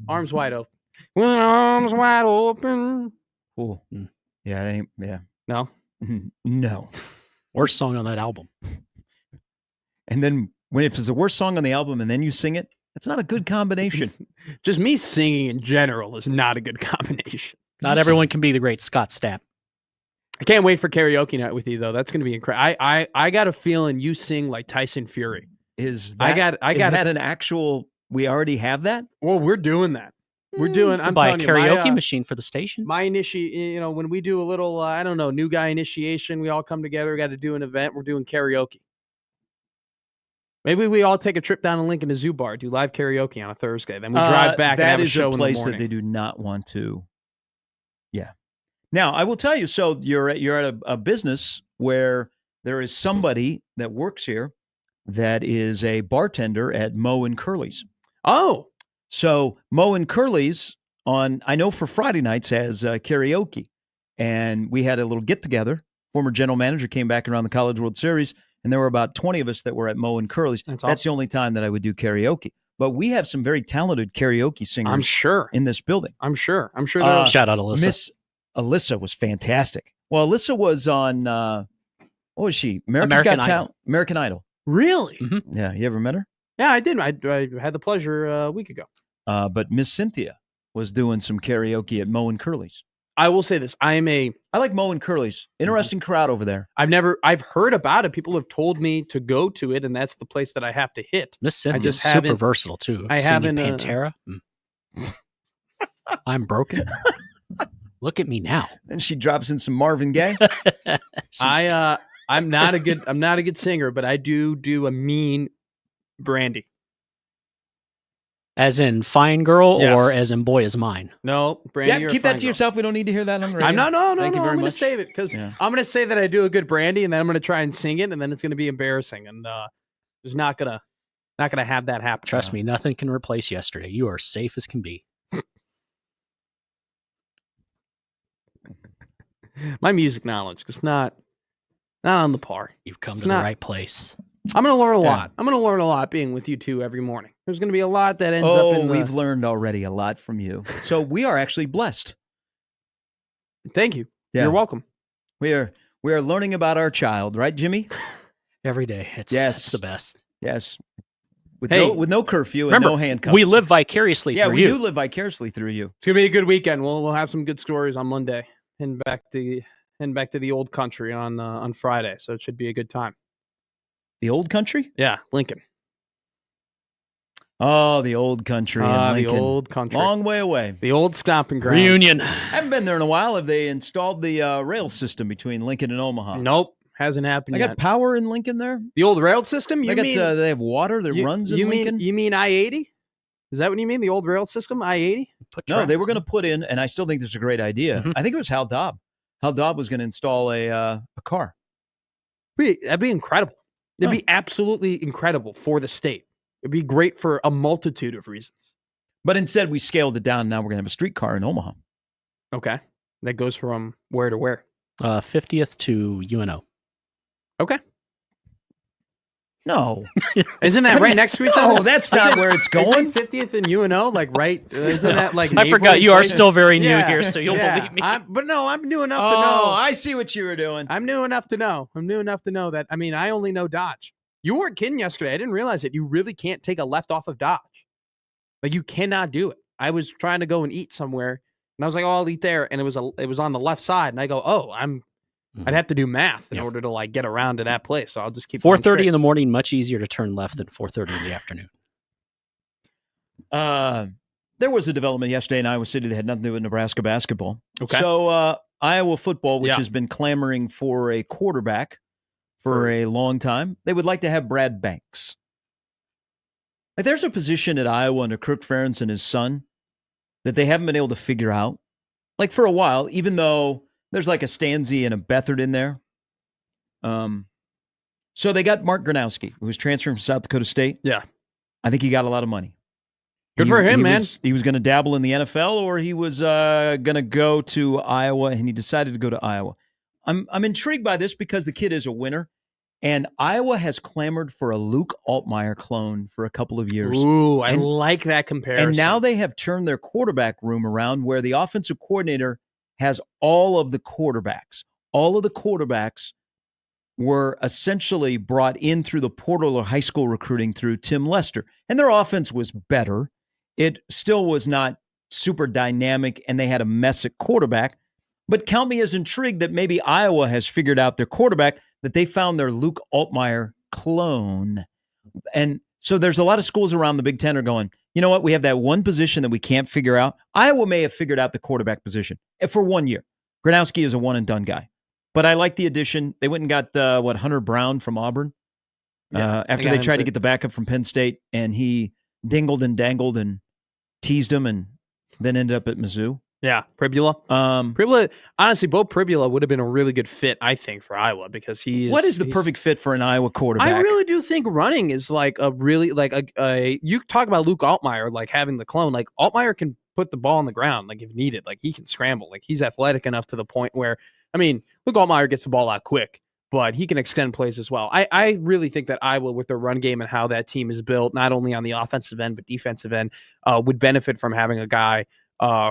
arms wide open. When arms wide open. Cool. Yeah, that ain't, yeah. No? No. Worst song on that album. And then if it's the worst song on the album and then you sing it, that's not a good combination. Just me singing in general is not a good combination. Not everyone can be the great Scott Stapp. I can't wait for karaoke night with you, though. That's going to be incredible. I got a feeling you sing like Tyson Fury. Is I got an actual, we already have that? Well, we're doing that. We're doing. I'm Buy a telling you, karaoke machine for the station. My when we do a little, I don't know, new guy initiation, we all come together. We got to do an event. We're doing karaoke. Maybe we all take a trip down to Lincoln to Zoo Bar, do live karaoke on a Thursday. Then we drive back and have a show in the morning. That is a place that they do not want to. Yeah. Now, I will tell you, so you're at a business where there is somebody that works here that is a bartender at Mo and Curly's. Oh. So Mo and Curly's I know for Friday nights has karaoke. And we had a little get-together. Former general manager came back around the College World Series, and there were about 20 of us that were at Mo and Curly's. That's the only time that I would do karaoke. But we have some very talented karaoke singers. I'm sure. In this building. I'm sure. Shout out Alyssa. Miss Alyssa was fantastic. Well, Alyssa was on, what was she? American Idol. Really? Mm-hmm. Yeah. You ever met her? Yeah, I did. I had the pleasure a week ago. But Miss Cynthia was doing some karaoke at Mo and Curly's. I will say this. I like Mo and Curly's. Interesting crowd over there. I've heard about it. People have told me to go to it, and that's the place that I have to hit. Miss Cynthia's super versatile too. I haven't Pantera. I'm broken. Look at me now. Then she drops in some Marvin Gaye. I'm not a good singer, but I do a mean Brandy. As in fine girl, Yes. or as in boy is mine? No, Brandy. Yeah, keep that to yourself. We don't need to hear that on the radio. No. Thank you very I'm going much. to save it because I'm going to say that I do a good Brandy, and then I'm going to try and sing it, and then it's going to be embarrassing, and just not gonna have that happen. Trust me, nothing can replace yesterday. You are safe as can be. My music knowledge is not on the par. You've come to the right place. I'm going to learn a lot. I'm going to learn a lot being with you two every morning. There's going to be a lot that ends up in we've learned already a lot from you. So we are actually blessed. Thank you. Yeah. You're welcome. We are learning about our child, right, Jimmy? Every day. It's the best. Yes. With Hey, no curfew and remember, no handcuffs. we live vicariously through you. Yeah, we do live vicariously through you. It's going to be a good weekend. We'll have some good stories on Monday and back to the old country on Friday. So it should be a good time. The old country? Yeah, Lincoln. Oh, the old country in Lincoln. The old country. Long way away. The old stomping grounds. Reunion. I haven't been there in a while. Have they installed the rail system between Lincoln and Omaha? Nope. Hasn't happened I yet. got power in Lincoln there? The old rail system? They have water that runs in Lincoln? You mean I-80? Is that what you mean? The old rail system, I-80? No, they were going to put in, and I still think this is a great idea. I think it was Hal Dobb. Hal Dobb was going to install a car. That'd be incredible. It'd be absolutely incredible for the state. It'd be great for a multitude of reasons. But instead, we scaled it down. Now we're going to have a streetcar in Omaha. Okay. That goes from where to where? 50th to UNO. Okay. No. Isn't that right next to each other? No, that's not where it's going. 50th and UNO, like right? Isn't that like? I forgot you are still very new here, so you'll believe me. I'm new enough to know. Oh, I see what you were doing. I'm new enough to know. That. I mean, I only know Dodge. You weren't kidding yesterday. I didn't realize it. You really can't take a left off of Dodge. Like you cannot do it. I was trying to go and eat somewhere, and I was like, "Oh, I'll eat there," and it was on the left side, and I go, "Oh, I'd have to do math in order to like get around to that place." So I'll just keep 4:30 in the morning. Much easier to turn left than 4:30 in the afternoon. There was a development yesterday in Iowa City that had nothing to do with Nebraska basketball. Okay. So Iowa football, which has been clamoring for a quarterback for a long time, they would like to have Brad Banks. Like, there's a position at Iowa under Kirk Ferentz and his son that they haven't been able to figure out. Like for a while, even though there's like a Stanzi and a Beathard in there. So they got Mark Gronowski, who was transferring from South Dakota State. Yeah. I think he got a lot of money. Good for him, man. He was going to dabble in the NFL, or he was going to go to Iowa, and he decided to go to Iowa. I'm intrigued by this because the kid is a winner, and Iowa has clamored for a Luke Altmaier clone for a couple of years. Ooh, I like that comparison. And now they have turned their quarterback room around where the offensive coordinator has all of the quarterbacks. All of the quarterbacks were essentially brought in through the portal or high school recruiting through Tim Lester. And their offense was better. It still was not super dynamic, and they had a mess at quarterback. But count me as intrigued that maybe Iowa has figured out their quarterback, that they found their Luke Altmaier clone. And so there's a lot of schools around the Big Ten are going, you know what? We have that one position that we can't figure out. Iowa may have figured out the quarterback position for 1 year. Gronowski is a one-and-done guy. But I like the addition. They went and got, Hunter Brown from Auburn after they tried to get the backup from Penn State, and he dingled and dangled and teased him and then ended up at Mizzou. Yeah, Pribula. Pribula, honestly, Bo Pribula would have been a really good fit, I think, for Iowa because What is the perfect fit for an Iowa quarterback? I really do think running is like a really you talk about Luke Altmaier like having the clone. Like Altmaier can put the ball on the ground like if needed. Like he can scramble. Like he's athletic enough to the point where Luke Altmaier gets the ball out quick, but he can extend plays as well. I really think that Iowa, with their run game and how that team is built, not only on the offensive end but defensive end, would benefit from having a guy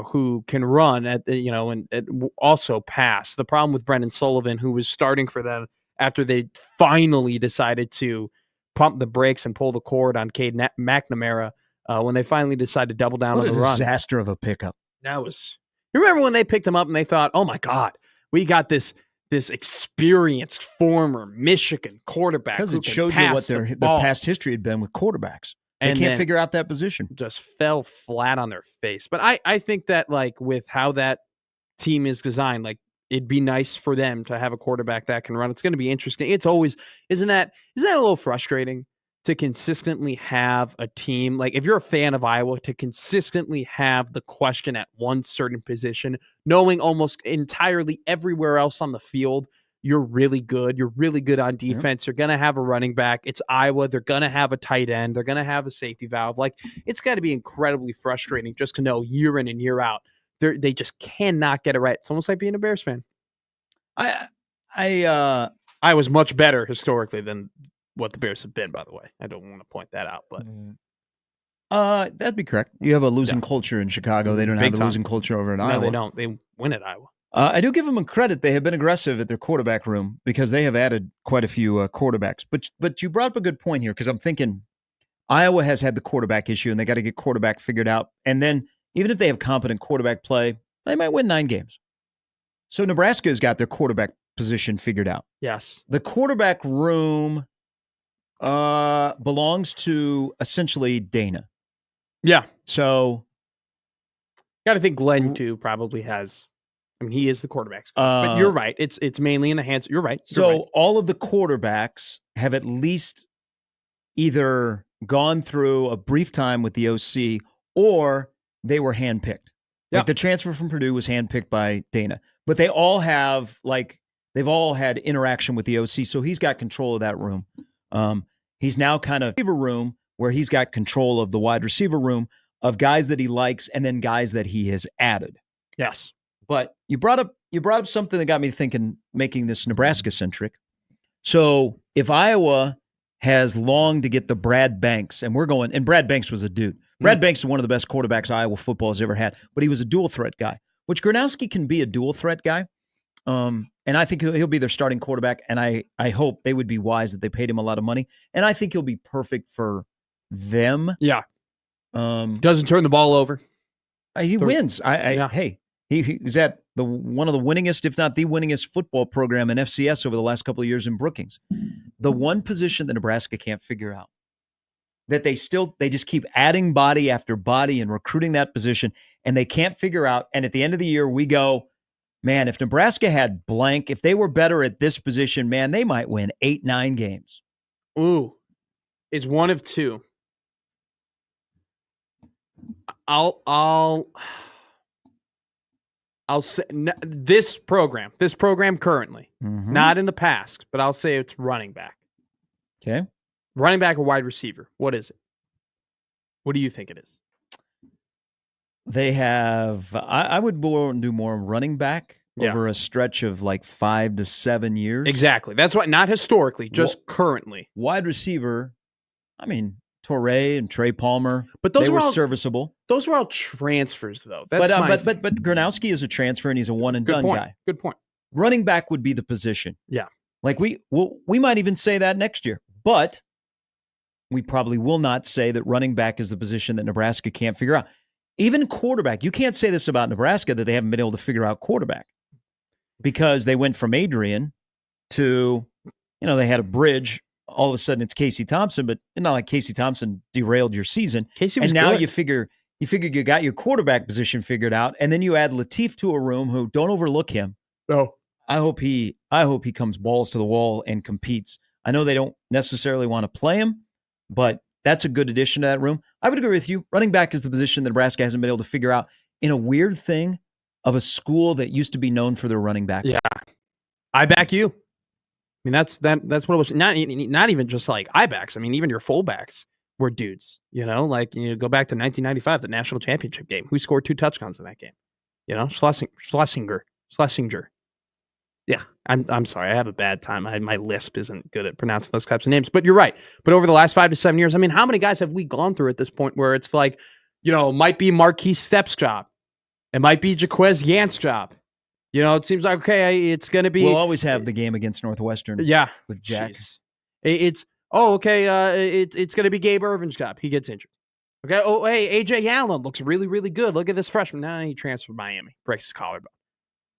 who can run and also pass. The problem with Brendan Sullivan, who was starting for them after they finally decided to pump the brakes and pull the cord on Cade McNamara, when they finally decided to double down on the run. What a disaster of a pickup. That was. You remember when they picked him up and they thought, "Oh my God, we got this experienced former Michigan quarterback." Because it showed you what their past history had been with quarterbacks. They can't figure out that position. Just fell flat on their face. But I think that like with how that team is designed, like it'd be nice for them to have a quarterback that can run. It's going to be interesting. It's always isn't that a little frustrating to consistently have a team, like if you're a fan of Iowa, to consistently have the question at one certain position, knowing almost entirely everywhere else on the field you're really good. You're really good on defense. You're going to have a running back. It's Iowa. They're going to have a tight end. They're going to have a safety valve. Like, it's got to be incredibly frustrating just to know year in and year out they just cannot get it right. It's almost like being a Bears fan. I was much better historically than what the Bears have been, by the way. I don't want to point that out, but that'd be correct. You have a losing culture in Chicago. They don't have a losing culture over in Iowa. No, they don't. They win at Iowa. I do give them a credit. They have been aggressive at their quarterback room because they have added quite a few quarterbacks. But you brought up a good point here because I'm thinking Iowa has had the quarterback issue and they got to get quarterback figured out. And then even if they have competent quarterback play, they might win 9 games. So Nebraska has got their quarterback position figured out. Yes. The quarterback room belongs to essentially Dana. Yeah. So got to think Glenn too probably has. I mean, he is the quarterback. But you're right. It's mainly in the hands. You're right. All of the quarterbacks have at least either gone through a brief time with the OC or they were handpicked. Like the transfer from Purdue was handpicked by Dana. But they all have, they've all had interaction with the OC, so he's got control of that room. He's now kind of receiver room where he's got control of the wide receiver room of guys that he likes and then guys that he has added. Yes. But you brought up something that got me thinking, making this Nebraska-centric. So if Iowa has longed to get the Brad Banks, and Brad Banks was a dude. Brad Banks is one of the best quarterbacks Iowa football has ever had, but he was a dual-threat guy, which Gronowski can be a dual-threat guy. And I think he'll be their starting quarterback, and I hope they would be wise that they paid him a lot of money, and I think he'll be perfect for them. Yeah. Doesn't turn the ball over. He wins. Hey, he's at one of the winningest, if not the winningest football program in FCS over the last couple of years in Brookings. The one position that Nebraska can't figure out, that they just keep adding body after body and recruiting that position, and they can't figure out. And at the end of the year, we go, man, if Nebraska had blank, if they were better at this position, man, they might win 8-9 games. Ooh, it's one of two. I'll say this program currently, not in the past, but I'll say it's running back. Okay. Running back or wide receiver? What is it? What do you think it is? They have, I would do more running back over a stretch of like 5 to 7 years. Exactly. That's what, not historically, just currently. Wide receiver, I mean, Torrey and Trey Palmer, but those they were all serviceable. Those were all transfers, though. But Gronowski is a transfer, and he's a one-and-done guy. Good point. Running back would be the position. Yeah. Like we might even say that next year, but we probably will not say that running back is the position that Nebraska can't figure out. Even quarterback, you can't say this about Nebraska, that they haven't been able to figure out quarterback, because they went from Adrian to, they had a bridge. All of a sudden it's Casey Thompson, but it's not like Casey Thompson derailed your season. Casey was and now good. you figure you got your quarterback position figured out, and then you add Latif to a room, who, don't overlook him. No. I hope he comes balls to the wall and competes. I know they don't necessarily want to play him, but that's a good addition to that room. I would agree with you. Running back is the position that Nebraska hasn't been able to figure out, in a weird thing of a school that used to be known for their running back. Yeah. I back you. I mean, that's what it was. Not even just like I backs. I mean, even your fullbacks were dudes. Like, go back to 1995, the national championship game. Who scored 2 touchdowns in that game? Schlesinger. Yeah, I'm sorry. I have a bad time. my lisp isn't good at pronouncing those types of names. But you're right. But over the last 5 to 7 years, I mean, how many guys have we gone through at this point where it's like, it might be Marquise Stepp's job. It might be Jaquez Yant's job. It seems like, okay, it's going to be... We'll always have the game against Northwestern. Yeah. With Jack. It's going to be Gabe Irvin's job. He gets injured. Okay. Oh, hey, AJ Allen looks really, really good. Look at this freshman. Now he transferred to Miami. Breaks his collarbone.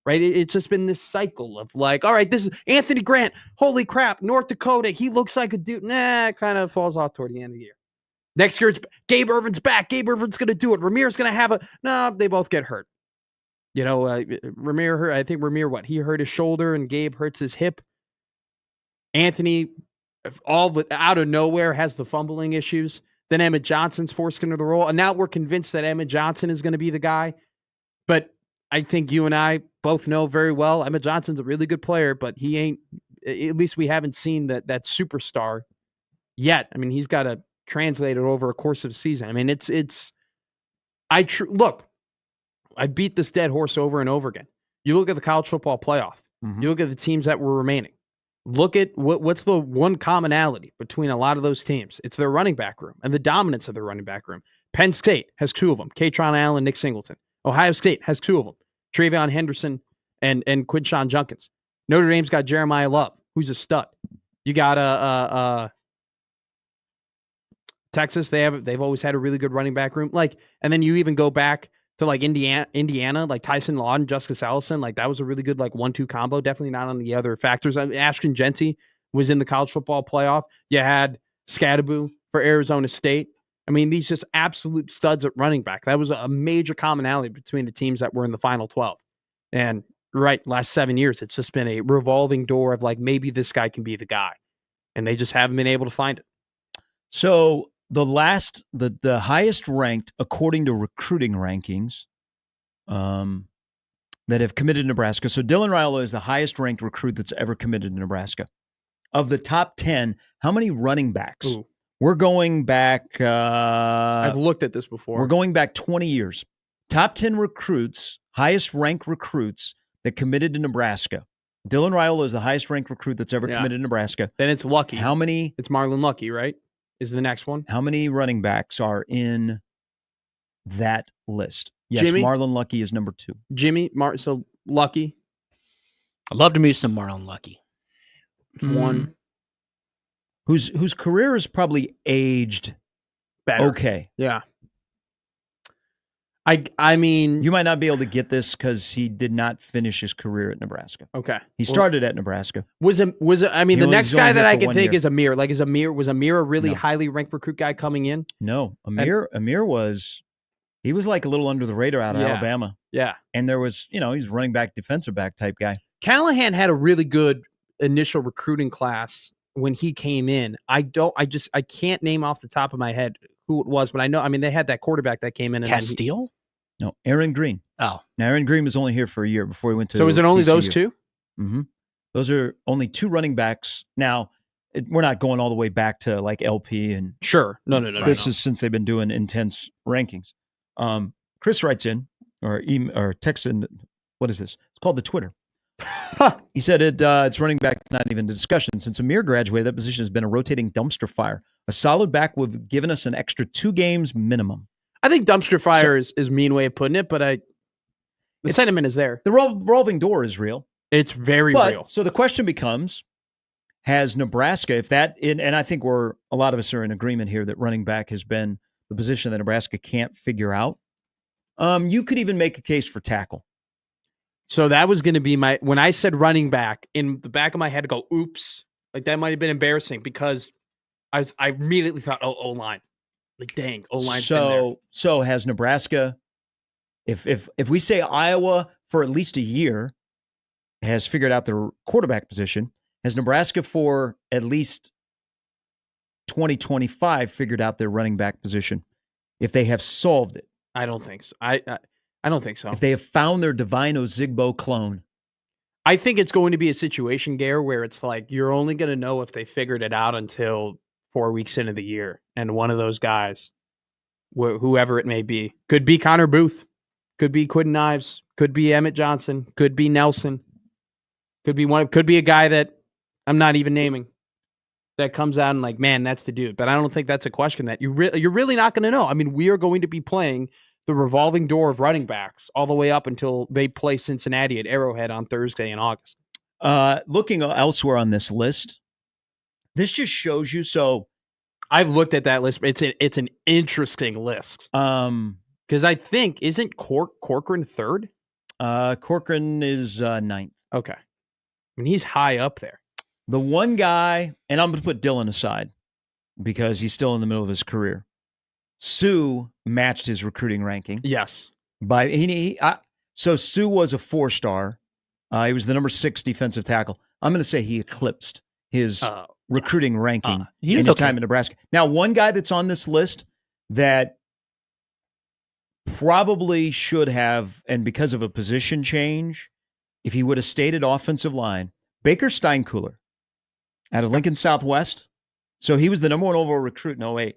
Right? It's just been this cycle of like, all right, this is Anthony Grant. Holy crap. North Dakota. He looks like a dude. It kind of falls off toward the end of the year. Next year, it's Gabe Irvin's back. Gabe Irvin's going to do it. Ramir's going to have no, they both get hurt. Ramir, I think Ramir, he hurt his shoulder and Gabe hurts his hip. Anthony, out of nowhere, has the fumbling issues. Then Emmett Johnson's forced into the role. And now we're convinced that Emmett Johnson is going to be the guy. But I think you and I both know very well, Emmett Johnson's a really good player, but he ain't, at least we haven't seen that superstar yet. I mean, he's got to translate it over a course of a season. I mean, look, I beat this dead horse over and over again. You look at the college football playoff. Mm-hmm. You look at the teams that were remaining. Look at what's the one commonality between a lot of those teams. It's their running back room and the dominance of their running back room. Penn State has 2 of them, Katron Allen, Nick Singleton. Ohio State has 2 of them, Travion Henderson and Quinshawn Junkins. Notre Dame's got Jeremiah Love, who's a stud. You got Texas. They've always had a really good running back room. And then you even go back to like Indiana, like Tyson Lawton, Justice Allison, like that was a really good 1-2 combo. Definitely not on the other factors. Ashton Genty was in the college football playoff. You had Scadaboo for Arizona State. I mean, these just absolute studs at running back. That was a major commonality between the teams that were in the Final 12. And last 7 years, it's just been a revolving door of maybe this guy can be the guy, and they just haven't been able to find it. So the highest ranked, according to recruiting rankings, that have committed to Nebraska. So Dylan Raiola is the highest ranked recruit that's ever committed to Nebraska. Of the top 10, how many running backs? Ooh. We're going back. I've looked at this before. We're going back 20 years. Top 10 recruits, highest ranked recruits that committed to Nebraska. Dylan Raiola is the highest ranked recruit that's ever committed to Nebraska. Then it's Lucky. How many? It's Marlon Lucky, right? Is the next one. How many running backs are in that list? Yes, Jimmy? Marlon Lucky is number 2. So Lucky. I'd love to meet some Marlon Lucky. One. Whose career is probably aged better. Okay. Yeah. I mean, you might not be able to get this because he did not finish his career at Nebraska. Okay. He started at Nebraska. I mean, the next guy that I can think year. is Amir. Was Amir a really highly ranked recruit guy coming in? No. Amir was a little under the radar out of Alabama. Yeah. And there was, he's running back, defensive back type guy. Callahan had a really good initial recruiting class when he came in. I can't name off the top of my head who it was, but I know, they had that quarterback that came in. And Castile? No, Aaron Green. Oh. Now, Aaron Green was only here for a year before he went to So is it only TCU. those 2? Mm-hmm. Those are only 2 running backs. Now, we're not going all the way back to like LP and Sure. No. this is since they've been doing intense rankings. Chris writes in or texts in. What is this? It's called the Twitter. He said it's running back, not even the discussion. Since Amir graduated, that position has been a rotating dumpster fire. A solid back would have given us an extra 2 games minimum. I think dumpster fire is a mean way of putting it, but the sentiment is there. The revolving door is real. It's very real. So the question becomes, has Nebraska, and I think a lot of us are in agreement here that running back has been the position that Nebraska can't figure out. You could even make a case for tackle. So that was going to be when I said running back, in the back of my head, to go, oops, like that might have been embarrassing because I immediately thought, O-line. Like, dang, O-line's been there. So has Nebraska, if we say Iowa for at least a year has figured out their quarterback position, has Nebraska for at least 2025 figured out their running back position? If they have solved it. I don't think so. I don't think so. If they have found their Divine Ozigbo clone. I think it's going to be a situation, Gare, where it's like you're only going to know if they figured it out until 4 weeks into the year. And one of those guys, whoever it may be, could be Connor Booth, could be Quidden Ives, could be Emmett Johnson, could be Nelson, could be a guy that I'm not even naming that comes out and like, man, that's the dude. But I don't think that's a question that you're really not going to know. I mean, we are going to be playing the revolving door of running backs all the way up until they play Cincinnati at Arrowhead on Thursday in August. Looking elsewhere on this list, this just shows you. So I've looked at that list. It's an interesting list. Because I think, isn't Corcoran third? Corcoran is ninth. Okay. I mean, he's high up there. The one guy, and I'm going to put Dylan aside because he's still in the middle of his career. Sue matched his recruiting ranking. Yes. So Sue was a 4-star. He was the number 6 defensive tackle. I'm going to say he eclipsed his recruiting ranking in his time in Nebraska. Now, one guy that's on this list that probably should have, and because of a position change, if he would have stayed at offensive line, Baker Steinkuhler out of Lincoln Southwest. So he was the number 1 overall recruit in 2008.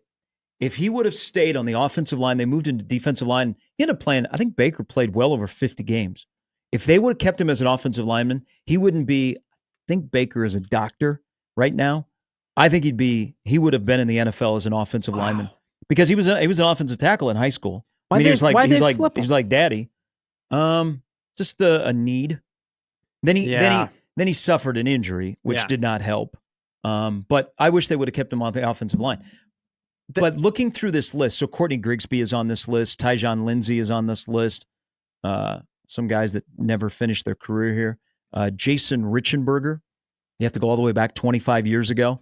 If he would have stayed on the offensive line, they moved into defensive line. He ended up playing, I think Baker played well over 50 games. If they would have kept him as an offensive lineman, he wouldn't be, I think Baker is a doctor right now. I think he would have been in the NFL as an offensive lineman because he was an offensive tackle in high school. I mean, he was like daddy. Just a need. Then he suffered an injury, which did not help. But I wish they would have kept him on the offensive line. But looking through this list, so Courtney Grigsby is on this list. Tyjon Lindsey is on this list. Some guys that never finished their career here. Jason Richenberger. You have to go all the way back 25 years ago.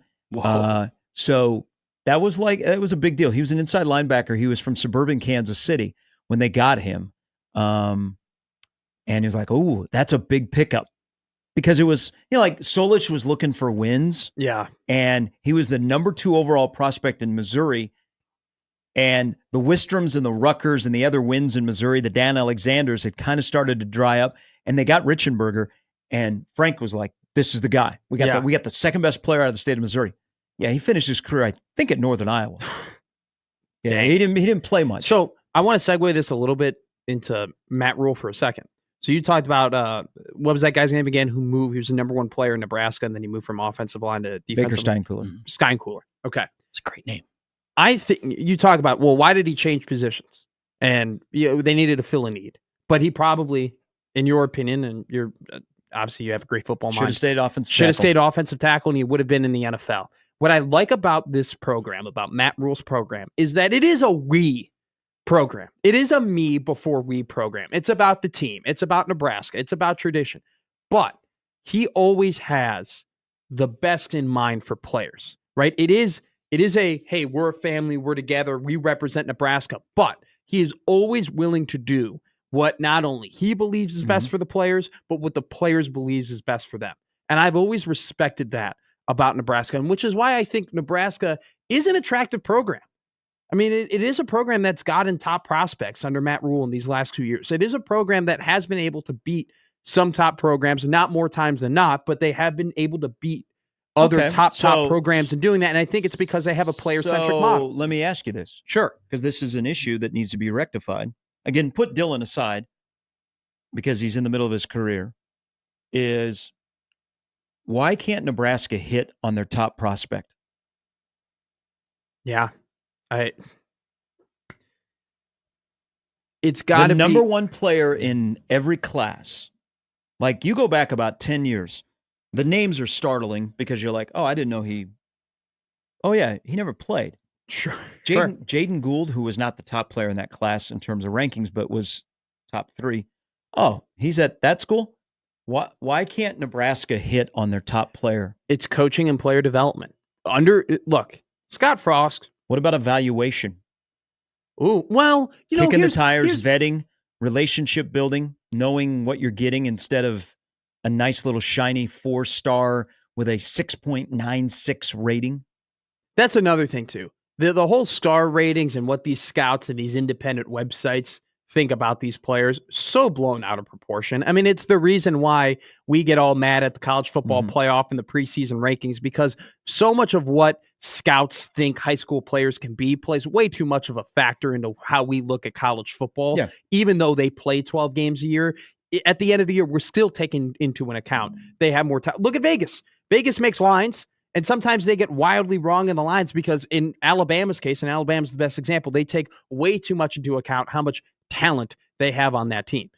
So that was it was a big deal. He was an inside linebacker. He was from suburban Kansas City when they got him. And he was like, oh, that's a big pickup. Because it was, like Solich was looking for wins. Yeah. And he was the number 2 overall prospect in Missouri. And the Wistroms and the Ruckers and the other wins in Missouri, the Dan Alexanders, had kind of started to dry up. And they got Richenberger. And Frank was like, this is the guy. We got the second best player out of the state of Missouri. Yeah, he finished his career, I think, at Northern Iowa. Yeah, he didn't play much. So I want to segue this a little bit into Matt Rule for a second. So you talked about, what was that guy's name again who moved? He was the number 1 player in Nebraska, and then he moved from offensive line to defensive. Baker Steinkuhler. Steinkuhler. Okay. It's a great name. I think you talk about, well, why did he change positions? And they needed to fill a need. But he probably, in your opinion, and you're obviously you have a great football mind. Should have stayed offensive tackle, and he would have been in the NFL. What I like about this program, about Matt Rule's program, is that it is a we program. It is a me before we program. It's about the team. It's about Nebraska. It's about tradition. But he always has the best in mind for players, right? It is a, hey, we're a family, we're together, we represent Nebraska. But he is always willing to do what not only he believes is best for the players, but what the players believes is best for them. And I've always respected that about Nebraska, and which is why I think Nebraska is an attractive program. I mean, it is a program that's gotten top prospects under Matt Rule in these last 2 years. It is a program that has been able to beat some top programs, not more times than not, but they have been able to beat other Okay, top so- programs in doing that. And I think it's because they have a player-centric model. Let me ask you this, Sure. because this is an issue that needs to be rectified. Again, put Dylan aside because he's in the middle of his career. Is why can't Nebraska hit on their top prospect? Yeah. It's got to The be number one player in every class. Like, you go back about 10 years, the names are startling because you're like, oh, I didn't know he never played. Sure. Jaden Gould, who was not the top player in that class in terms of rankings, but was top 3. Oh, he's at that school? Why can't Nebraska hit on their top player? It's coaching and player development. Look, Scott Frost. What about evaluation? Ooh, well, Kicking the tires, vetting, relationship building, knowing what you're getting instead of a nice little shiny 4-star with a 6.96 rating. That's another thing too. The whole star ratings and what these scouts and these independent websites think about these players, so blown out of proportion. I mean, it's the reason why we get all mad at the college football playoff and the preseason rankings, because so much of what scouts think high school players can be plays way too much of a factor into how we look at college football. Yeah. Even though they play 12 games a year, at the end of the year, we're still taking into an account they have more time. Look at Vegas. Vegas makes lines. And sometimes they get wildly wrong in the lines because in Alabama's case, and Alabama's the best example, they take way too much into account how much talent they have on that team.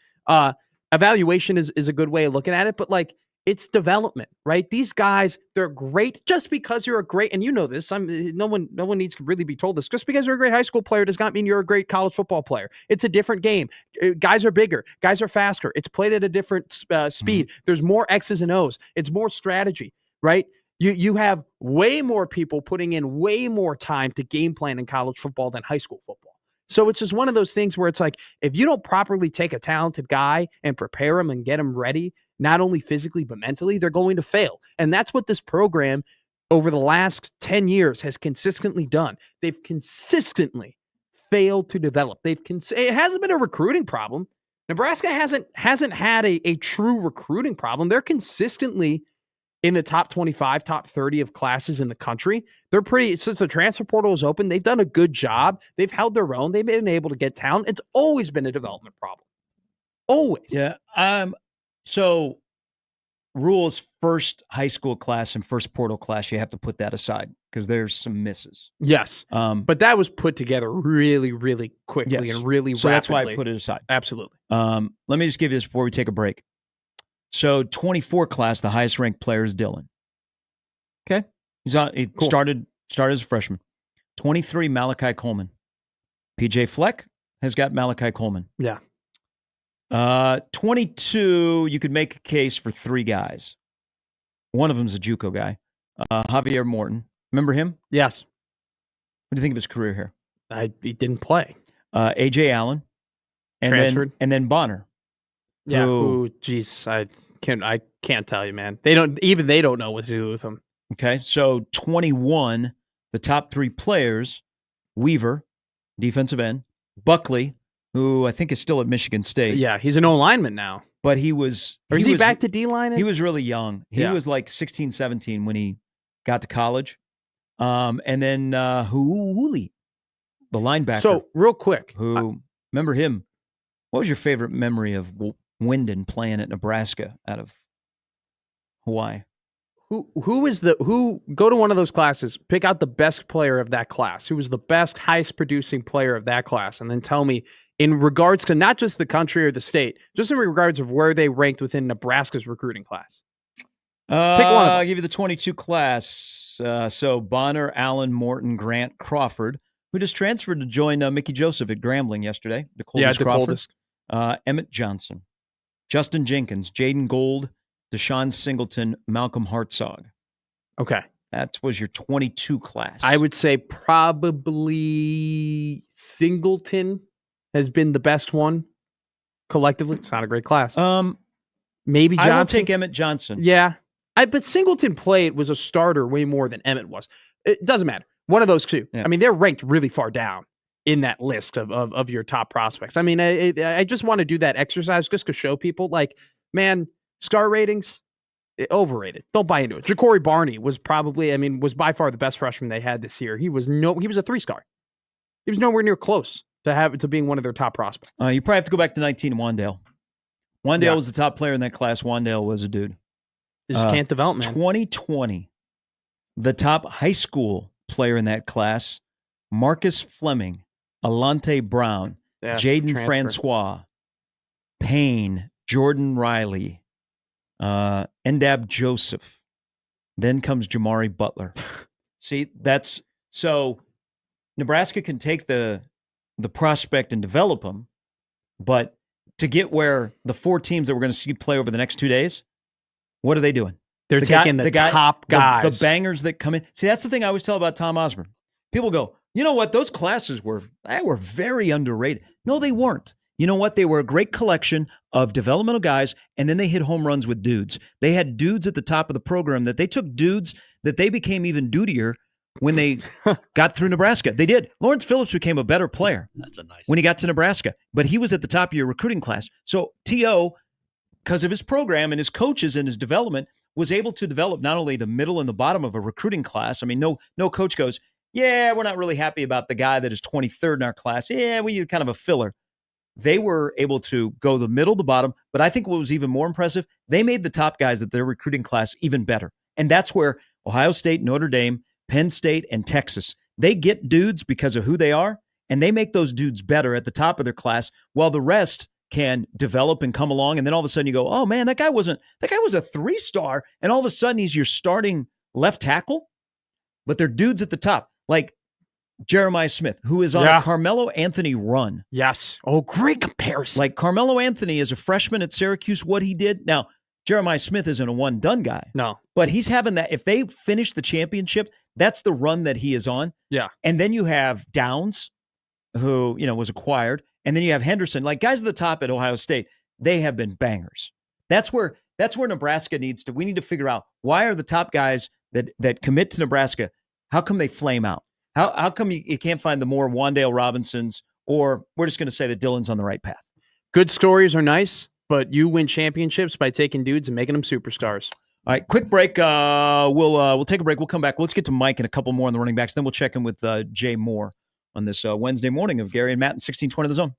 Evaluation is a good way of looking at it, but like, it's development, right? These guys, they're great just because you're a great, and you know this, no one needs to really be told this. Just because you're a great high school player does not mean you're a great college football player. It's a different game. Guys are bigger. Guys are faster. It's played at a different speed. There's more X's and O's. It's more strategy, right? You have way more people putting in way more time to game plan in college football than high school football. So it's just one of those things where it's like, if you don't properly take a talented guy and prepare him and get him ready, not only physically, but mentally, they're going to fail. And that's what this program over the last 10 years has consistently done. They've consistently failed to develop. It hasn't been a recruiting problem. Nebraska hasn't had a true recruiting problem. They're consistently in the top 25, top 30 of classes in the country. They're since the transfer portal is open, they've done a good job. They've held their own. They've been able to get talent. It's always been a development problem. Always. Yeah. So rules, first high school class and first portal class, you have to put that aside because there's some misses. Yes. But that was put together really, really quickly and really so rapidly. that's why I put it aside. Absolutely. Let me just give you this before we take a break. So 24 class, the highest ranked player is Dylan. Okay. He Cool. started as a freshman. 23, Malachi Coleman. PJ Fleck has got Malachi Coleman. Yeah. 22, you could make a case for 3 guys. One of them's a JUCO guy. Javier Morton. Remember him? Yes. What do you think of his career here? He didn't play. AJ Allen. Transferred. And then Bonner. Yeah. Geez, I can't tell you, man. They don't know what to do with him. Okay. So 21, the top 3 players, Weaver, defensive end, Buckley, who I think is still at Michigan State. Yeah, he's an O-lineman now. But he was... Is he back to D-line? He was really young. He was like 16, 17 when he got to college. And then Hooley, the linebacker. So, real quick. Remember him? What was your favorite memory of Wyndon playing at Nebraska out of Hawaii? Who go to one of those classes, pick out the best player of that class. Who was the best, highest producing player of that class? And then tell me, in regards to not just the country or the state, just in regards of where they ranked within Nebraska's recruiting class. Pick one of them. I'll give you the 22 class. So Bonner, Allen, Morton, Grant, Crawford, who just transferred to join Mickey Joseph at Grambling yesterday. DeColdis Crawford. Emmett Johnson, Justin Jenkins, Jaden Gould, Deshaun Singleton, Malcolm Hartzog. Okay. That was your 22 class. I would say probably Singleton has been the best one collectively. It's not a great class. Maybe Johnson. I will take Emmett Johnson. Yeah. But Singleton was a starter way more than Emmett was. It doesn't matter. One of those two. Yeah. I mean, they're ranked really far down in that list of your top prospects. I mean, I just want to do that exercise just to show people, like, man, star ratings, Overrated. Don't buy into it. Ja'Cory Barney was by far the best freshman they had this year. He was a 3-star. He was nowhere near close to being one of their top prospects. You probably have to go back to 19 Wandale. Wandale was the top player in that class. Wandale was a dude. Just can't develop, man. 2020, the top high school player in that class, Marcus Fleming, Alante Brown, Jaden Francois, Payne, Jordan Riley, Endab Joseph. Then comes Jamari Butler. See, so Nebraska can take the prospect and develop him, but to get where the 4 teams that we're going to see play over the next 2 days, what are they doing? They're taking the top guys. The bangers that come in. See, that's the thing I always tell about Tom Osborne. People go, you know what? Those classes were very underrated. No, they weren't. You know what? They were a great collection of developmental guys, and then they hit home runs with dudes. They had dudes at the top of the program that they took dudes that they became even dudeier when they got through Nebraska. They did. Lawrence Phillips became a better player when he got to Nebraska, but he was at the top of your recruiting class. So T.O., because of his program and his coaches and his development, was able to develop not only the middle and the bottom of a recruiting class. I mean, no coach goes, yeah, we're not really happy about the guy that is 23rd in our class. Yeah, we kind of a filler. They were able to go the middle to bottom, but I think what was even more impressive, they made the top guys at their recruiting class even better. And that's where Ohio State, Notre Dame, Penn State, and Texas, they get dudes because of who they are, and they make those dudes better at the top of their class while the rest can develop and come along. And then all of a sudden you go, oh man, that guy was a 3-star, and all of a sudden he's your starting left tackle. But they're dudes at the top, like Jeremiah Smith, who is on a Carmelo Anthony run. Yes. Oh, great comparison. Like Carmelo Anthony as a freshman at Syracuse, what he did. Now, Jeremiah Smith isn't a one-done guy. No. But he's having that. If they finish the championship, that's the run that he is on. Yeah. And then you have Downs, who, was acquired. And then you have Henderson. Like guys at the top at Ohio State, they have been bangers. That's where Nebraska we need to figure out, why are the top guys that commit to Nebraska, how come they flame out? How come you can't find the more Wandale Robinsons, or we're just going to say that Dylan's on the right path? Good stories are nice, but you win championships by taking dudes and making them superstars. All right, quick break. We'll take a break. We'll come back. Let's get to Mike and a couple more on the running backs. Then we'll check in with Jay Moore on this Wednesday morning of Gary and Matt in 1620 The Zone.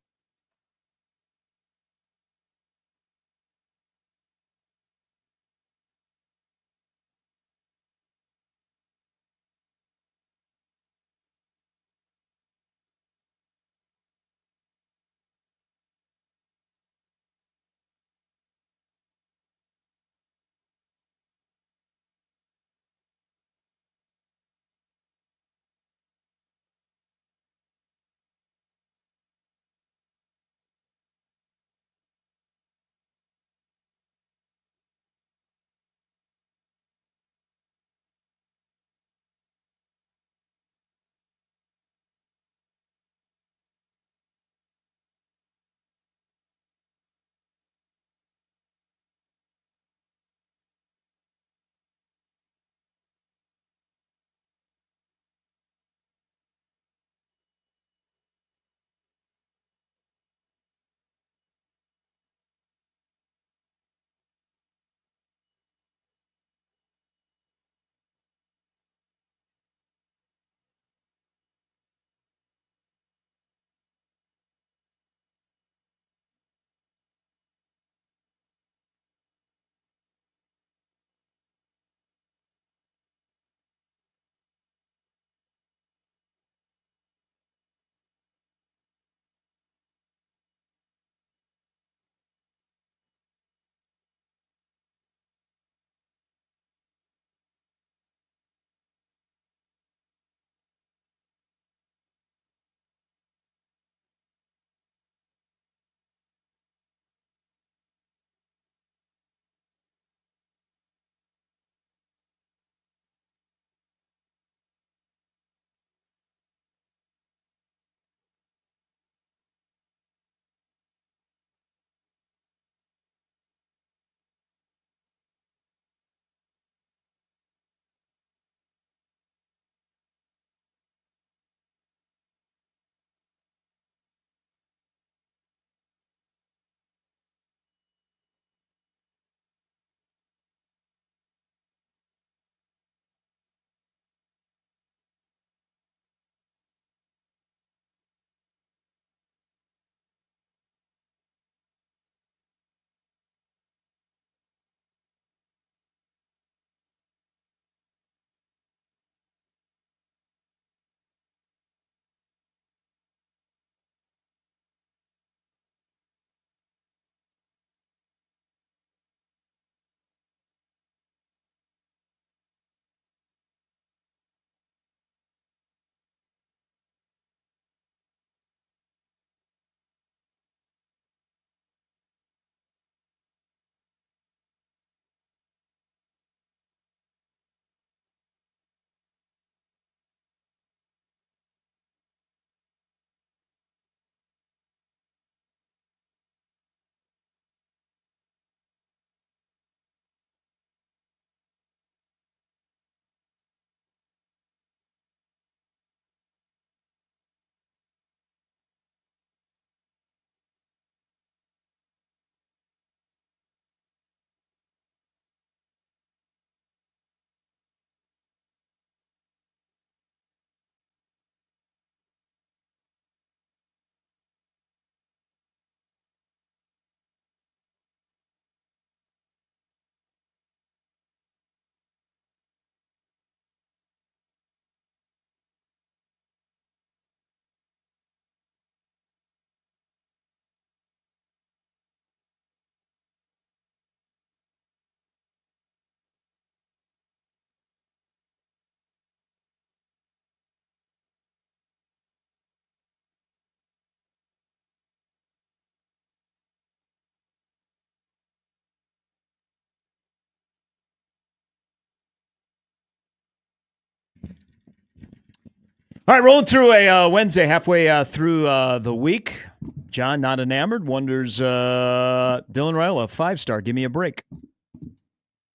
All right, rolling through a Wednesday, halfway through the week. John, not enamored, wonders, Dylan Raiola, 5-star, give me a break.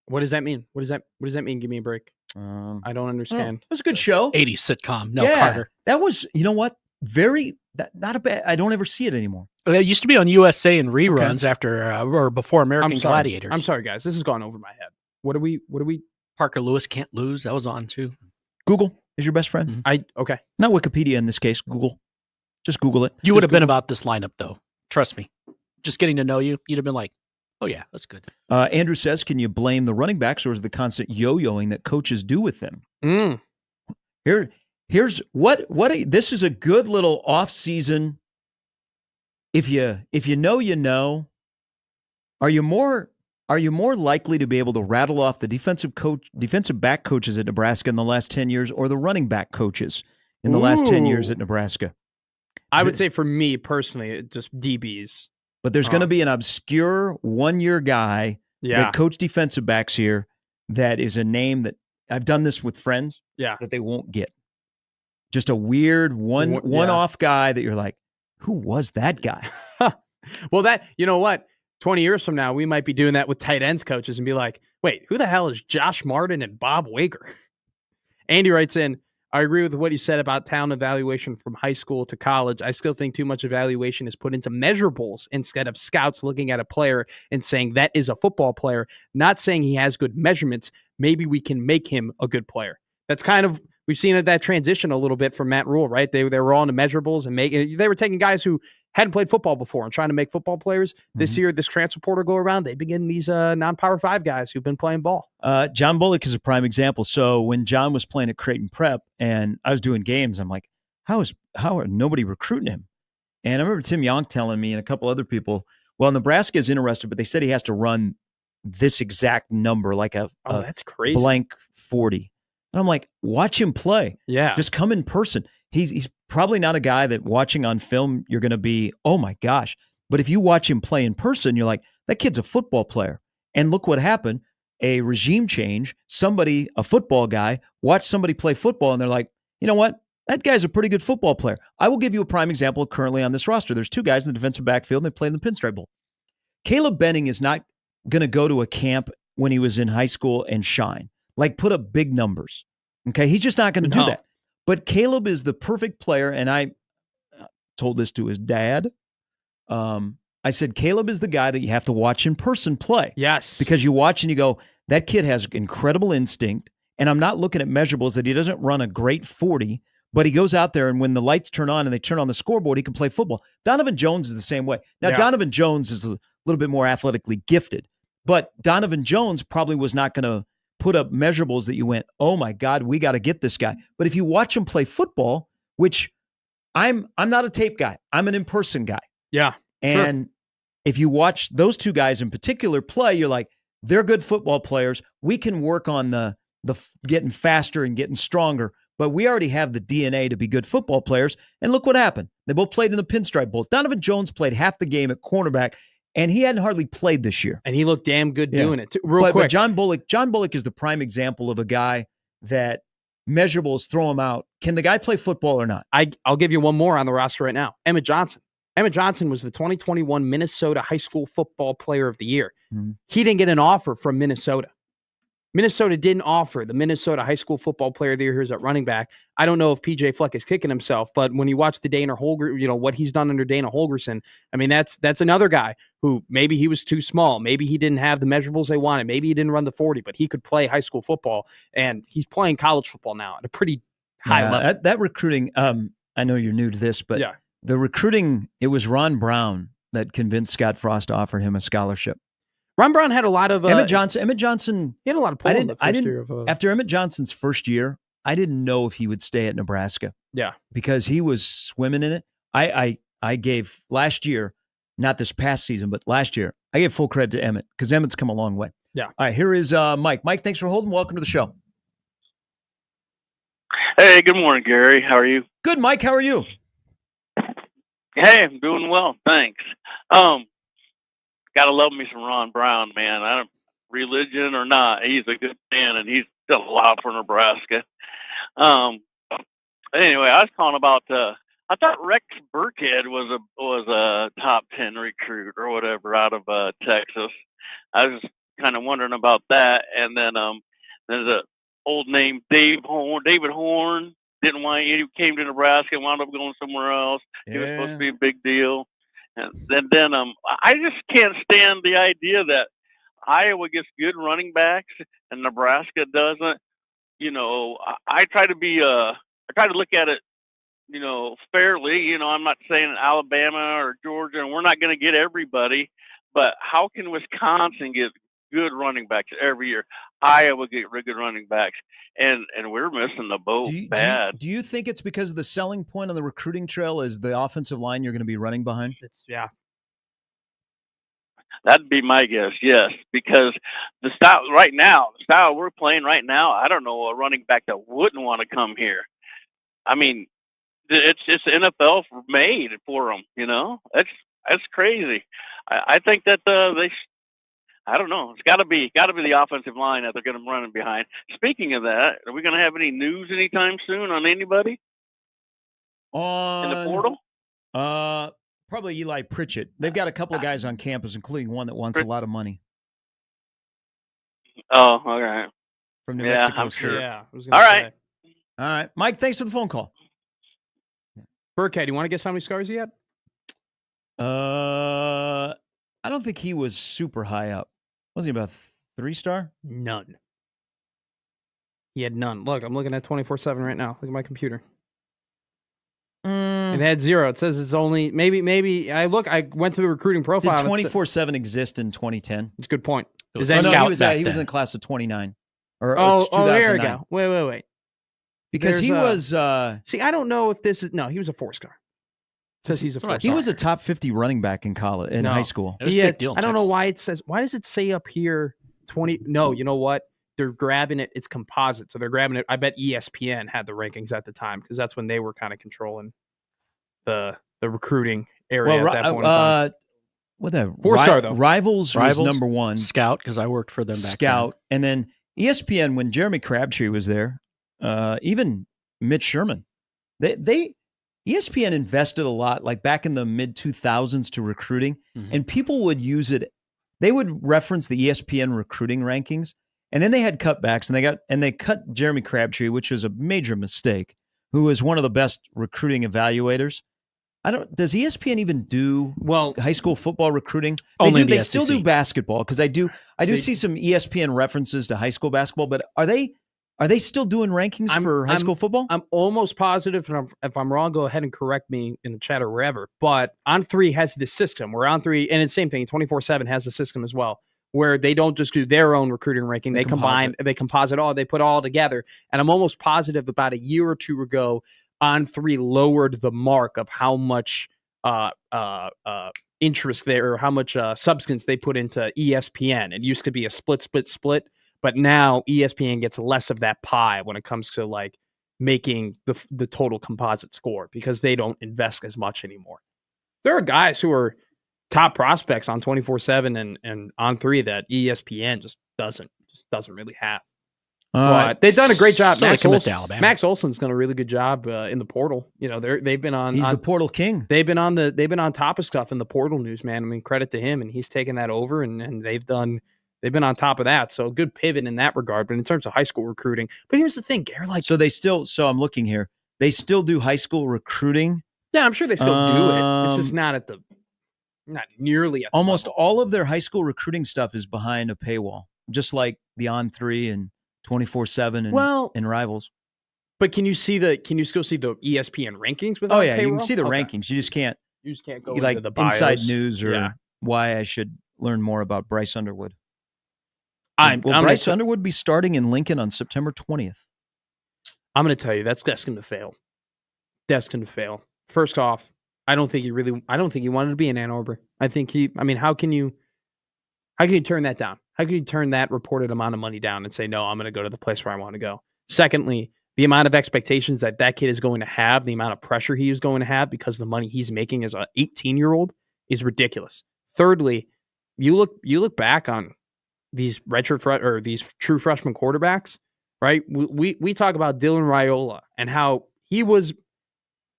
What does that mean? What does that mean? Give me a break. I don't understand. It was a good show. 80s sitcom. No, yeah, Carter. That was, you know what? Not a bad. I don't ever see it anymore. It used to be on USA in reruns after or before American Gladiators. I'm sorry, guys. This has gone over my head. What are we? Parker Lewis Can't Lose. That was on too. Google is your best friend. Okay. Not Wikipedia in this case. Google. Just Google it. You would have been about this lineup though. Trust me. Just getting to know you, you'd have been like, oh yeah, that's good. Andrew says, can you blame the running backs or is the constant yo-yoing that coaches do with them? Here's what this is a good little off-season. If you know, you know. Are you more likely to be able to rattle off the defensive back coaches at Nebraska in the last 10 years or the running back coaches in the last 10 years at Nebraska? I would say for me personally, just DBs. But there's going to be an obscure one-year guy that coached defensive backs here that is a name that I've done this with friends that they won't get. Just a weird one-off guy that you're like, who was that guy? Well, you know what? 20 years from now, we might be doing that with tight ends coaches and be like, wait, who the hell is Josh Martin and Bob Wager? Andy writes in, I agree with what you said about talent evaluation from high school to college. I still think too much evaluation is put into measurables instead of scouts looking at a player and saying that is a football player, not saying he has good measurements. Maybe we can make him a good player. That's kind of, we've seen that transition a little bit from Matt Rule, right? They were all into measurables and they were taking guys who hadn't played football before and trying to make football players. This year, this transfer portal go around, they begin these non-Power 5 guys who've been playing ball. John Bullock is a prime example. So when John was playing at Creighton Prep and I was doing games, I'm like, how are nobody recruiting him? And I remember Tim Yonk telling me and a couple other people, well, Nebraska is interested, but they said he has to run this exact number, like that's crazy. Blank 40. And I'm like, watch him play. Yeah. Just come in person. He's probably not a guy that watching on film, you're going to be, oh my gosh. But if you watch him play in person, you're like, that kid's a football player. And look what happened. A regime change, a football guy, watched somebody play football and they're like, you know what? That guy's a pretty good football player. I will give you a prime example currently on this roster. There's two guys in the defensive backfield and they played in the Pinstripe Bowl. Caleb Benning is not going to go to a camp when he was in high school and shine. Like put up big numbers. Okay? He's just not going to do that. But Caleb is the perfect player, and I told this to his dad. I said, Caleb is the guy that you have to watch in person play. Yes. Because you watch and you go, that kid has incredible instinct, and I'm not looking at measurables that he doesn't run a great 40, but he goes out there, and when the lights turn on and they turn on the scoreboard, he can play football. Donovan Jones is the same way. Now, Donovan Jones is a little bit more athletically gifted, but Donovan Jones probably was not going to put up measurables that you went, oh my God, we got to get this guy. But if you watch him play football, which I'm not a tape guy, I'm an in-person guy. Yeah. And if you watch those two guys in particular play, you're like, they're good football players. We can work on the getting faster and getting stronger, but we already have the DNA to be good football players. And look what happened. They both played in the Pinstripe Bowl. Donovan Jones played half the game at cornerback, and he hadn't hardly played this year. And he looked damn good doing it. Real quick. But John Bullock is the prime example of a guy that measurables throw him out. Can the guy play football or not? I'll give you one more on the roster right now. Emmett Johnson. Emmett Johnson was the 2021 Minnesota High School Football Player of the Year. Mm-hmm. He didn't get an offer from Minnesota. Minnesota didn't offer the Minnesota High School Football Player of the Year who's at running back. I don't know if PJ Fleck is kicking himself, but when you watch the Dana Holger, what he's done under Dana Holgerson, I mean, that's another guy who maybe he was too small. Maybe he didn't have the measurables they wanted. Maybe he didn't run the 40, but he could play high school football, and he's playing college football now at a pretty high level. That recruiting, I know you're new to this, but the recruiting, it was Ron Brown that convinced Scott Frost to offer him a scholarship. Ron Brown had a lot of Emmett Johnson. He had a lot of pull in the first year of after Emmett Johnson's first year, I didn't know if he would stay at Nebraska. Yeah, because he was swimming in it. I gave last year, not this past season, but last year, I gave full credit to Emmett because Emmett's come a long way. Yeah. All right, here is Mike. Mike, thanks for holding. Welcome to the show. Hey, good morning, Gary. How are you? Good, Mike. How are you? Hey, I'm doing well, thanks. Gotta love me some Ron Brown, man. I don't religion or not, he's a good man, and he's done a lot for Nebraska. Anyway, I was calling about. I thought Rex Burkhead was a top 10 recruit or whatever out of Texas. I was kind of wondering about that. And then there's a old name David Horn didn't want. He came to Nebraska and wound up going somewhere else. He was supposed to be a big deal. And then I just can't stand the idea that Iowa gets good running backs and Nebraska doesn't. I try to be I try to look at it, fairly. I'm not saying Alabama or Georgia, and we're not going to get everybody, but how can Wisconsin get good running backs every year? Iowa get good running backs, and we're missing the boat bad. Do you think it's because the selling point on the recruiting trail is the offensive line you're going to be running behind? That'd be my guess, yes, because the style we're playing right now, I don't know a running back that wouldn't want to come here. I mean, it's NFL made for them, That's crazy. I think that I don't know. It's got to be the offensive line that they're going to run behind. Speaking of that, are we going to have any news anytime soon on anybody in the portal? Probably Eli Pritchett. They've got a couple of guys on campus, including one that wants a lot of money. Oh, all right. From New Mexico I'm State. sure. Yeah. All right. All right. Mike, thanks for the phone call. Burkhead, you want to guess how many scars he had? I don't think he was super high up. Was he about 3-star? None. He had none. Look, I'm looking at 24/7 right now. Look at my computer. It had 0. It says it's only maybe. I went to the recruiting profile. Did 24/7 exist in 2010? It's a good point. He was in the class of 29. Or 2009. There we go. Wait. Because he was. See, I don't know if this is. No, he was a 4-star. It says he's a 4-star. He was a top 50 running back in college, in high school. It was a big deal. I don't know why it says. Why does it say up here 20? No, you know what? They're grabbing it. It's composite, so they're grabbing it. I bet ESPN had the rankings at the time because that's when they were kind of controlling the recruiting area at that point in time. What the 4-star though? Rivals was number 1. Scout, because I worked for them back Scout, and then ESPN when Jeremy Crabtree was there, even Mitch Sherman, they ESPN invested a lot, like back in the mid 2000s, to recruiting, and people would use it. They would reference the ESPN recruiting rankings, and then they had cutbacks, and they cut Jeremy Crabtree, which was a major mistake, who was one of the best recruiting evaluators. Does ESPN even do high school football recruiting? They still do basketball, because I do see some ESPN references to high school basketball, but are they still doing rankings for high school football? I'm almost positive, and if I'm wrong, go ahead and correct me in the chat or wherever. But On3 has this system where On3, and it's the same thing, 24/7 has a system as well, where they don't just do their own recruiting ranking. They composite all, they put all together. And I'm almost positive about a year or two ago, On3 lowered the mark of how much interest there, or how much substance they put into ESPN. It used to be a split, but now ESPN gets less of that pie when it comes to like making the total composite score, because they don't invest as much anymore. There are guys who are top prospects on 24/7 and On3 that ESPN just doesn't really have. But they've done a great job. Max Olson's done a really good job in the portal. They've been on. He's the portal king. They've been on top of stuff in the portal news, man. I mean, credit to him, and he's taken that over, and they've been on top of that. So good pivot in that regard. But in terms of high school recruiting, but here's the thing, Gary. So I'm looking here. They still do high school recruiting. Yeah, I'm sure they still do it. It's just not nearly at the almost level. All of their high school recruiting stuff is behind a paywall, just like the On3 and 24/7 and Rivals. But can you still see the ESPN rankings without? Oh yeah, payroll? you can see the rankings. You just can't go like into the bios. inside news or why I should learn more about Bryce Underwood. Will Bryce Underwood be starting in Lincoln on September 20th? I'm going to tell you, that's destined to fail. Destined to fail. First off, I don't think he wanted to be in Ann Arbor. how can you turn that down? How can you turn that reported amount of money down and say, no, I'm going to go to the place where I want to go? Secondly, the amount of expectations that kid is going to have, the amount of pressure he is going to have because of the money he's making as an 18-year-old is ridiculous. Thirdly, you look back on these these true freshman quarterbacks, right? We talk about Dylan Raiola and how he was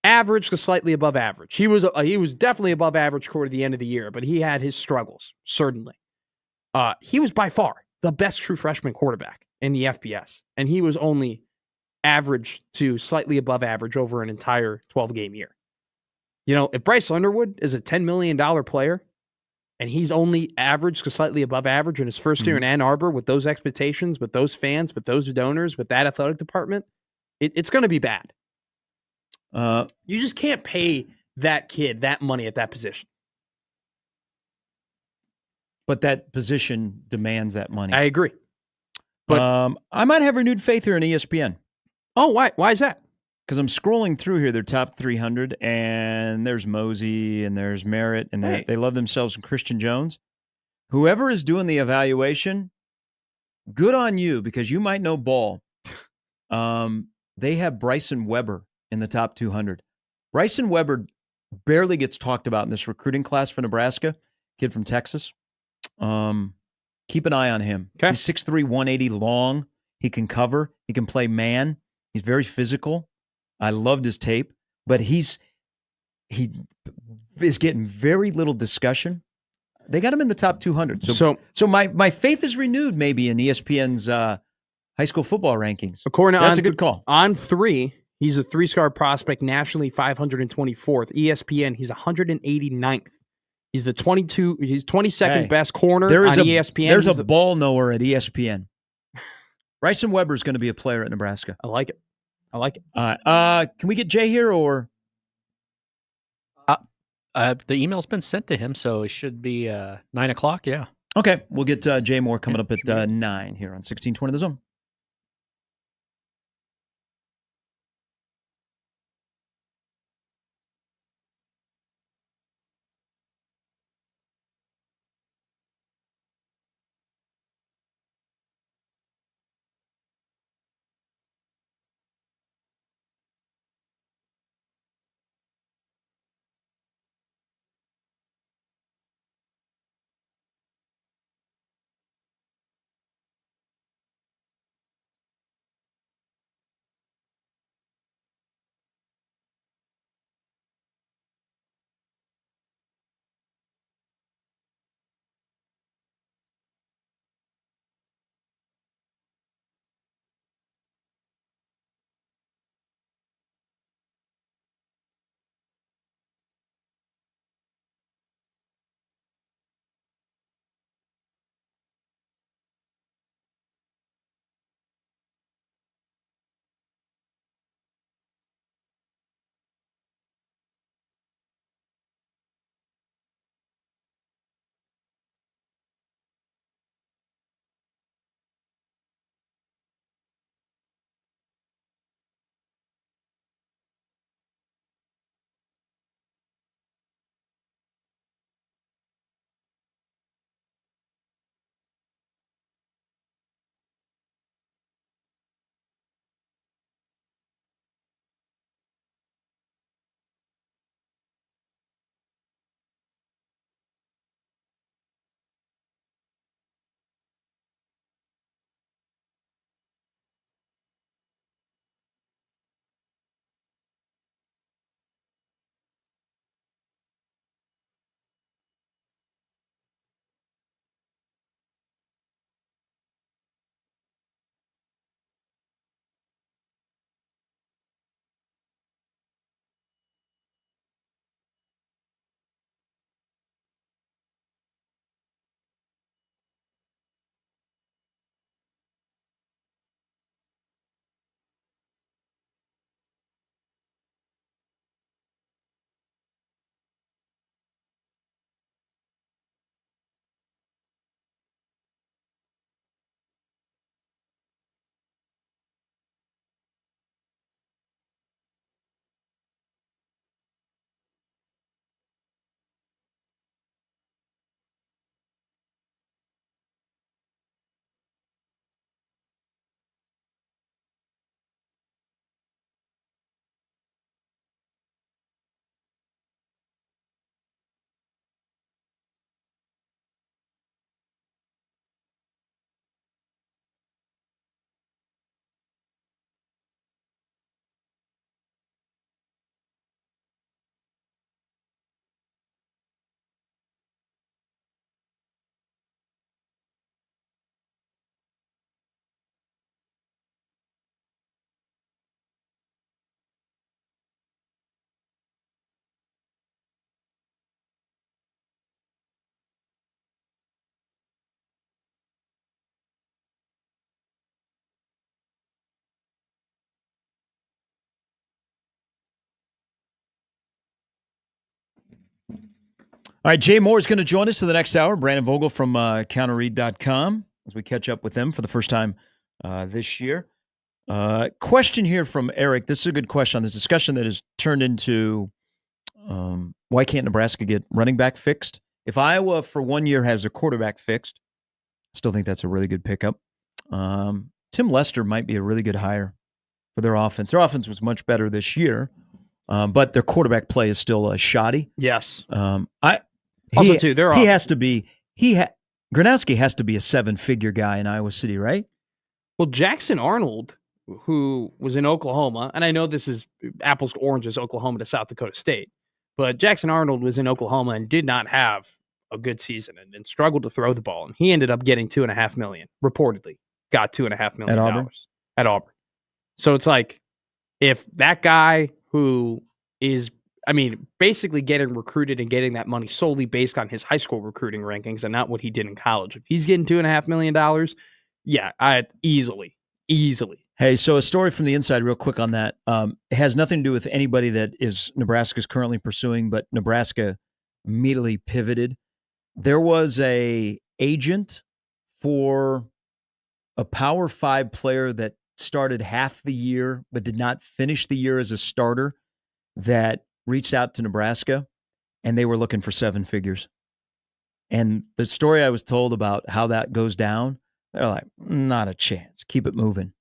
average to slightly above average. He was definitely above average toward the end of the year, but he had his struggles, certainly. He was by far the best true freshman quarterback in the FBS, and he was only average to slightly above average over an entire 12-game year. You know, if Bryce Underwood is a $10 million player and he's only average to slightly above average in his first year in Ann Arbor with those expectations, with those fans, with those donors, with that athletic department, it's going to be bad. You just can't pay that kid that money at that position. But that position demands that money. I agree. But I might have renewed faith here in ESPN. Oh, why? Why is that? Because I'm scrolling through here, their top 300, and there's Mosey, and there's Merritt, and they love themselves some Christian Jones. Whoever is doing the evaluation, good on you, because you might know ball. They have Bryson Weber in the top 200. Bryson Weber barely gets talked about in this recruiting class for Nebraska, kid from Texas. Keep an eye on him. Okay. He's 6'3", 180 long. He can cover. He can play man. He's very physical. I loved his tape, but he is getting very little discussion. They got him in the top 200. So my faith is renewed maybe in ESPN's high school football rankings. According to That's a good call. On 3, he's a 3-star prospect, nationally 524th. ESPN, he's 189th. He's the 22nd best corner on ESPN. There's a ball knower at ESPN. Bryson Weber is going to be a player at Nebraska. I like it. Can we get Jay here or? The email's been sent to him, so it should be 9 o'clock. Yeah. Okay, we'll get Jay Moore coming up at 9 here on 1620 The Zone. All right, Jay Moore is going to join us for the next hour. Brandon Vogel from counterread.com as we catch up with them for the first time this year. Question here from Eric. This is a good question on this discussion that has turned into why can't Nebraska get running back fixed? If Iowa for 1 year has a quarterback fixed, I still think that's a really good pickup. Tim Lester might be a really good hire for their offense. Their offense was much better this year, but their quarterback play is still shoddy. Yes. He Gronowski has to be Gronowski has to be a 7-figure guy in Iowa City, right? Well, Jackson Arnold, who was in Oklahoma, and I know this is apples to oranges, Oklahoma to South Dakota State, but Jackson Arnold was in Oklahoma and did not have a good season and struggled to throw the ball. And he ended up getting $2.5 million, reportedly got $2.5 million at Auburn. So it's like, if that guy who is, basically getting recruited and getting that money solely based on his high school recruiting rankings and not what he did in college, if he's getting $2.5 million, yeah, I easily. Hey, so a story from the inside real quick on that. It has nothing to do with anybody that is Nebraska's currently pursuing, but Nebraska immediately pivoted. There was a agent for a Power 5 player that started half the year but did not finish the year as a starter that reached out to Nebraska, and they were looking for 7 figures. And the story I was told about how that goes down, they're like, not a chance. Keep it moving.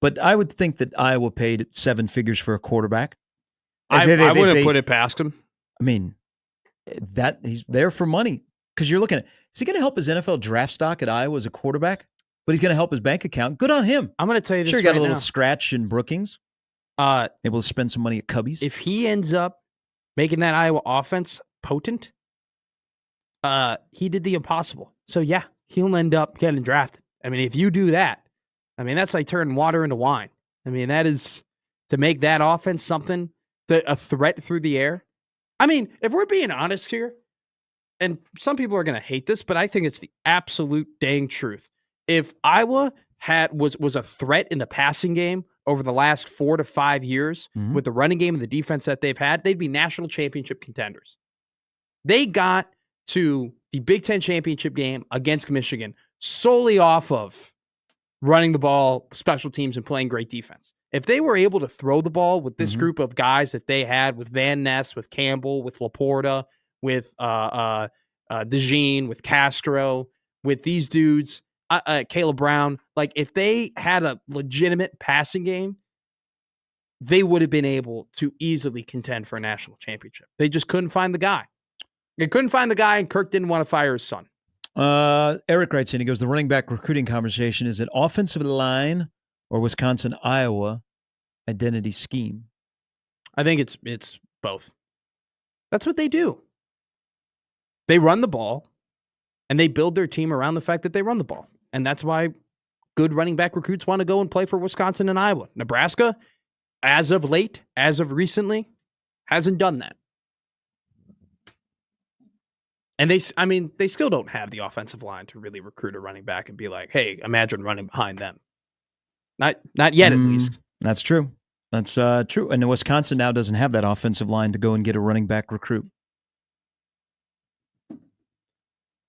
But I would think that Iowa paid 7 figures for a quarterback. I wouldn't put it past him. I mean, that he's there for money because you're looking at, is he going to help his NFL draft stock at Iowa as a quarterback? But he's going to help his bank account. Good on him. I'm going to tell you this. Sure, he got a little scratch in Brookings. Able to spend some money at Cubbies. If he ends up making that Iowa offense potent, he did the impossible. So yeah, he'll end up getting drafted. If you do that, that's like turning water into wine. That is to make that offense something, a threat through the air. If we're being honest here, and some people are going to hate this, but I think it's the absolute dang truth. If Iowa was a threat in the passing game over the last 4 to 5 years with the running game and the defense that they've had, they'd be national championship contenders. They got to the Big Ten championship game against Michigan solely off of running the ball, special teams, and playing great defense. If they were able to throw the ball with this group of guys that they had with Van Ness, with Campbell, with Laporta, with DeJean, with Castro, with these dudes, Caleb Brown, like if they had a legitimate passing game, they would have been able to easily contend for a national championship. They just couldn't find the guy. They couldn't find the guy, and Kirk didn't want to fire his son. Eric writes in, he goes, the running back recruiting conversation, is it offensive line or Wisconsin-Iowa identity scheme? I think it's both. That's what they do. They run the ball, and they build their team around the fact that they run the ball. And that's why good running back recruits want to go and play for Wisconsin and Iowa. Nebraska, as of late, as of recently, hasn't done that. And they still don't have the offensive line to really recruit a running back and be like, hey, imagine running behind them. Not yet, at least. That's true. That's true. And Wisconsin now doesn't have that offensive line to go and get a running back recruit.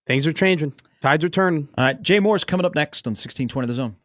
Things are changing. Tides are turning. All right, Jay Moore's coming up next on 1620 The Zone.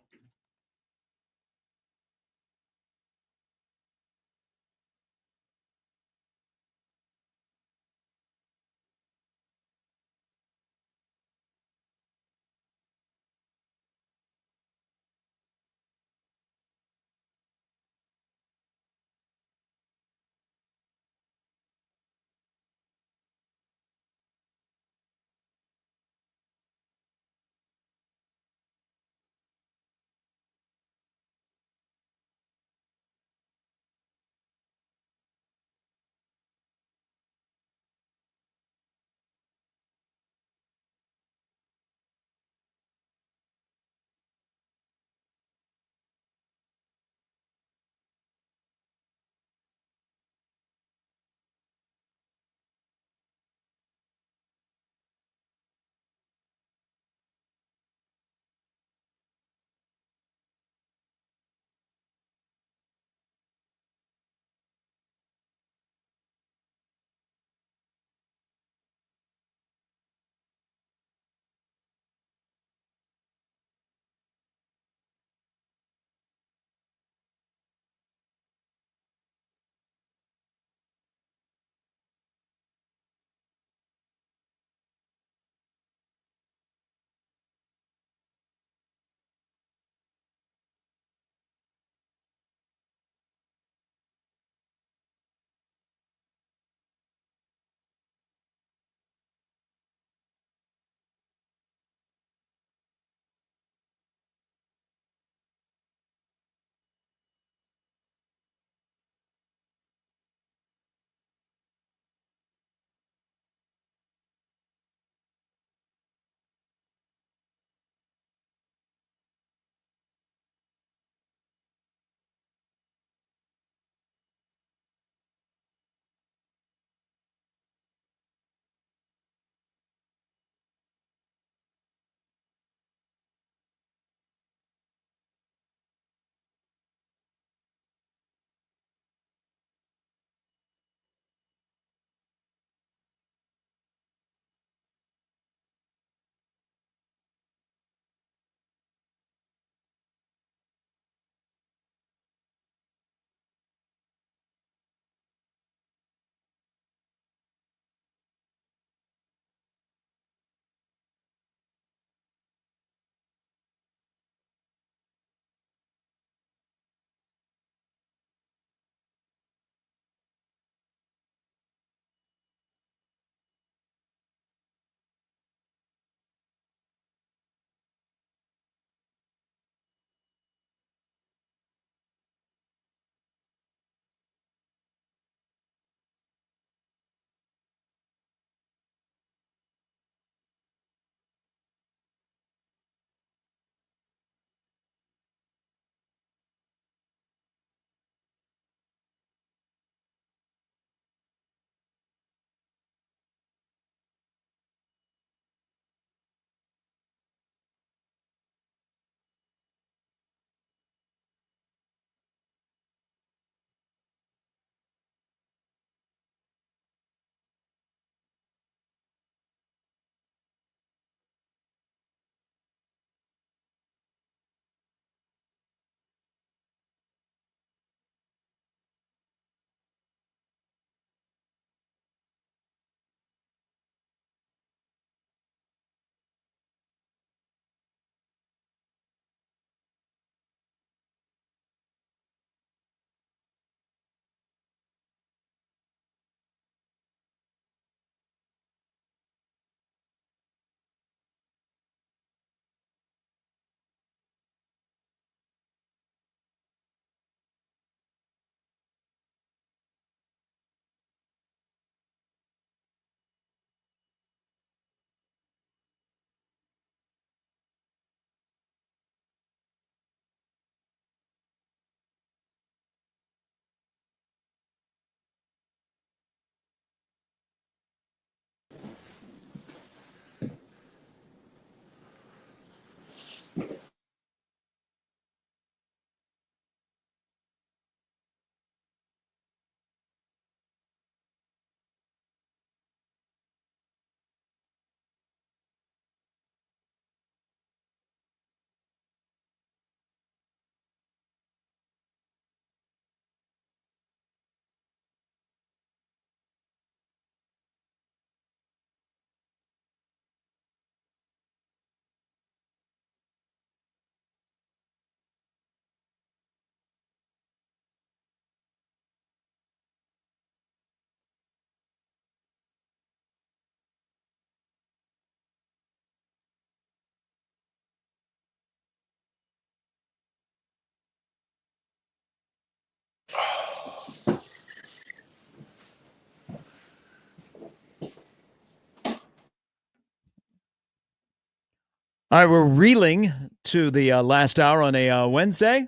All right, we're reeling to the last hour on a Wednesday.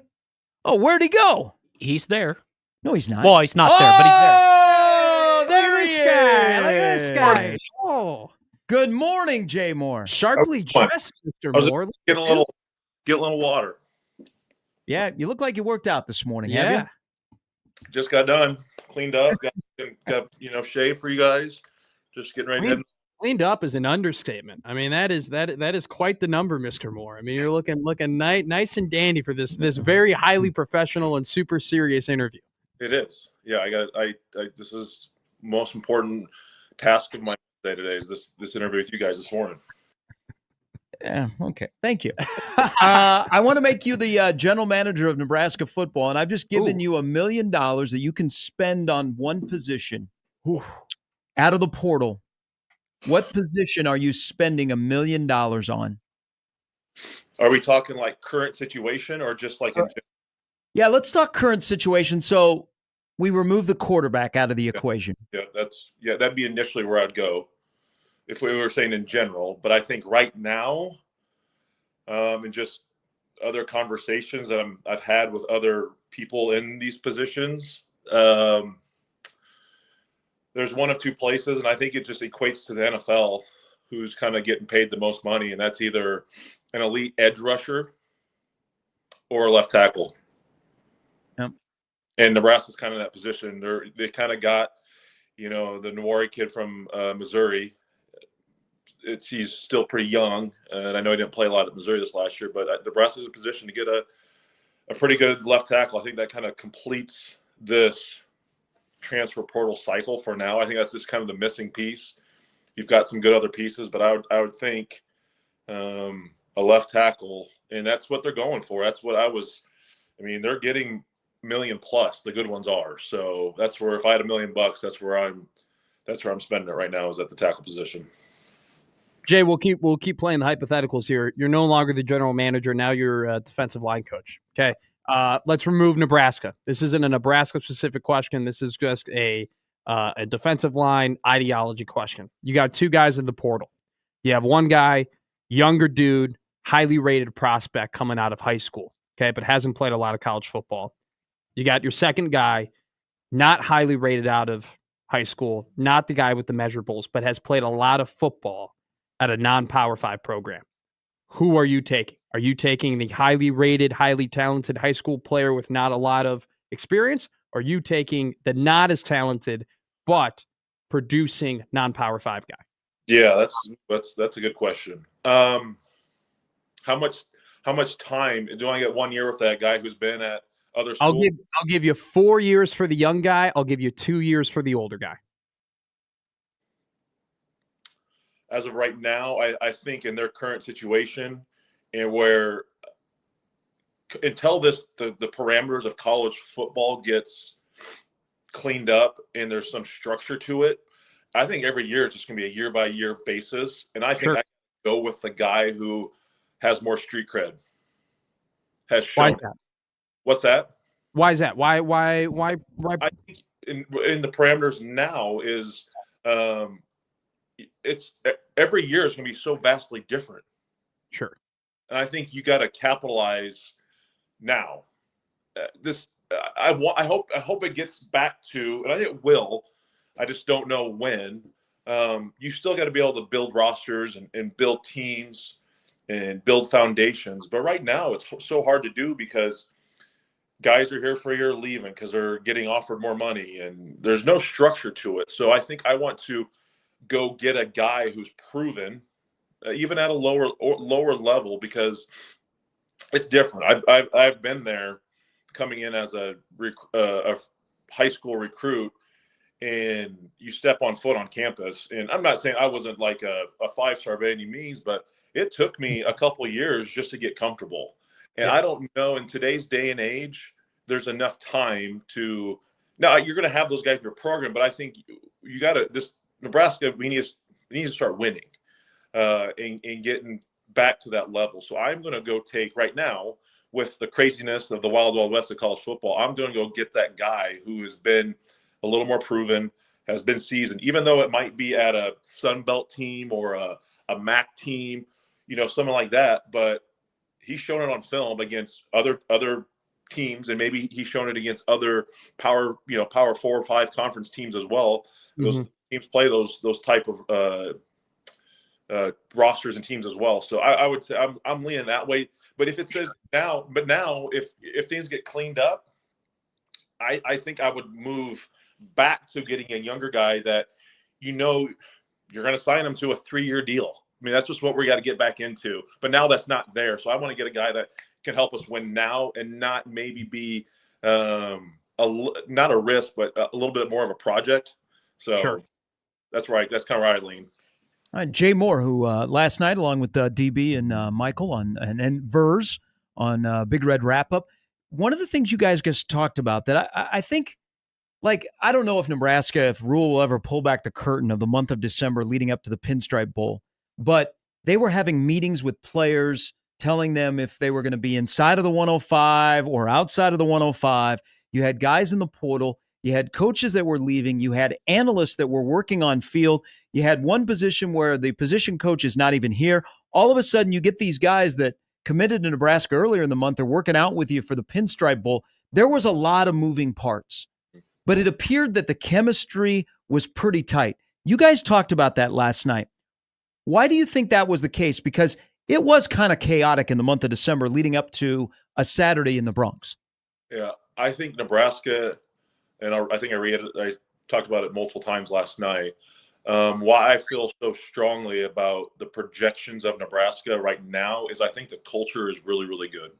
Oh, where'd he go? He's there. No, he's not. Well, he's not there, but he's there. Oh, Look at this guy. Look at this guy. is. Oh, Good morning, Jay Moore. sharply dressed, Mr. Moore. Look Get a at you. little water. Yeah, you look like you worked out this morning, Yeah. have Just got done, cleaned up, got shaved for you guys. Just getting ready to head. Cleaned up is an understatement. I mean, that is quite the number, Mr. Moore. I mean, you're looking nice and dandy for this very highly professional and super serious interview. It is. Yeah, I this is most important task of my day today is this interview with you guys this morning. Yeah, okay. Thank you. I want to make you the general manager of Nebraska football, and I've just given you $1 million that you can spend on one position out of the portal. What position are you spending $1 million on? Are we talking like current situation or just like? Yeah, let's talk current situation. So we remove the quarterback out of the equation. Yeah, that'd be initially where I'd go if we were saying in general. But I think right now, and just other conversations that I've had with other people in these positions, there's one of two places, and I think it just equates to the NFL, who's kind of getting paid the most money, and that's either an elite edge rusher or a left tackle. Yep. And Nebraska's kind of in that position. They kind of got, the Newari kid from Missouri. He's still pretty young, and I know he didn't play a lot at Missouri this last year, but Nebraska's in a position to get a pretty good left tackle. I think that kind of completes this transfer portal cycle for now. I think that's just kind of the missing piece. You've got some good other pieces, but I would think a left tackle, and that's what they're going for. That's what they're getting $1 million plus. The good ones are. So that's where, if I had $1 million, that's where I'm spending it right now, is at the tackle position. Jay, we'll keep playing the hypotheticals here. You're no longer the general manager. Now you're a defensive line coach. Okay. Let's remove Nebraska. This isn't a Nebraska-specific question. This is just a defensive line ideology question. You got two guys in the portal. You have one guy, younger dude, highly rated prospect coming out of high school, okay, but hasn't played a lot of college football. You got your second guy, not highly rated out of high school, not the guy with the measurables, but has played a lot of football at a non-Power 5 program. Who are you taking? Are you taking the highly rated, highly talented high school player with not a lot of experience? Or are you taking the not as talented but producing non-Power 5 guy? Yeah, that's a good question. How much time do I get? 1 year with that guy who's been at other schools? I'll give you 4 years for the young guy. I'll give you 2 years for the older guy. As of right now, I think in their current situation, and where until the parameters of college football gets cleaned up and there's some structure to it, I think every year it's just going to be a year-by-year basis. And I think I go with the guy who has more street cred. Has shown. Why is that? What's that? Why is that? Why? I think in the parameters now is it's every year is going to be so vastly different. Sure. And I think you got to capitalize now. I hope it gets back to, and I think it will. I just don't know when. You still got to be able to build rosters and build teams and build foundations. But right now it's so hard to do because guys are here for a year leaving because they're getting offered more money and there's no structure to it. So I think I want to go get a guy who's proven, even at a lower level, because it's different. I've been there, coming in as a high school recruit, and you step on foot on campus. And I'm not saying I wasn't like a 5-star by any means, but it took me a couple of years just to get comfortable. And I don't know, in today's day and age, there's enough time to – now you're going to have those guys in your program, but I think you got to – this Nebraska, we need to start winning and getting back to that level. So I'm going to go take right now, with the craziness of the wild west of college football, I'm going to go get that guy who has been a little more proven, has been seasoned, even though it might be at a Sun Belt team or a MAC team. someone like that. But he's shown it on film against other teams, and maybe he's shown it against other power 4 or 5 conference teams as well. Those teams play those type of rosters and teams as well. So I would say I'm leaning that way. But if it says now, if things get cleaned up, I think I would move back to getting a younger guy that you're going to sign him to a 3-year deal. I mean, that's just what we got to get back into. But now that's not there. So I want to get a guy that can help us win now and not maybe be not a risk, but a little bit more of a project. So that's right. That's kind of where I lean. Jay Moore, who last night, along with DB and Michael and Vers on Big Red Wrap Up, one of the things you guys just talked about that I think, like, I don't know if Rule will ever pull back the curtain of the month of December leading up to the Pinstripe Bowl, but they were having meetings with players, telling them if they were going to be inside of the 105 or outside of the 105. You had guys in the portal. You had coaches that were leaving. You had analysts that were working on field. You had one position where the position coach is not even here. All of a sudden, you get these guys that committed to Nebraska earlier in the month. They're working out with you for the Pinstripe Bowl. There was a lot of moving parts, but it appeared that the chemistry was pretty tight. You guys talked about that last night. Why do you think that was the case? Because it was kind of chaotic in the month of December leading up to a Saturday in the Bronx. Yeah, I think Nebraska, and I think I talked about it multiple times last night, why I feel so strongly about the projections of Nebraska right now is I think the culture is really, really good.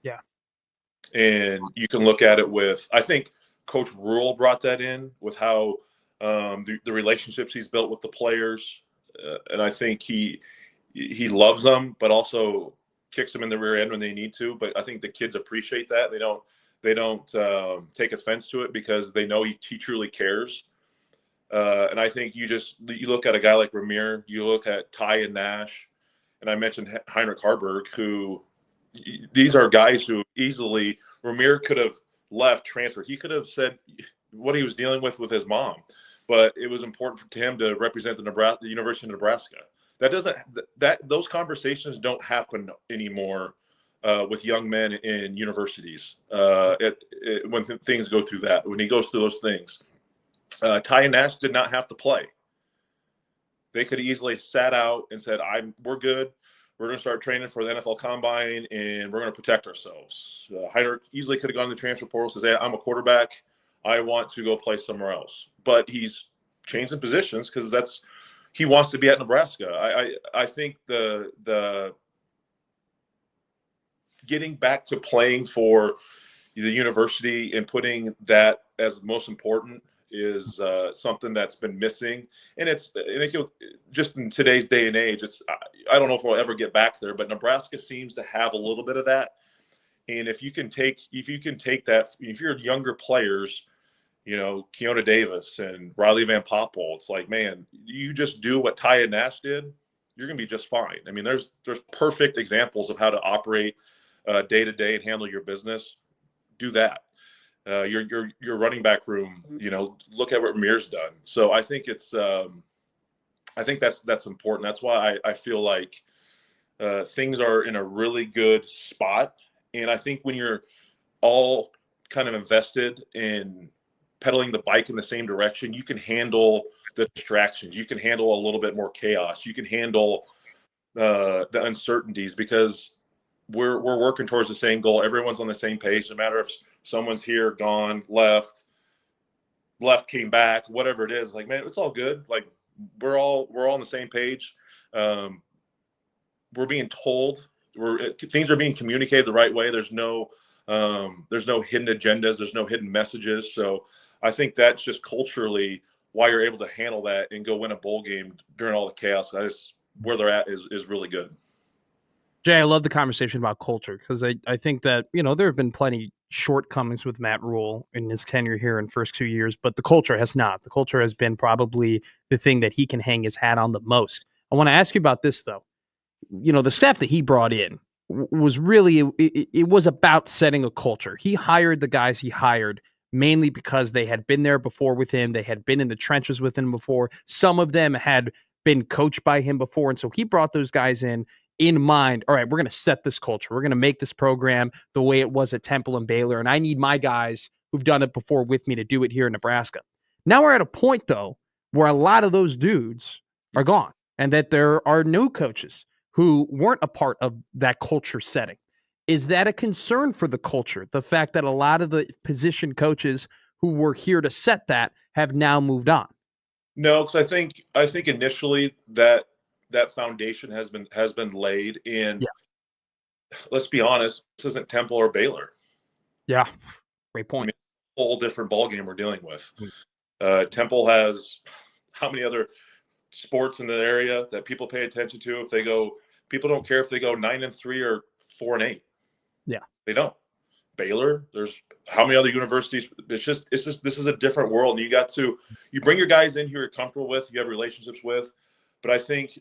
Yeah. And you can look at it with, I think Coach Rule brought that in with how the relationships he's built with the players. And I think he loves them, but also kicks them in the rear end when they need to. But I think the kids appreciate that. They don't take offense to it because they know he truly cares. And I think you look at a guy like Ramir, you look at Ty and Nash, and I mentioned Heinrich Harburg, who these are guys who easily, Ramir could have left, transferred. He could have said what he was dealing with his mom, but it was important to him to represent the University of Nebraska. Those conversations don't happen anymore with young men in universities when things go through that, when he goes through those things. Ty and Nash did not have to play. They could easily sat out and said, we're good. We're going to start training for the NFL Combine, and we're going to protect ourselves. Heinrich easily could have gone to the transfer portal and says, hey, I'm a quarterback. I want to go play somewhere else. But he's changing positions because he wants to be at Nebraska. I think the getting back to playing for the university and putting that as the most important is something that's been missing. And just in today's day and age, I don't know if we'll ever get back there, but Nebraska seems to have a little bit of that. And if you can take that, if you're younger players, Keona Davis and Riley Van Poppel, it's like, man, you just do what Ty and Nash did, you're going to be just fine. I mean, there's perfect examples of how to operate day to day and handle your business. Do that. Your running back room, look at what Ramir's done. So I think I think that's important. That's why I feel like things are in a really good spot. And I think when you're all kind of invested in pedaling the bike in the same direction, you can handle the distractions. You can handle a little bit more chaos. You can handle the uncertainties because we're working towards the same goal. Everyone's on the same page. No matter if someone's here, gone, left, came back, whatever it is. Like, man, it's all good. Like we're all on the same page. We're being told. Things are being communicated the right way. There's no hidden agendas. There's no hidden messages. So I think that's just culturally why you're able to handle that and go win a bowl game during all the chaos. Where they're at is really good. Jay, I love the conversation about culture because I think that, there have been plenty shortcomings with Matt Rule in his tenure here in first 2 years, but the culture has not. The culture has been probably the thing that he can hang his hat on the most. I want to ask you about this, though. The staff that he brought in was really, it was about setting a culture. He hired the guys he hired mainly because they had been there before with him. They had been in the trenches with him before. Some of them had been coached by him before. And so he brought those guys in mind. All right, we're going to set this culture. We're going to make this program the way it was at Temple and Baylor. And I need my guys who've done it before with me to do it here in Nebraska. Now we're at a point, though, where a lot of those dudes are gone and that there are new coaches who weren't a part of that culture setting. Is that a concern for the culture? The fact that a lot of the position coaches who were here to set that have now moved on? No, because I think initially that foundation has been laid, and let's be honest, this isn't Temple or Baylor. Yeah, great point. I mean, a whole different ballgame we're dealing with. Temple has how many other sports in the area that people pay attention to? If they go, people don't care if they go 9-3 or 4-8. Yeah, they don't. Baylor, there's how many other universities? It's just this is a different world, and you bring your guys in who you're comfortable with, you have relationships with, but I think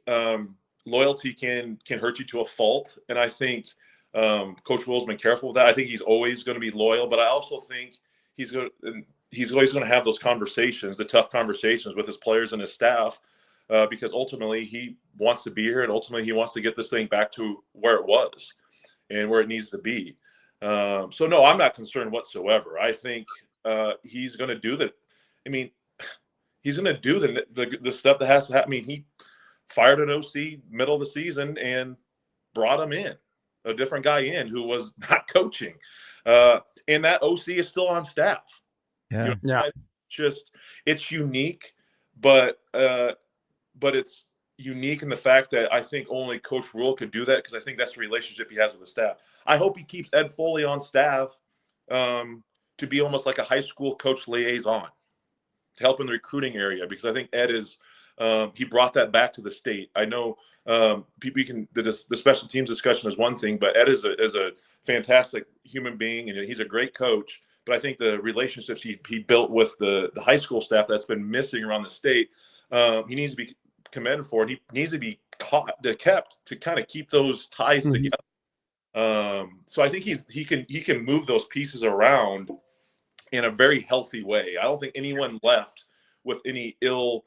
loyalty can hurt you to a fault, and I think Coach Will's been careful with that. I think he's always going to be loyal, but I also think he's always going to have those conversations, the tough conversations with his players and his staff, because ultimately he wants to be here, and ultimately he wants to get this thing back to where it was and where it needs to be. So no, I'm not concerned whatsoever. I think he's going to do that. I mean, he's going to do the stuff that has to happen. I mean, he fired an OC middle of the season and brought him in, a different guy in who was not coaching. And that OC is still on staff. Yeah. It's unique, but it's unique in the fact that I think only Coach Rule could do that, because I think that's the relationship he has with the staff. I hope he keeps Ed Foley on staff to be almost like a high school coach liaison to help in the recruiting area, because I think Ed is he brought that back to the state. I know the special teams discussion is one thing, but Ed is a fantastic human being, and he's a great coach. But I think the relationships he built with the high school staff that's been missing around the state, he needs to be commended for, and he needs to be kept to kind of keep those ties together. So I think he can move those pieces around in a very healthy way. I don't think anyone left with any ill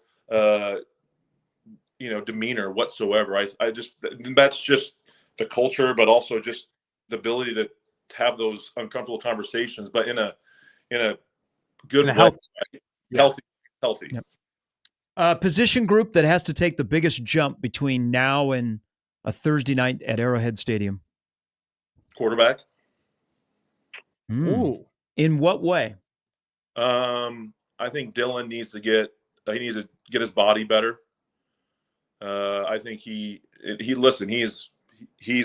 demeanor whatsoever. I just, that's just the culture, but also just the ability to have those uncomfortable conversations, but in a good way. Healthy. Yep. Position group that has to take the biggest jump between now and a Thursday night at Arrowhead Stadium. Quarterback. Ooh. In what way? I think Dylan needs to get his body better. I think he's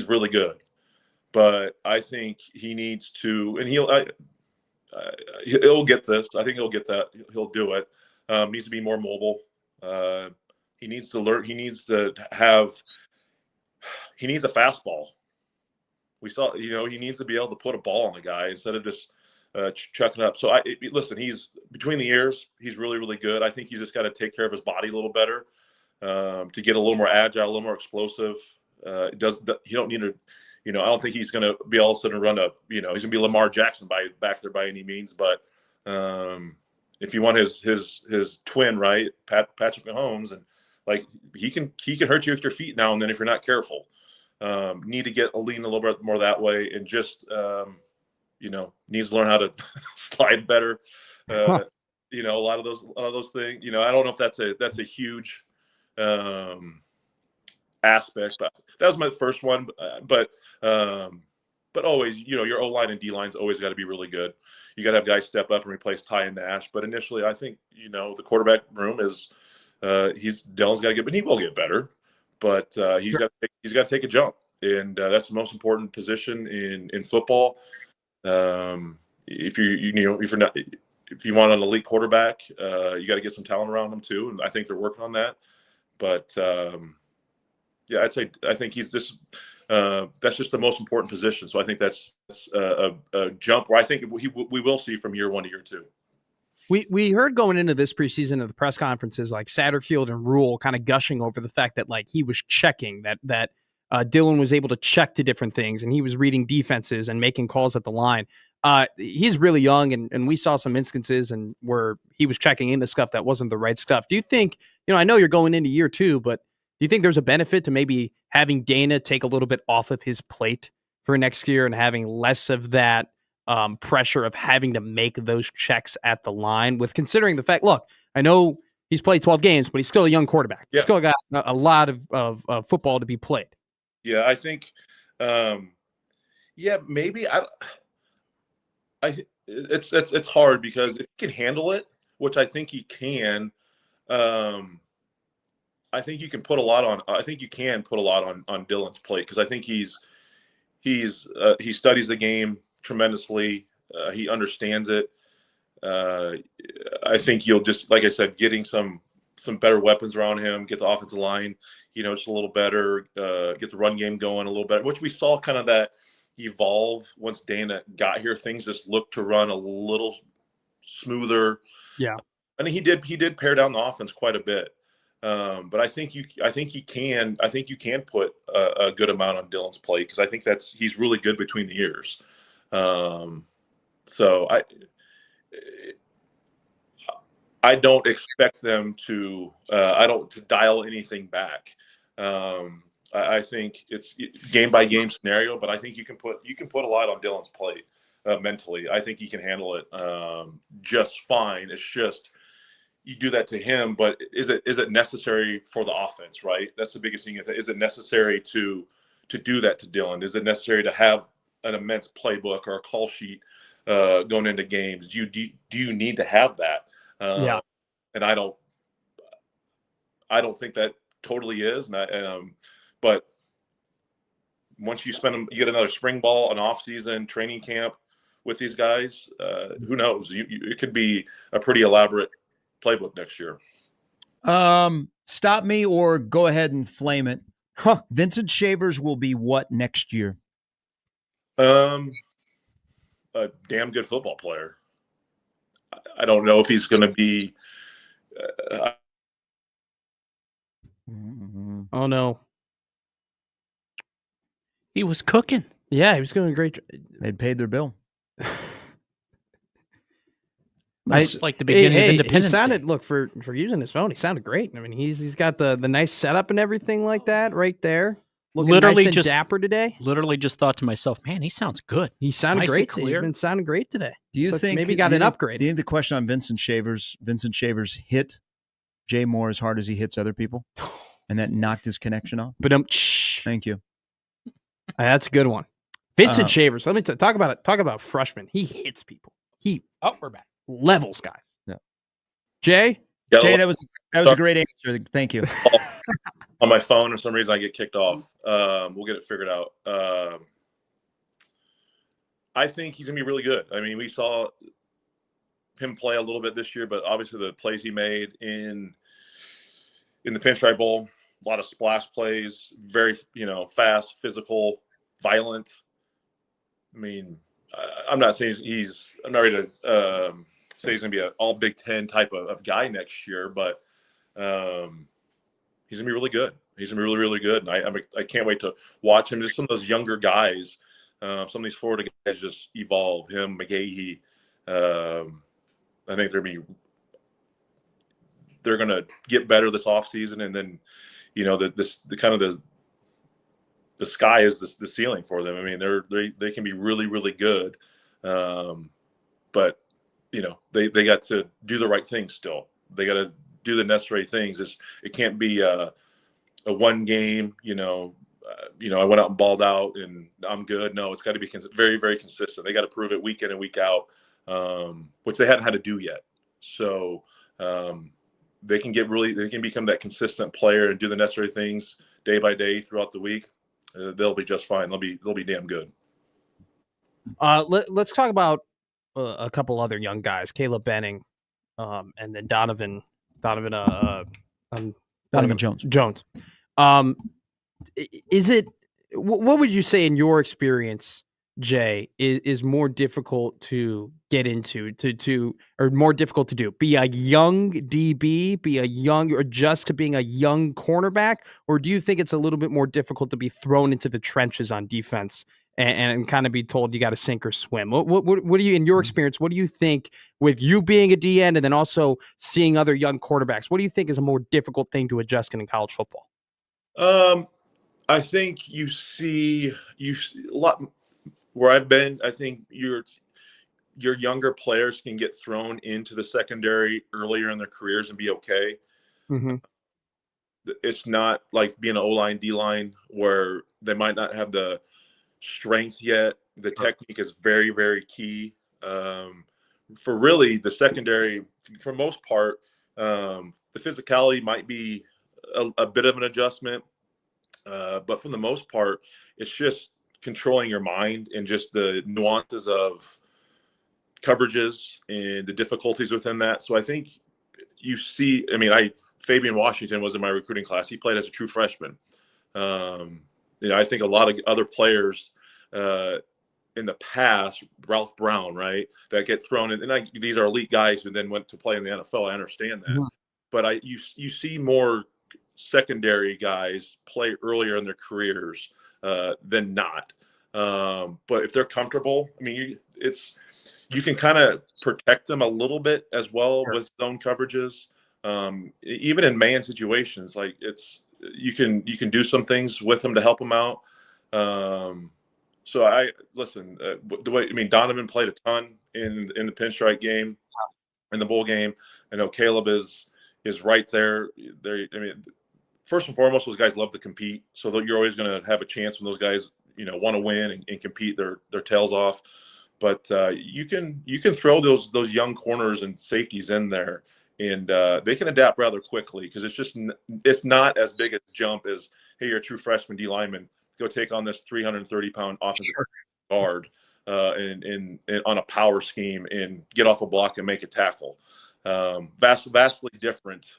really good, but I think he needs to, and he'll get this. I think he'll get that. He'll do it. Needs to be more mobile. He needs to learn. He needs a fastball. We saw, he needs to be able to put a ball on the guy instead of just chucking up. So listen, he's between the ears. He's really, really good. I think he's just got to take care of his body a little better to get a little more agile, a little more explosive. You don't need to, I don't think he's going to be all of a sudden run up. He's going to be Lamar Jackson back there by any means. But if you want his twin, right, Patrick Mahomes, and like he can hurt you with your feet now and then if you're not careful. Need to lean a little bit more that way, and just needs to learn how to slide better. A lot of those things. I don't know if that's a huge aspect, but that was my first one. But always, your O-line and D-line's always got to be really good. You got to have guys step up and replace Ty and Nash. But initially, I think the quarterback room is Dylan's got to get, but he will get better. But he's got to take a jump, and that's the most important position in football. If you want an elite quarterback, you got to get some talent around him too, and I think they're working on that. But I think he's just that's just the most important position. So I think that's a jump where I think we will see from year 1 to year 2. We heard going into this preseason of the press conferences, like Satterfield and Rule kind of gushing over the fact that like he was checking that Dylan was able to check to different things, and he was reading defenses and making calls at the line. He's really young, and we saw some instances and where he was checking into stuff that wasn't the right stuff. Do you think I know you're going into year 2, but do you think there's a benefit to maybe having Dana take a little bit off of his plate for next year and having less of that pressure of having to make those checks at the line, with considering the fact, look, I know he's played 12 games, but he's still a young quarterback. Yeah. He's still got a lot of football to be played. Yeah, I think, maybe it's hard because if he can handle it, which I think he can, I think you can put a lot on. I think you can put a lot on Dylan's plate because I think he studies the game tremendously. He understands it. I think you'll just, like I said, getting some better weapons around him, get the offensive line, just a little better, get the run game going a little better, which we saw kind of that evolve once Dana got here. Things just looked to run a little smoother. Yeah. I think he did pare down the offense quite a bit. But I think you can put a good amount on Dylan's plate because I think he's really good between the ears. So I don't expect them to dial anything back. I think it's game by game scenario, but I think you can put a lot on Dylan's plate mentally. I think he can handle it just fine. It's just you do that to him, but is it necessary for the offense, right? That's the biggest thing. Is it necessary to do that to Dylan? Is it necessary to have an immense playbook or a call sheet going into games? Do you need to have that? Yeah. And I don't think that totally is. But once you get another spring ball, an off-season training camp with these guys, who knows? It could be a pretty elaborate playbook next year. Stop me or go ahead and flame it. Vincent Shavers will be what next year? A damn good football player. I don't know if he's going to be. Oh no, He was cooking. yeah, he was doing great. They'd paid their bill. It's like the beginning of He Independence sounded Day. look for using his phone. He sounded great. I mean, he's got the nice setup and everything like that right there. Looking Literally nice and just- dapper today. Literally just thought to myself, man, he sounds good. He sounded nice and great. He's clear. been sounding great today. Do you So think maybe he got an upgrade? Do you think the question on Vincent Shavers hit Jay Moore as hard as he hits other people, and that knocked his connection off? But Thank you. that's a good one. Vincent Shavers. Let me talk about it. Talk about freshman. He hits people. We're back. Levels guys. Yeah. Jay. Jay, that was a great answer. Thank you. On my phone, for some reason, I get kicked off. We'll get it figured out. I think he's gonna be really good. I mean, we saw him play a little bit this year, but obviously the plays he made in the Pinstripe Bowl, a lot of splash plays, very fast, physical, violent. I mean, I'm not saying I'm not ready to say he's gonna be an all Big Ten type of guy next year, but he's gonna be really good. He's gonna be really, really good, and I can't wait to watch him. Just some of those younger guys, some of these Florida guys just evolve. Him, McGahee. I think they're gonna get better this offseason, and then the sky is the ceiling for them. I mean, they can be really, really good, but they got to do the right things still. They got to do the necessary things. It can't be a one game, I went out and balled out and I'm good. No, it's got to be very, very consistent. They got to prove it week in and week out, which they hadn't had to do yet. So they can become that consistent player and do the necessary things day by day throughout the week. They'll be just fine. They'll be damn good. Let's talk about a couple other young guys, Caleb Benning, and then Donovan Jones. What would you say in your experience, Jay, is more difficult to get into or more difficult to do? Be a young DB, adjust to being a young cornerback, or do you think it's a little bit more difficult to be thrown into the trenches on defense and kind of be told you got to sink or swim. What do you, in your experience, what do you think with you being a DN and then also seeing other young quarterbacks? What do you think is a more difficult thing to adjust in college football? I think you see a lot where I've been. I think your younger players can get thrown into the secondary earlier in their careers and be okay. Mm-hmm. It's not like being an O-line, D-line where they might not have the strength yet. The technique is very, very key. For really the secondary, for most part, the physicality might be a bit of an adjustment. But for the most part, it's just controlling your mind and just the nuances of coverages and the difficulties within that. So I think you see, Fabian Washington was in my recruiting class. He played as a true freshman. I think a lot of other players in the past, Ralph Brown, right, that get thrown in, and these are elite guys who then went to play in the NFL. I understand that. Mm-hmm. But you see more secondary guys play earlier in their careers than not. But if they're comfortable, you can kind of protect them a little bit as well with zone coverages. Even in man situations, like you can do some things with them to help them out. So Donovan played a ton in the pinstripe game, in the bowl game. I know Caleb is right there. First and foremost, those guys love to compete, so that you're always going to have a chance when those guys want to win and compete their tails off. But you can throw those young corners and safeties in there, and they can adapt rather quickly because it's not as big a jump as, hey, you're a true freshman D lineman, go take on this 330-pound offensive guard and on a power scheme and get off a block and make a tackle. Vastly different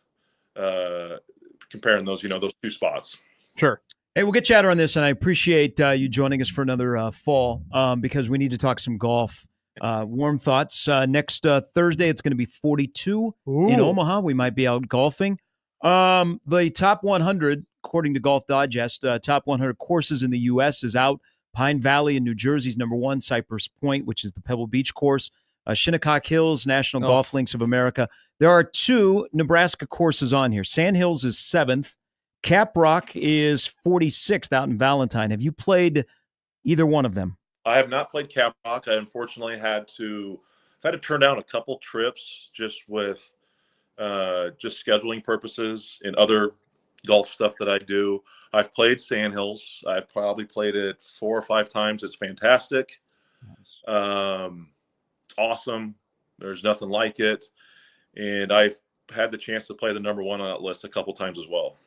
comparing those two spots. Sure. Hey, we'll get chatter on this, and I appreciate you joining us for another fall because we need to talk some golf. Warm thoughts. Next Thursday, it's going to be 42 in Omaha. We might be out golfing. The top 100, according to Golf Digest, top 100 courses in the U.S. is out. Pine Valley in New Jersey is number one. Cypress Point, which is the Pebble Beach course. Shinnecock Hills, National Golf Links of America. There are 2 Nebraska courses on here. Sand Hills is 7th. Cap Rock is 46th out in Valentine. Have you played either one of them? I have not played Cap Rock. I unfortunately had to turn down a couple trips just with just scheduling purposes and other golf stuff that I do. I've played Sand Hills. I've probably played it 4 or 5 times. It's fantastic. Nice. Awesome. There's nothing like it. And I've had the chance to play the number one on that list a couple times as well.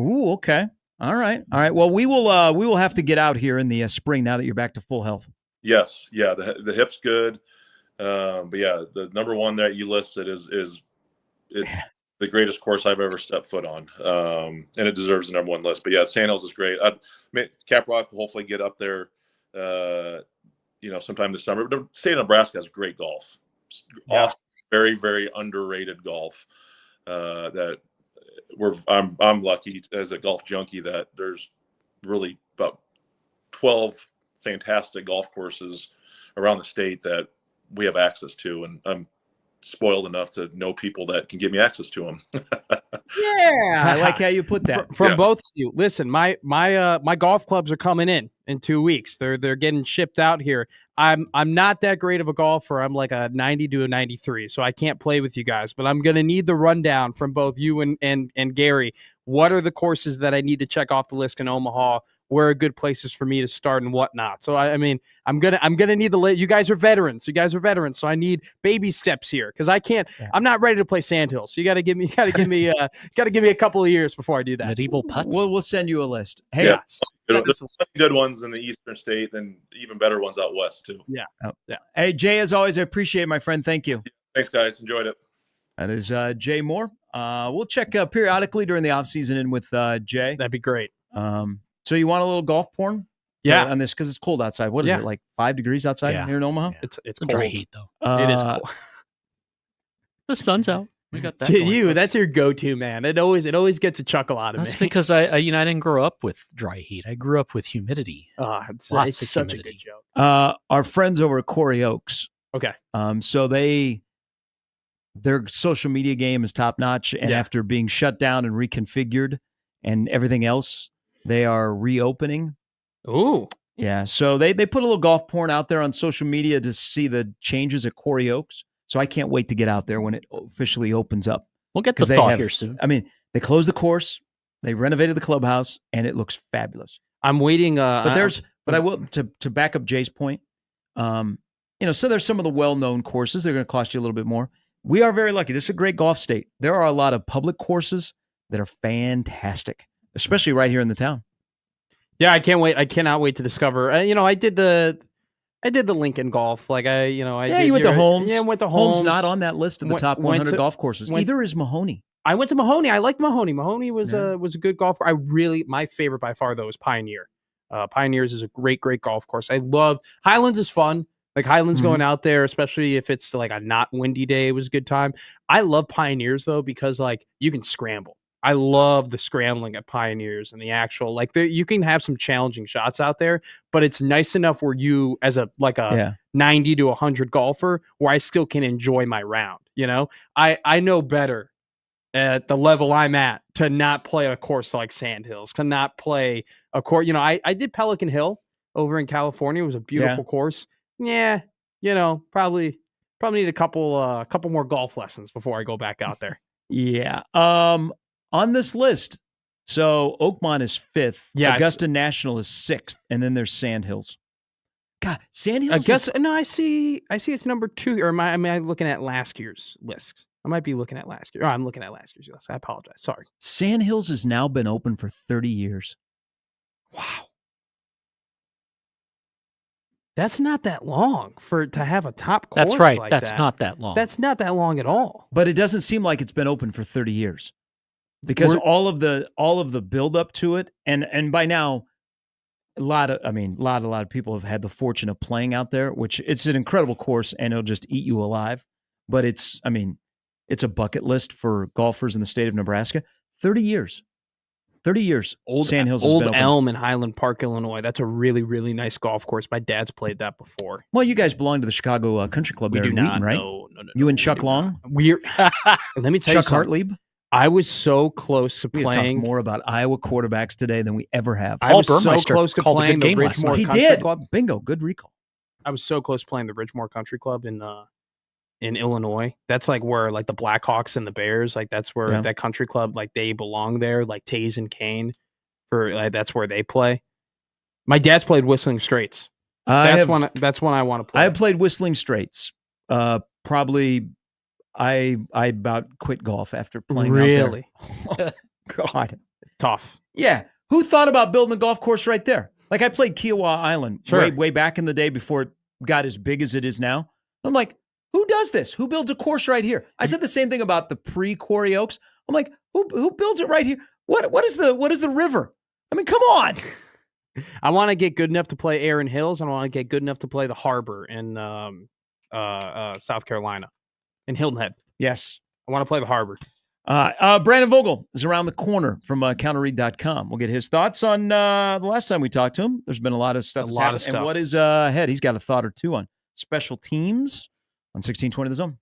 Ooh, okay. All right. Well, we will have to get out here in the spring now that you're back to full health. Yes. Yeah. The hip's good. But yeah, the number one that you listed is it's the greatest course I've ever stepped foot on. And it deserves the number one list. But yeah, Sand Hills is great. Cap Rock will hopefully get up there, sometime this summer. But the state of Nebraska has great golf. Awesome, very, very underrated golf. I'm lucky as a golf junkie that there's really about 12 fantastic golf courses around the state that we have access to, and I'm spoiled enough to know people that can give me access to them. Yeah, I like how you put that. From both of you. Listen, my golf clubs are coming in 2 weeks. They're getting shipped out here. I'm not that great of a golfer. I'm like a 90 to a 93, so I can't play with you guys. But I'm gonna need the rundown from both you and Gary. What are the courses that I need to check off the list in Omaha? Where are good places for me to start and whatnot? So I'm gonna need the list. You guys are veterans. So I need baby steps here because I can't. Yeah. I'm not ready to play Sand Hills. So you gotta give me a couple of years before I do that. Medieval putt. We'll send you a list. Hey, yeah. There's some good ones in the Eastern State, and even better ones out west too. Yeah. Yeah. Hey, Jay, as always, I appreciate it, my friend. Thank you. Thanks, guys. Enjoyed it. That is Jay Moore. We'll check periodically during the off season in with Jay. That'd be great. So you want a little golf porn? Yeah. On this because it's cold outside. What is it, like 5 degrees outside here in Omaha? Yeah. It's cold. Dry heat though. It is cold. The sun's out. We got that. To going for you, us. that's your go-to, man. It always gets a chuckle out of That's me. because I didn't grow up with dry heat. I grew up with humidity. It's Lots of such humidity. a good joke. Our friends over at Corey Oaks. Okay. So their social media game is top notch, and Yeah. after being shut down and reconfigured and everything else, they are reopening. Ooh. Yeah, so they put a little golf porn out there on social media to see the changes at Corey Oaks. So I can't wait to get out there when it officially opens up. We'll get the 'Cause they thought have- here soon. I mean, they closed the course, they renovated the clubhouse, and it looks fabulous. I'm waiting. But I will to back up Jay's point. So there's some of the well-known courses. They're going to cost you a little bit more. We are very lucky. This is a great golf state. There are a lot of public courses that are fantastic, especially right here in the town. Yeah, I can't wait. I cannot wait to discover. I did the Lincoln Golf. Like You went to Holmes. Yeah, went to Holmes. Not on that list of the top 100 golf courses. Either is Mahoney. I went to Mahoney. I liked Mahoney. Mahoney was a good golf. My favorite by far though is Pioneer. Pioneers is a great golf course. I love Highlands is fun. Like Highlands going out there, especially if it's like a not windy day, it was a good time. I love Pioneers though because like you can scramble. I love the scrambling at Pioneers and the actual you can have some challenging shots out there, but it's nice enough where you as a 90 to 100 golfer where I still can enjoy my round. I know better at the level I'm at to not play a course like Sandhills, to not play a course. I did Pelican Hill over in California. It was a beautiful course. Yeah, probably need a couple more golf lessons before I go back out there. Yeah. On this list, so Oakmont is 5th. Yeah, Augusta National is 6th, and then there's Sandhills. God, Sandhills. I see it's number 2. Or am I looking at last year's list? I might be looking at last year. Oh, I'm looking at last year's list. I apologize. Sorry. Sandhills has now been open for 30 years. Wow. That's not that long to have a top course. That's right. Like That's that. not that long. That's not that long at all. But it doesn't seem like it's been open for 30 years. Because all of the build up to it, and by now, a lot of people have had the fortune of playing out there, which it's an incredible course and it'll just eat you alive. But it's a bucket list for golfers in the state of Nebraska. 30 years. 30 years. Sandhills has been open. Elm in Highland Park, Illinois. That's a really, really nice golf course. My dad's played that before. Well, you guys belong to the Chicago Country Club there in Wheaton, right? No. You and Chuck Long? Let me tell you Chuck something. Hartlieb? I was so close to We have playing. talked more about Iowa quarterbacks today than we ever have. I was so Burmeister close to called a playing good the game last Ridgemore night. He Country did. Club. Bingo. Good recall. I was so close to playing the Ridgemore Country Club in Illinois. That's like where like the Blackhawks and the Bears, like that's where that country club, like they belong there. Like Taze and Kane, that's where they play. My dad's played Whistling Straits. That's one I want to play. I have played Whistling Straits. Probably I about quit golf after playing really? out there. God. Tough. Yeah. Who thought about building a golf course right there? Like I played Kiowa Island Sure. way back in the day before it got as big as it is now. I'm like, who does this? Who builds a course right here? I said the same thing about the pre-Quarry Oaks. I'm like, who builds it right here? What is the river? I mean, come on. I want to get good enough to play Erin Hills, and I want to get good enough to play the Harbor in South Carolina, in Hilton Head. Yes. I want to play the Harbor. Brandon Vogel is around the corner from counterread.com. We'll get his thoughts on the last time we talked to him. There's been a lot of stuff. And what is ahead? He's got a thought or two on special teams on 1620 The Zone.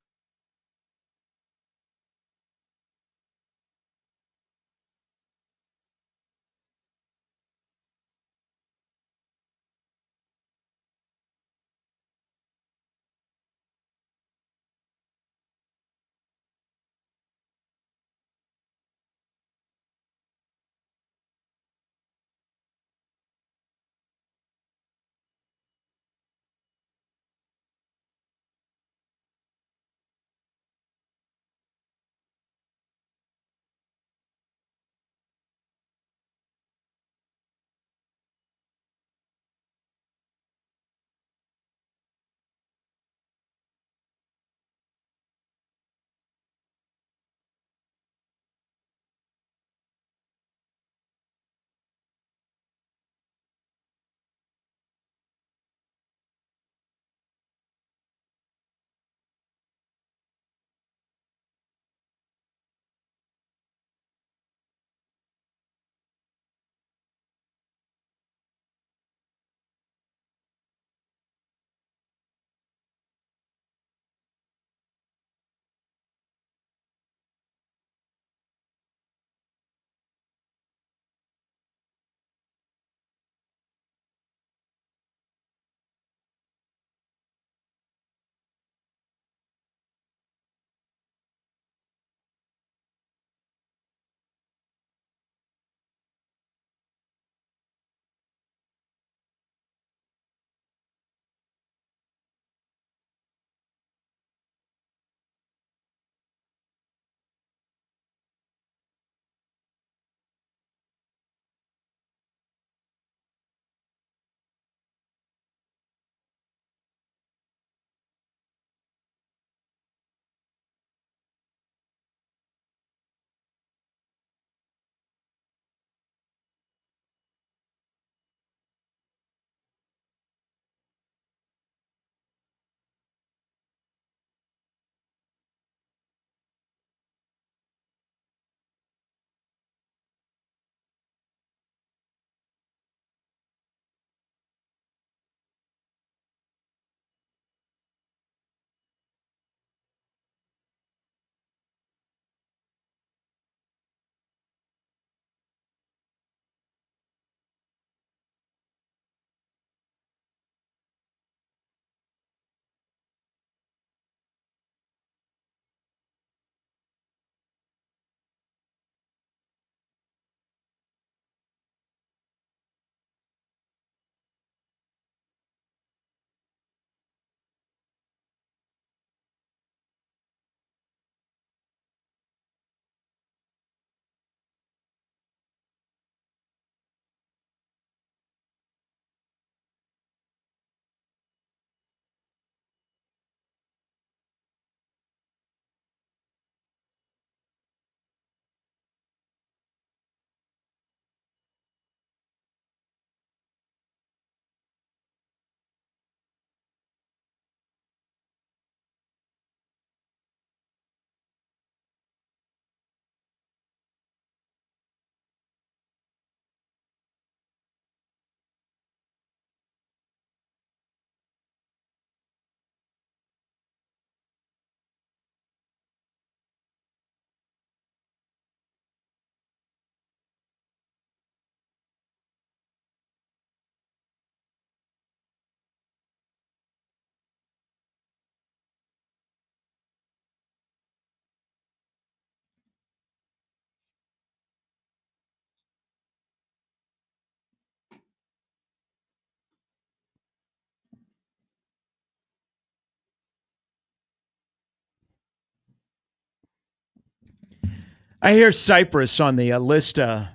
I hear Cyprus on the list. The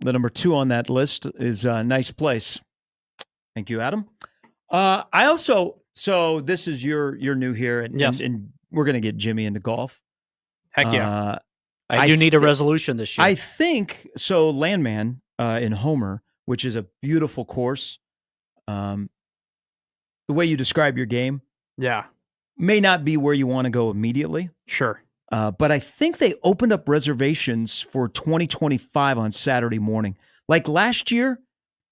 number 2 on that list is a nice place. Thank you, Adam. I also, so this is you're new here, and, Yes. and we're going to get Jimmy into golf. Heck yeah. I do need a resolution this year. I think so. Landman in Homer, which is a beautiful course. The way you describe your game, Yeah. may not be where you want to go immediately. Sure. But I think they opened up reservations for 2025 on Saturday morning. Like last year,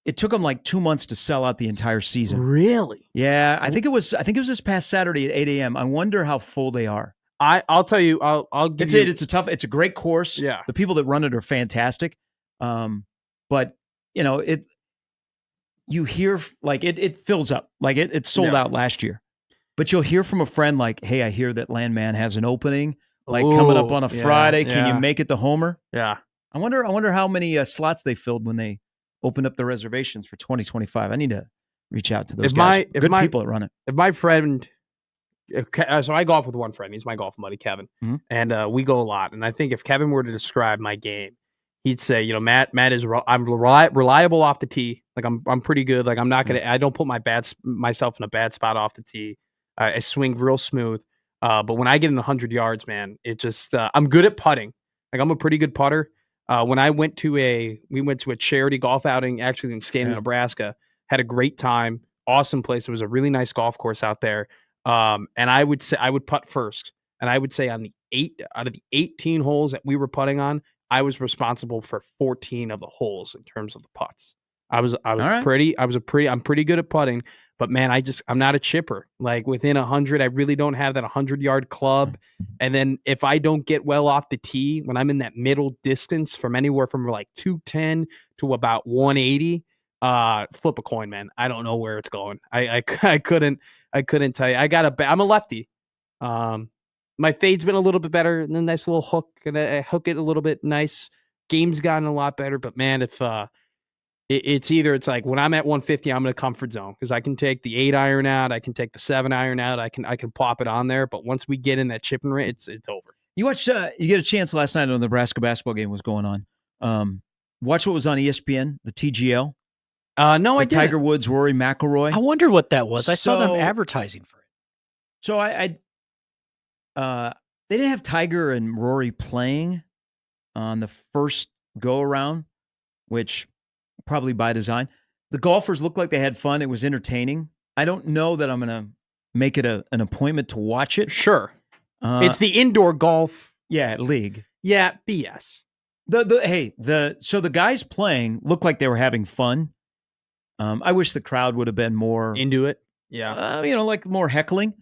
it took them like 2 months to sell out the entire season. Really? Yeah, I think it was this past Saturday at 8 a.m. I wonder how full they are. I'll tell you. I'll give It's you. it's a great course. Yeah. The people that run it are fantastic. But you know it. You hear like it fills up. Like it sold out last year. But you'll hear from a friend like, "Hey, I hear that Landman has an opening." Like coming up on a Friday, can you make it to Homer? Yeah. I wonder how many slots they filled when they opened up the reservations for 2025. I need to reach out to those guys. Good people that run it. If my friend, so I golf with one friend. He's my golf buddy, Kevin, and we go a lot. And I think if Kevin were to describe my game, he'd say, you know, Matt is I'm reliable off the tee. Like I'm pretty good. Like I'm not gonna. I don't put myself in a bad spot off the tee. I swing real smooth. But when I get in 100 yards, man, it just I'm good at putting. Like I'm a pretty good putter. When we went to a charity golf outing actually in Scanning, Nebraska, had a great time. Awesome place. It was a really nice golf course out there. And I would say I would putt first. And I would say on the 8 out of the 18 holes that we were putting on, I was responsible for 14 of the holes in terms of the putts. I'm pretty good at putting, but man, I'm not a chipper. Like within 100, I really don't have that 100-yard club. And then if I don't get well off the tee, when I'm in that middle distance from anywhere from like 210 to about 180, flip a coin, man. I don't know where it's going. I couldn't tell you. I'm a lefty. My fade's been a little bit better, and a nice little hook, and I hook it a little bit nice. Game's gotten a lot better, but man, if it's like when I'm at 150, I'm in a comfort zone because I can take the 8 iron out, I can take the 7 iron out, I can plop it on there. But once we get in that chipping rate, it's over. You watched, you get a chance last night when the Nebraska basketball game was going on. Watch what was on ESPN, the TGL. No, I didn't. Tiger Woods, Rory McIlroy. I wonder what that was. I saw them advertising for it. So they didn't have Tiger and Rory playing on the first go around, which probably by design. The golfers looked like they had fun. It was entertaining. I don't know that I'm going to make it an appointment to watch it. Sure. It's the indoor golf. Yeah, league. Yeah, BS. So the guys playing looked like they were having fun. I wish the crowd would have been more into it. Yeah. Like more heckling.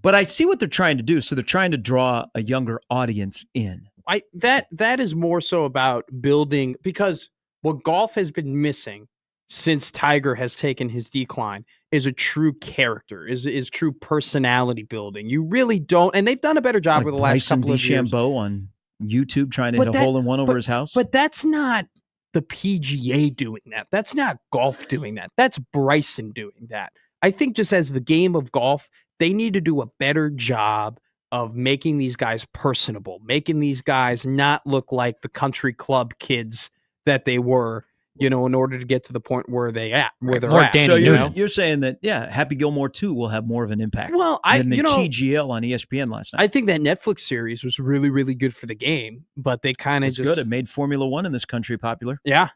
But I see what they're trying to do. So they're trying to draw a younger audience in. That is more so about building, because what golf has been missing since Tiger has taken his decline is a true character, is true personality building. You really don't, and they've done a better job like with the last couple of years. DeChambeau on YouTube trying to hit a hole-in-one over his house. But that's not the PGA doing that. That's not golf doing that. That's Bryson doing that. I think just as the game of golf, they need to do a better job of making these guys personable, making these guys not look like the country club kids that they were, in order to get to the point where they're at. So you're saying that, Happy Gilmore 2 will have more of an impact than the TGL on ESPN last night. I think that Netflix series was really, really good for the game, but they kind of good. It made Formula One in this country popular. Yeah.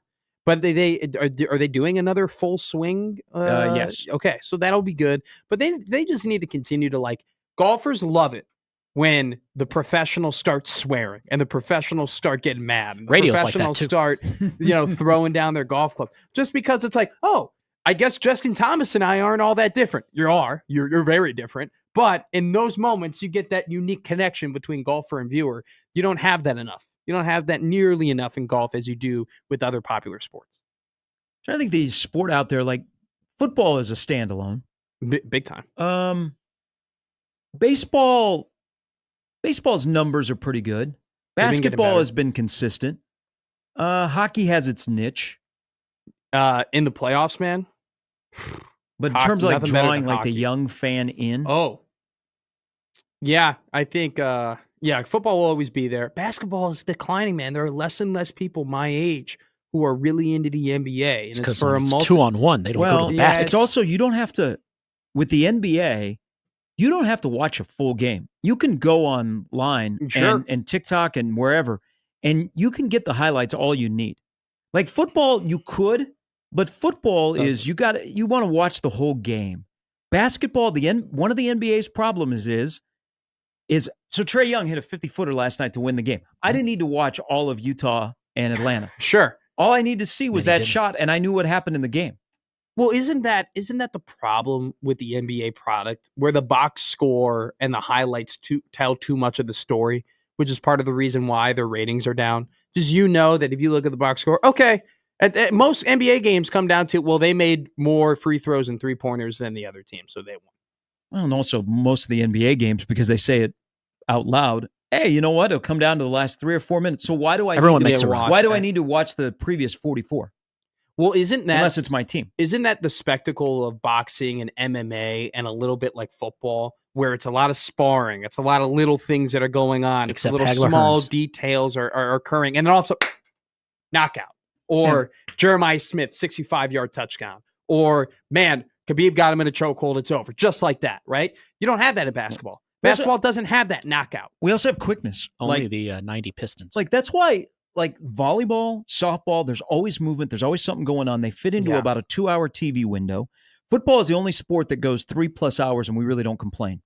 But are they doing another full swing? Yes. Okay, so that'll be good. But they just need to continue to golfers love it when the professionals start swearing and the professionals start getting mad. And the Radio's professionals like that too. start, throwing down their golf club. Just because it's like, oh, I guess Justin Thomas and I aren't all that different. You're very different. But in those moments, you get that unique connection between golfer and viewer. You don't have that enough. You don't have that nearly enough in golf as you do with other popular sports. So I think the sport out there, like football, is a standalone. Big time. Baseball's numbers are pretty good. Basketball has been consistent. Hockey has its niche. In the playoffs, man. But in terms of drawing the young fan in. Oh. Yeah, I think Yeah, football will always be there. Basketball is declining, man. There are less and less people my age who are really into the NBA. It's And because for a it's multi- 2-on-1. They don't go to the yeah, basket. It's also, you don't have to, with the NBA, you don't have to watch a full game. You can go online Sure. and TikTok and wherever, and you can get the highlights all you need. Like football, you could, but football is you want to watch the whole game. Basketball, one of the NBA's problems is so Trae Young hit a 50-footer last night to win the game. I didn't need to watch all of Utah and Atlanta. Sure. All I need to see was And he that didn't. shot, and I knew what happened in the game. Well, isn't that the problem with the NBA product, where the box score and the highlights tell too much of the story, which is part of the reason why their ratings are down? Just that if you look at the box score, okay, at most NBA games come down to, well, they made more free throws and 3-pointers than the other team, so they won. Well, and also most of the NBA games, because they say it out loud, hey, you know what? It'll come down to the last 3 or 4 minutes. So why do I Everyone need to makes a watch? run. Why do I need to watch the previous 44? Well, isn't that Unless it's my team. Isn't that the spectacle of boxing and MMA and a little bit like football, where it's a lot of sparring, it's a lot of little things that are going on, Except it's little Hagler small Hearns. details are occurring, and then also knockout, or Jeremiah Smith 65-yard touchdown, or man, Khabib got him in a chokehold, it's over, just like that, right? You don't have that in basketball. Basketball doesn't have that knockout. We also have quickness. Only the 90 Pistons. Like that's why, like volleyball, softball, there's always movement. There's always something going on. They fit into about a 2-hour TV window. Football is the only sport that goes 3+ hours, and we really don't complain.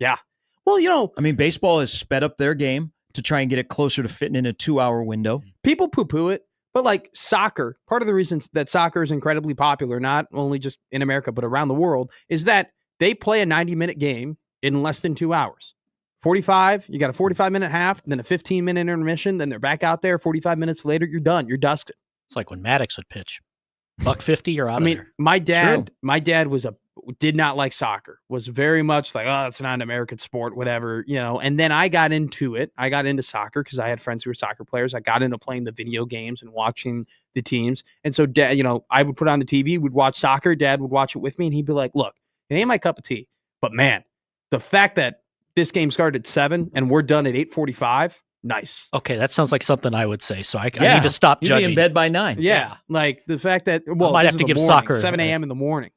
Yeah. Well, I mean, baseball has sped up their game to try and get it closer to fitting in a 2-hour window. people poo-poo it, but like soccer, part of the reason that soccer is incredibly popular, not only just in America, but around the world, is that they play a 90-minute game in less than 2 hours. 45, you got a 45-minute half, then a 15-minute intermission, then they're back out there. 45 minutes later, you're done. You're dusted. It's like when Maddox would pitch. $1.50, you're out of there. my dad did not like soccer, was very much like, oh, it's not an American sport, whatever, and then I got into it. I got into soccer because I had friends who were soccer players. I got into playing the video games and watching the teams. And so dad, I would put on the TV, would watch soccer. Dad would watch it with me, and he'd be like, look, it ain't my cup of tea, but man, the fact that this game started at 7 and we're done at 8:45, nice. Okay, that sounds like something I would say. So I need to stop You'd judging. be in bed by 9. Yeah, like the fact that I might have to give soccer 7 a.m. in the morning.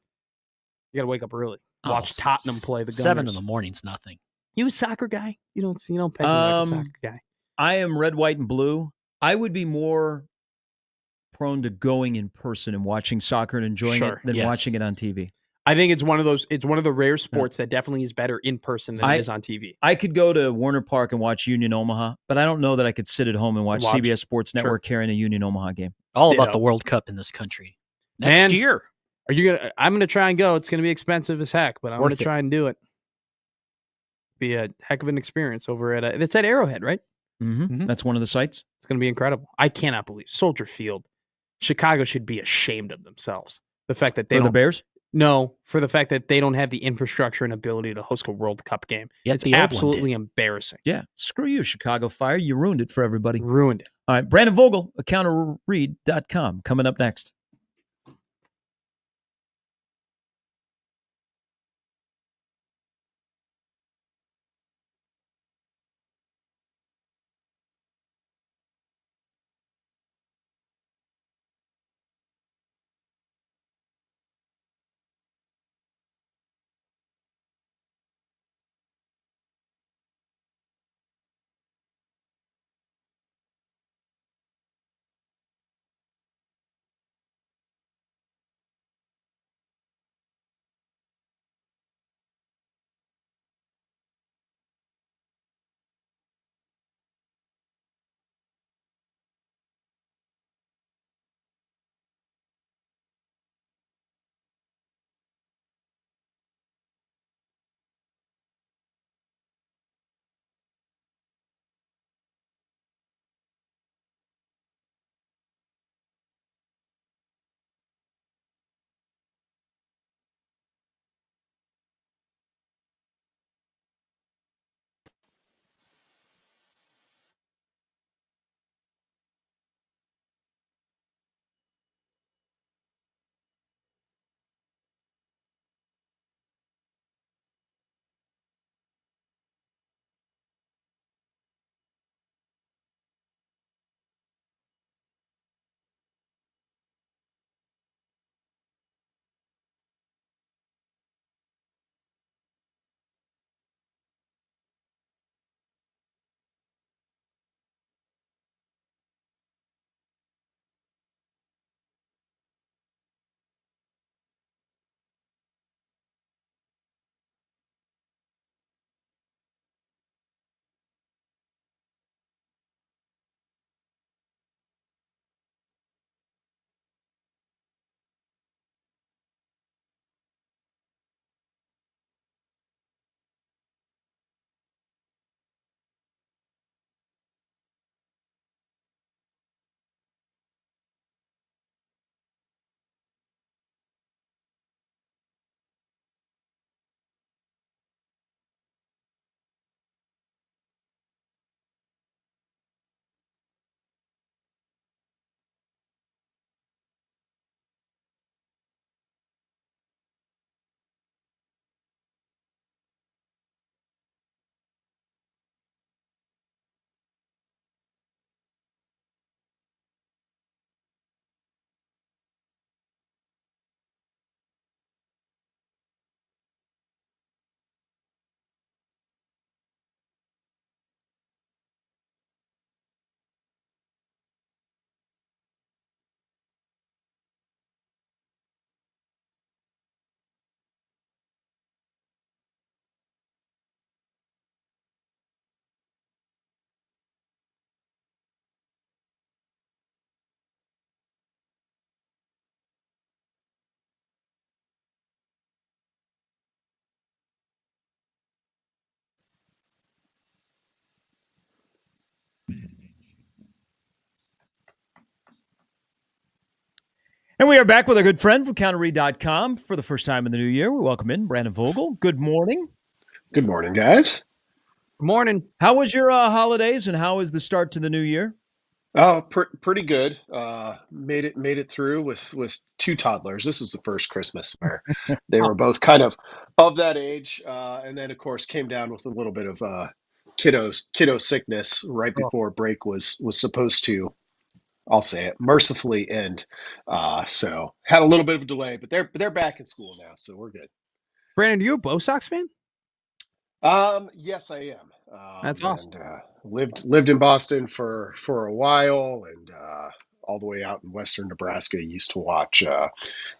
You got to wake up early. Watch Tottenham play the Gunners. 7 in the morning's nothing. You a soccer guy? You don't peg me like a soccer guy. I am red, white, and blue. I would be more prone to going in person and watching soccer and enjoying it than watching it on TV. I think it's one of the rare sports that definitely is better in person than it is on TV. I could go to Warner Park and watch Union Omaha, but I don't know that I could sit at home and watch CBS Sports Network carrying a Union Omaha game. All about the World Cup in this country. Next year. I'm gonna try and go. It's gonna be expensive as heck, but I'm gonna try and do it. Be a heck of an experience over at it's at Arrowhead, right? Mm-hmm. That's one of the sites. It's gonna be incredible. I cannot believe Soldier Field. Chicago should be ashamed of themselves. The fact that the Bears. No, for the fact that they don't have the infrastructure and ability to host a World Cup game. It's absolutely embarrassing. Yeah, screw you, Chicago Fire. You ruined it for everybody. Ruined it. All right, Brandon Vogel, accounterread.com, coming up next. And we are back with our good friend from counterread.com for the first time in the new year. We welcome in Brandon Vogel. Good morning. Good morning, guys. Good morning. How was your holidays, and how is the start to the new year? Oh, pretty good. Made it through with two toddlers. This was the first Christmas where they were both kind of that age, and then of course came down with a little bit of kiddo sickness right before break was supposed to. I'll say it mercifully end. So had a little bit of a delay, but they're back in school now, so we're good. Brandon, are you a Bo Sox fan? Yes, I am. That's awesome. And lived in Boston for a while, and all the way out in western Nebraska. Used to watch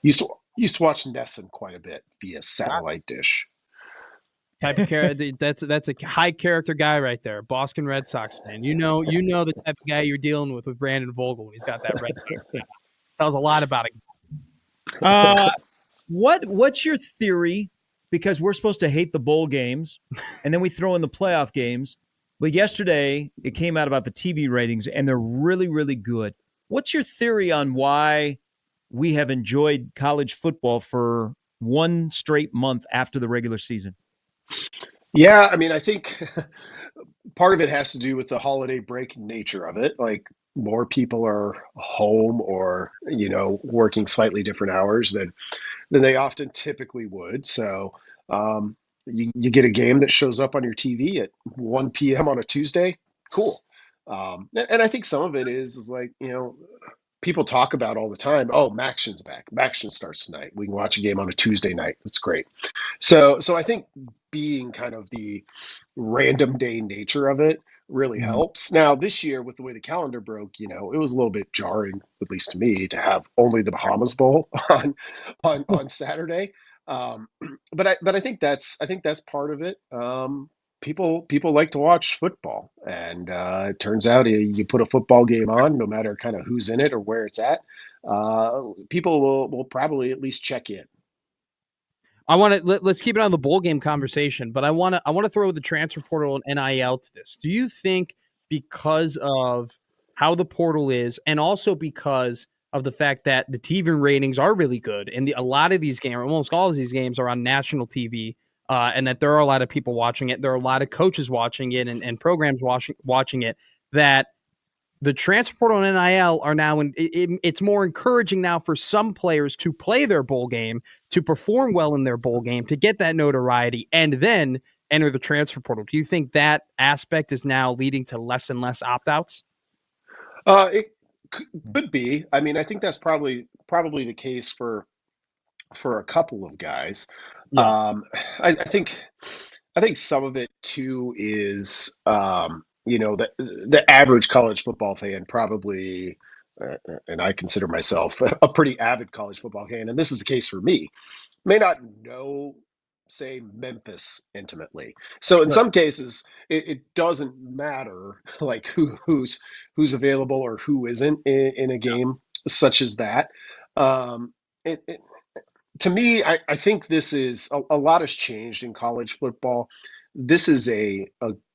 Nesson quite a bit via satellite dish. Type of character that's a high character guy right there. Boston Red Sox fan. You know the type of guy you're dealing with Brandon Vogel. He's got that red hair. Tells a lot about it. What's your theory? Because we're supposed to hate the bowl games, and then we throw in the playoff games. But yesterday, it came out about the TV ratings, and they're really, really good. What's your theory on why we have enjoyed college football for one straight month after the regular season? Yeah, I mean, I think part of it has to do with the holiday break nature of it. Like more people are home or, working slightly different hours than they often typically would. So you get a game that shows up on your TV at 1 p.m. on a Tuesday. Cool. And I think some of it is like, people talk about all the time. Oh, Maction's back. Maction starts tonight. We can watch a game on a Tuesday night. That's great. So I think being kind of the random day nature of it really helps. Now, this year, with the way the calendar broke, it was a little bit jarring, at least to me, to have only the Bahamas Bowl on Saturday. But I think that's part of it. People like to watch football, and it turns out you put a football game on, no matter kind of who's in it or where it's at. People will probably at least check in. I want to let's keep it on the bowl game conversation, but I want to throw the transfer portal and NIL to this. Do you think because of how the portal is, and also because of the fact that the TV ratings are really good, and a lot of these games, almost all of these games, are on national TV, and that there are a lot of people watching it, there are a lot of coaches watching it, and programs watching it, that the transfer portal and NIL are now it's more encouraging now for some players to play their bowl game, to perform well in their bowl game, to get that notoriety, and then enter the transfer portal. Do you think that aspect is now leading to less and less opt-outs? It could be. I mean, I think that's probably the case for a couple of guys. Yeah. I think some of it too is the average college football fan probably, and I consider myself a pretty avid college football fan, and this is the case for me, may not know, say, Memphis intimately. So in some cases, it doesn't matter like who's available or who isn't in a game such as that. To me, I think this is a lot has changed in college football. This is a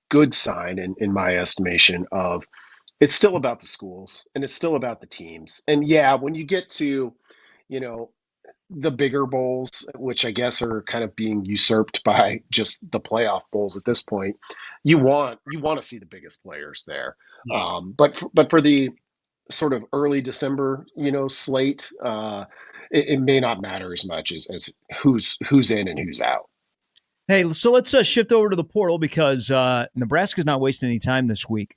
good sign in my estimation of it's still about the schools and it's still about the teams. And yeah, when you get to, you know, the bigger bowls, which I guess are kind of being usurped by just the playoff bowls at this point, you want to see the biggest players there. But for the sort of early December, slate, it may not matter as much as who's in and who's out. Hey, so let's shift over to the portal because Nebraska's not wasting any time this week.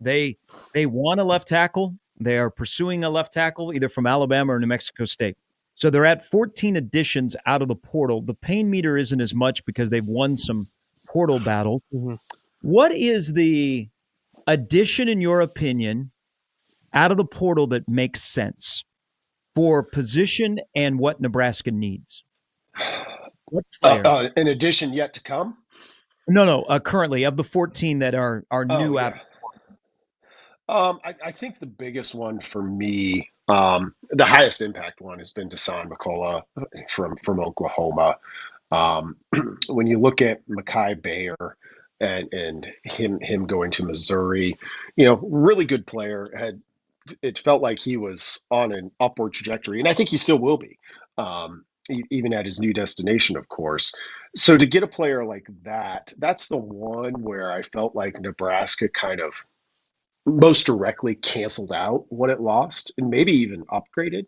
They want a left tackle. They are pursuing a left tackle either from Alabama or New Mexico State. So they're at 14 additions out of the portal. The pain meter isn't as much because they've won some portal battles. Mm-hmm. What is the addition, in your opinion, out of the portal that makes sense for position and what Nebraska needs? What player? An addition yet to come? No. Currently, of the 14 that are new out. I think the biggest one for me, the highest impact one, has been Deshaun McCullough from Oklahoma. When you look at Mekhi Bayer and him going to Missouri, really good player, had it felt like he was on an upward trajectory, and I think he still will be, even at his new destination, of course. So to get a player like that, that's the one where I felt like Nebraska kind of most directly canceled out what it lost and maybe even upgraded.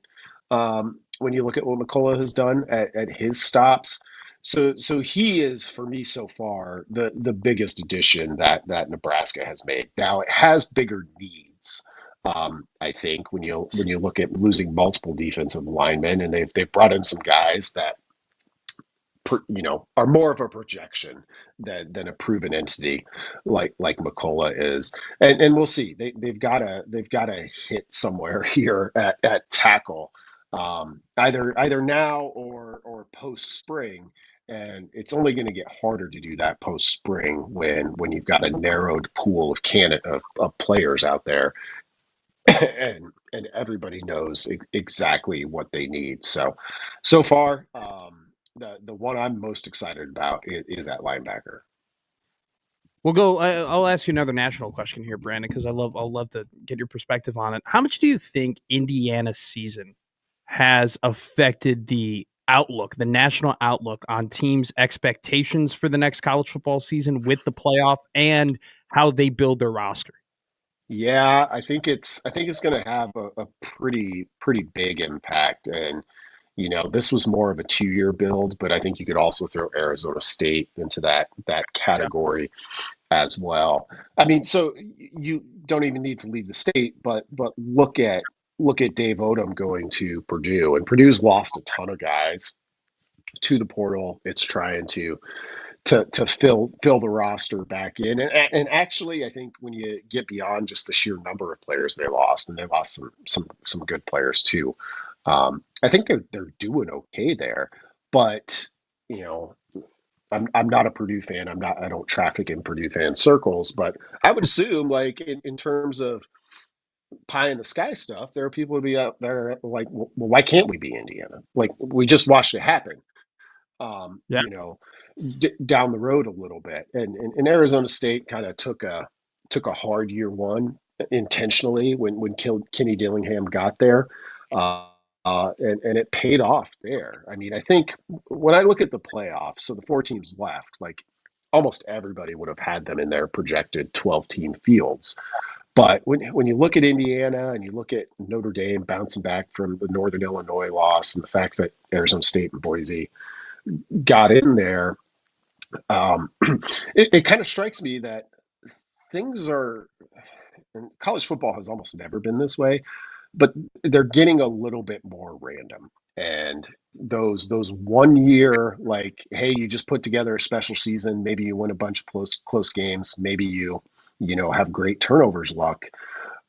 When you look at what McCullough has done at his stops. So he is for me so far the biggest addition that Nebraska has made. Now it has bigger needs. I think when you look at losing multiple defensive linemen, and they've brought in some guys that are more of a projection than a proven entity like McCullough is, and we'll see. They've got to hit somewhere here at tackle, either now or post spring, and it's only going to get harder to do that post spring when you've got a narrowed pool of players out there, and everybody knows exactly what they need. So far, the one I'm most excited about is that linebacker. We'll go. I'll ask you another national question here, Brandon, because I'll love to get your perspective on it. How much do you think Indiana's season has affected the outlook, the national outlook on teams' expectations for the next college football season with the playoff and how they build their roster? Yeah, I think it's going to have a pretty big impact, and this was more of a 2-year build, but I think you could also throw Arizona State into that Yeah. category as well. I mean, so you don't even need to leave the state, but look at Dave Odom going to Purdue, and Purdue's lost a ton of guys to the portal. It's trying to fill the roster back in, and actually, I think when you get beyond just the sheer number of players they lost, and they lost some good players too. I think they're doing okay there, but you know. I'm not a Purdue fan. I don't traffic in Purdue fan circles, but I would assume like in terms of pie in the sky stuff, there are people who be out there like, well, why can't we be Indiana? Like we just watched it happen, um, Yeah. you know, down the road a little bit. And Arizona State kind of took a hard year one intentionally when Kenny Dillingham got there, and it paid off there. I mean, I think when I look at the playoffs, so the 4 teams left, like almost everybody would have had them in their projected 12-team fields. But when you look at Indiana and you look at Notre Dame bouncing back from the Northern Illinois loss, and the fact that Arizona State and Boise got in there, um, it kind of strikes me that things are, and college football has almost never been this way, but they're getting a little bit more random. And those 1 year, like, hey, you just put together a special season, maybe you win a bunch of close games, maybe you have great turnovers luck,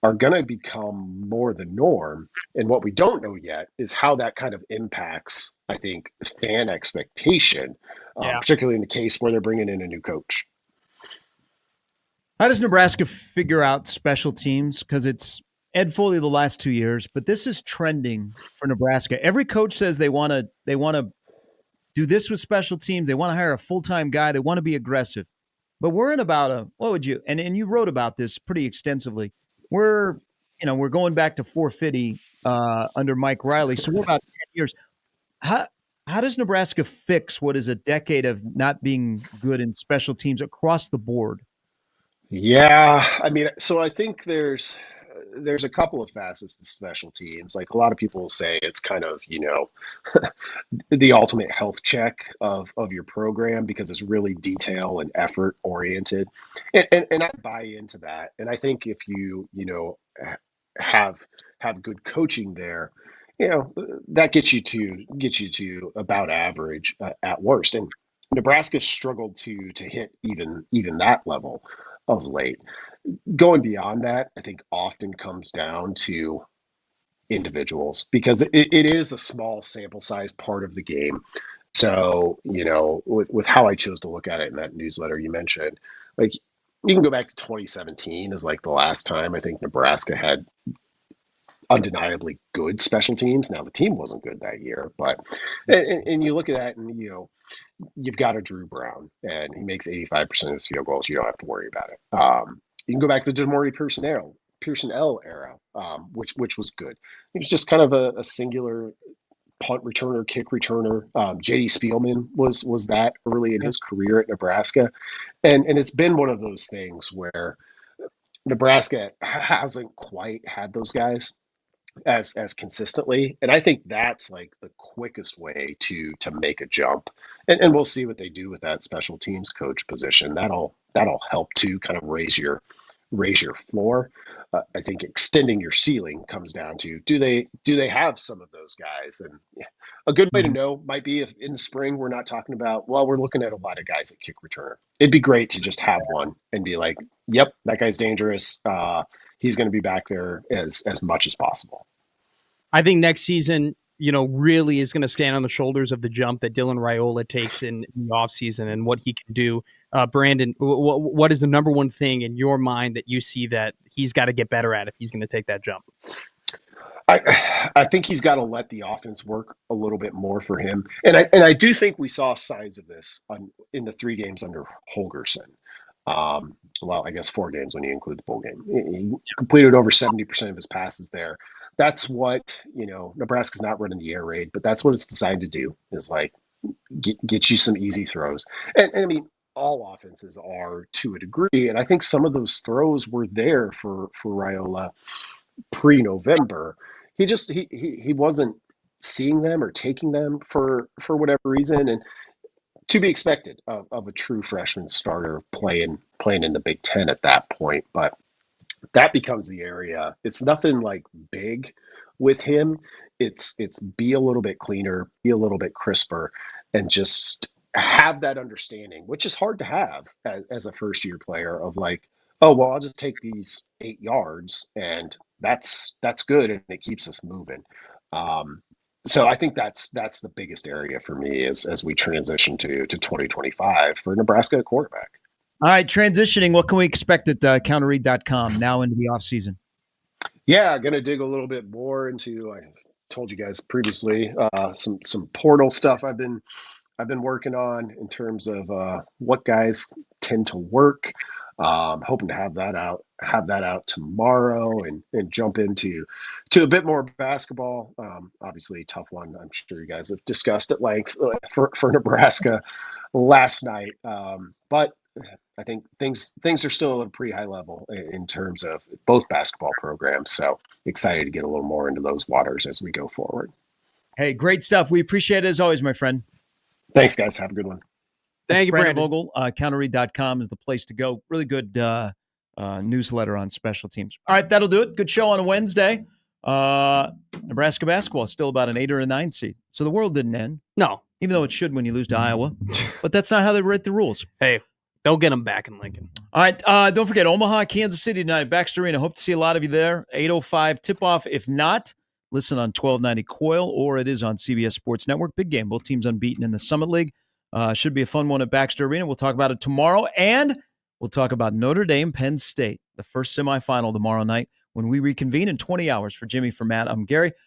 are going to become more the norm. And what we don't know yet is how that kind of impacts, I think, fan expectation, Yeah. particularly in the case where they're bringing in a new coach. How does Nebraska figure out special teams? Because it's Ed Foley the last 2 years, but this is trending for Nebraska. Every coach says they want to do this with special teams. They want to hire a full-time guy. They want to be aggressive. But we're in about what would you, and you wrote about this pretty extensively. We're going back to 450 under Mike Riley. So we're about 10 years. How does Nebraska fix what is a decade of not being good in special teams across the board? Yeah, I mean, so I think there's a couple of facets to special teams. Like a lot of people will say it's kind of, the ultimate health check of your program because it's really detail and effort oriented. And I buy into that. And I think if have have good coaching there, that gets you to about average at worst. And Nebraska struggled to hit even that level of late. Going beyond that, I think often comes down to individuals because it is a small sample size part of the game. So, with how I chose to look at it in that newsletter you mentioned, like you can go back to 2017 as like the last time I think Nebraska had undeniably good special teams. Now the team wasn't good that year, but and you look at that and you've got a Drew Brown and he makes 85% of his field goals. You don't have to worry about it. You can go back to Demorty Pearson L era, which was good. It was just kind of a singular punt returner, kick returner. J.D. Spielman was that early in his career at Nebraska, and it's been one of those things where Nebraska hasn't quite had those guys as consistently, and I think that's like the quickest way to make a jump. And we'll see what they do with that special teams coach position. That'll help to kind of raise your floor. I think extending your ceiling comes down to do they have some of those guys? And yeah, a good way to know might be if in the spring we're not talking about, well, we're looking at a lot of guys at kick returner. It'd be great to just have one and be like, yep, that guy's dangerous. He's going to be back there as much as possible. I think next season, really is going to stand on the shoulders of the jump that Dylan Raiola takes in the offseason and what he can do. Brandon, what is the number one thing in your mind that you see that he's got to get better at if he's going to take that jump? I think he's got to let the offense work a little bit more for him. And I do think we saw signs of this in the 3 games under Holgerson. Well, I guess 4 games when you include the bowl game. He completed over 70% of his passes there. That's what, Nebraska's not running the air raid, but that's what it's designed to do, is like get you some easy throws. And I mean, all offenses are to a degree. And I think some of those throws were there for Raiola pre-November. He wasn't seeing them or taking them for whatever reason. And to be expected of a true freshman starter playing in the Big Ten at that point. But that becomes the area. It's nothing like big with him. It's be a little bit cleaner, be a little bit crisper, and just have that understanding, which is hard to have as a first year player of like, oh, well, I'll just take these 8 yards and that's good. And it keeps us moving. So I think that's the biggest area for me as we transition to 2025 for Nebraska quarterback. All right, transitioning, what can we expect at counterread.com now into the offseason? Yeah, going to dig a little bit more into, I told you guys previously, some portal stuff I've been working on in terms of what guys tend to work. Hoping to have that out tomorrow and jump into a bit more basketball. Obviously, a tough one. I'm sure you guys have discussed at length for Nebraska last night. But I think things are still at a pretty high level in terms of both basketball programs. So excited to get a little more into those waters as we go forward. Hey, great stuff. We appreciate it as always, my friend. Thanks, guys. Have a good one. Thank you, Brandon Vogel. Counterread.com is the place to go. Really good newsletter on special teams. All right, that'll do it. Good show on a Wednesday. Nebraska basketball is still about an 8 or a 9 seed. So the world didn't end. No. Even though it should when you lose to Iowa. But that's not how they write the rules. Hey, they'll get them back in Lincoln. All right, don't forget, Omaha, Kansas City tonight, Baxter Arena. Hope to see a lot of you there. 8:05 tip-off. If not, listen on 1290 Coil, or it is on CBS Sports Network. Big game. Both teams unbeaten in the Summit League. Should be a fun one at Baxter Arena. We'll talk about it tomorrow, and we'll talk about Notre Dame, Penn State, the first semifinal tomorrow night when we reconvene in 20 hours. For Jimmy, for Matt, I'm Gary.